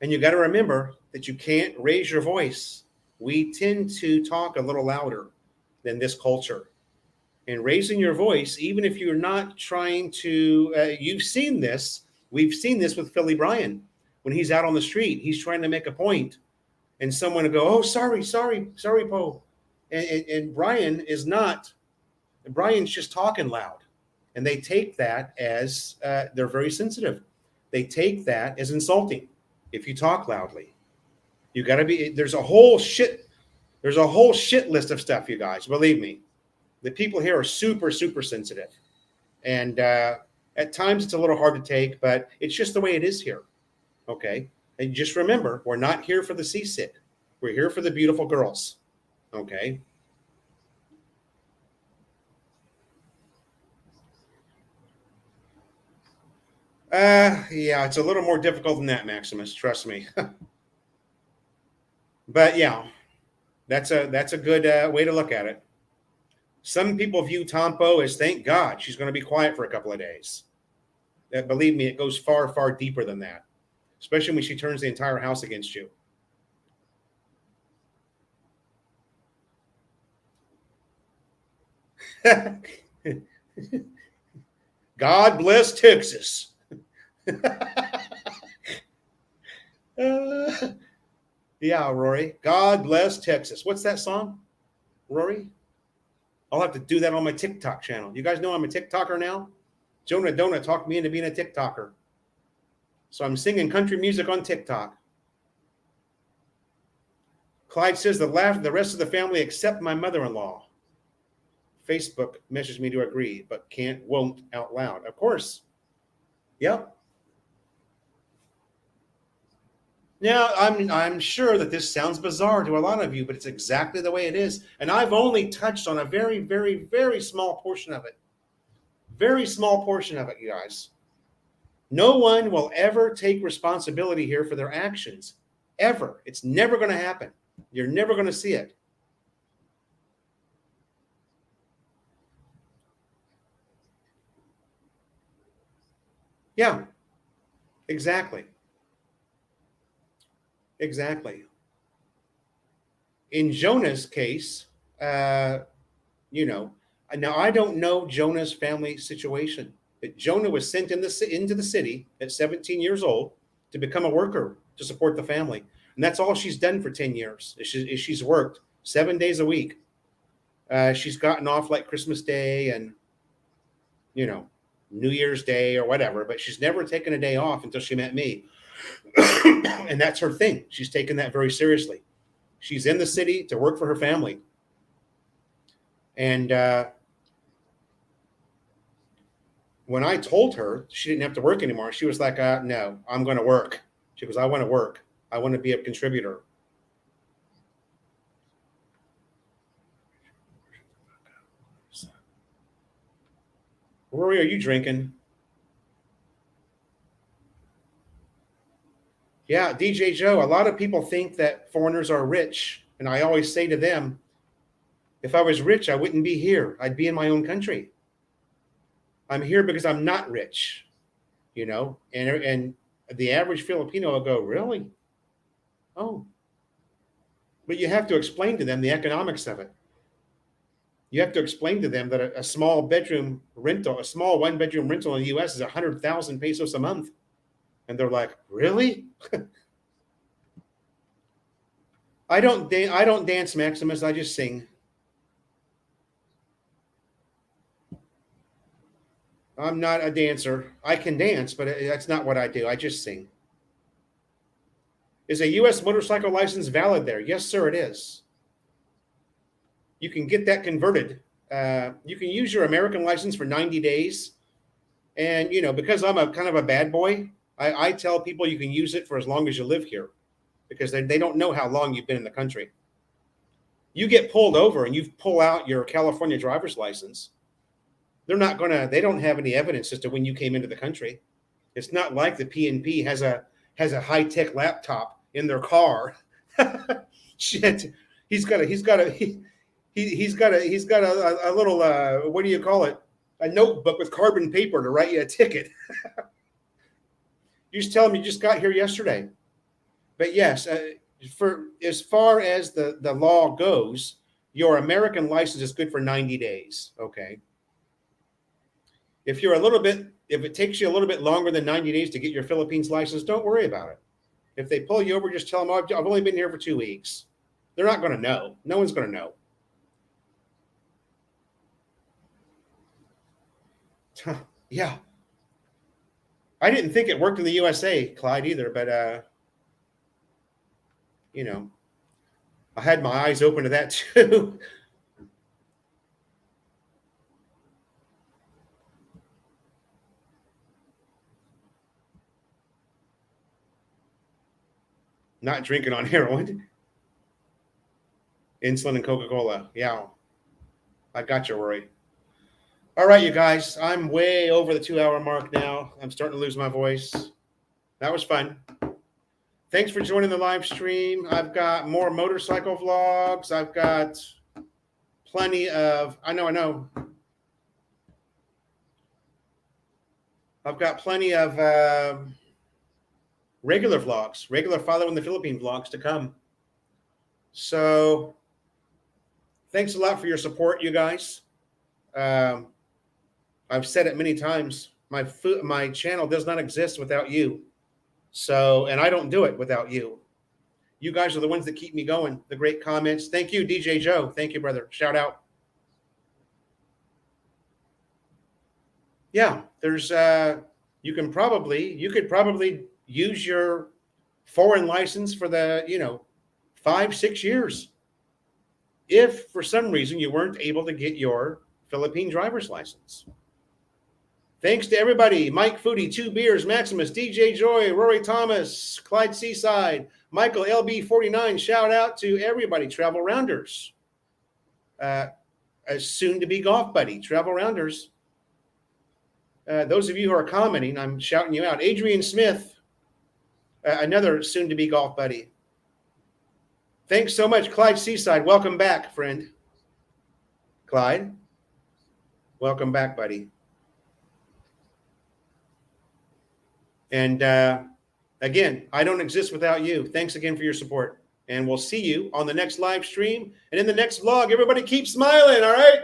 And you got to remember that you can't raise your voice. We tend to talk a little louder than this culture. And raising your voice, even if you're not trying to, you've seen this. We've seen this with Philly Bryan. When he's out on the street, he's trying to make a point, and someone will go, "Oh, sorry, Poe." And Brian is not. Brian's just talking loud. And they take that as they're very sensitive. They take that as insulting if you talk loudly. You got to be. There's a whole shit list of stuff, you guys. Believe me, the people here are super sensitive, and at times it's a little hard to take, but it's just the way it is here. Okay, and just remember, we're not here for the seasick. We're here for the beautiful girls. Okay. Yeah, it's a little more difficult than that, Maximus. Trust me. But yeah, that's a good way to look at it. Some people view Tompo as, thank God she's going to be quiet for a couple of days. Believe me, it goes far deeper than that, especially when she turns the entire house against you. God bless Texas. Yeah, Rory. God bless Texas. What's that song, Rory? I'll have to do that on my TikTok channel. You guys know I'm a TikToker now? Jonah Donut talked me into being a TikToker. So I'm singing country music on TikTok. Clyde says the rest of the family except my mother-in-law. Facebook messaged me to agree, but won't out loud. Of course. Yep. Now, I'm sure that this sounds bizarre to a lot of you, but it's exactly the way it is. And I've only touched on a very small portion of it. Very small portion of it, you guys. No one will ever take responsibility here for their actions. Ever. It's never going to happen. You're never going to see it. Yeah. Exactly. Exactly. In Jonah's case, now I don't know Jonah's family situation. But Jonah was sent into the city at 17 years old to become a worker to support the family. And that's all she's done for 10 years. She's worked 7 days a week. She's gotten off like Christmas Day and, New Year's Day or whatever, but she's never taken a day off until she met me. And that's her thing. She's taken that very seriously. She's in the city to work for her family. And when I told her she didn't have to work anymore, she was like, no, I'm going to work. She goes, I want to work. I want to be a contributor. Rory, are you drinking? Yeah, DJ Joe, a lot of people think that foreigners are rich. And I always say to them, if I was rich, I wouldn't be here. I'd be in my own country. I'm here because I'm not rich, and the average Filipino will go, really? Oh. But you have to explain to them the economics of it. You have to explain to them that a small one-bedroom rental in the U.S. is 100,000 pesos a month. And they're like, really? I don't dance, Maximus. I just sing. I'm not a dancer. I can dance, but that's not what I do. I just sing. Is a U.S. motorcycle license valid there? Yes, sir, it is. You can get that converted. You can use your American license for 90 days. And, because I'm a kind of a bad boy, I tell people you can use it for as long as you live here because they don't know how long you've been in the country. You get pulled over and you pull out your California driver's license. They don't have any evidence as to when you came into the country. It's not like the PNP has a high-tech laptop in their car. Shit, he's got a little what do you call it? A notebook with carbon paper to write you a ticket. You just tell him you just got here yesterday. But yes, for as far as the law goes, your American license is good for 90 days. Okay. If it takes you a little bit longer than 90 days to get your Philippines license, don't worry about it. If they pull you over, just tell them, oh, I've only been here for 2 weeks. They're not going to know. No one's going to know. Yeah. I didn't think it worked in the USA, Clyde, either, but I had my eyes open to that too. Not drinking on heroin. Insulin and Coca-Cola. Yeah. I got you, Rory. All right, you guys. I'm way over the 2-hour mark now. I'm starting to lose my voice. That was fun. Thanks for joining the live stream. I've got more motorcycle vlogs. I've got plenty of, I know. I've got plenty of regular vlogs, regular Following the Philippine vlogs to come. So thanks a lot for your support, you guys. I've said it many times. My channel does not exist without you. So, and I don't do it without you. You guys are the ones that keep me going. The great comments. Thank you, DJ Joe. Thank you, brother. Shout out. Yeah, there's you could probably use your foreign license for the 5-6 years if for some reason you weren't able to get your Philippine driver's license. Thanks to everybody. Mike Foodie, 2 Beers, Maximus, DJ Joy, Rory Thomas, Clyde Seaside, Michael LB49. Shout out to everybody. Travel Rounders. A soon-to-be golf buddy. Travel Rounders. Those of you who are commenting, I'm shouting you out. Adrian Smith, another soon-to-be golf buddy. Thanks so much, Clyde Seaside. Welcome back, friend. Clyde, welcome back, buddy. And again, I don't exist without you. Thanks again for your support. And we'll see you on the next live stream and in the next vlog. Everybody keep smiling, all right?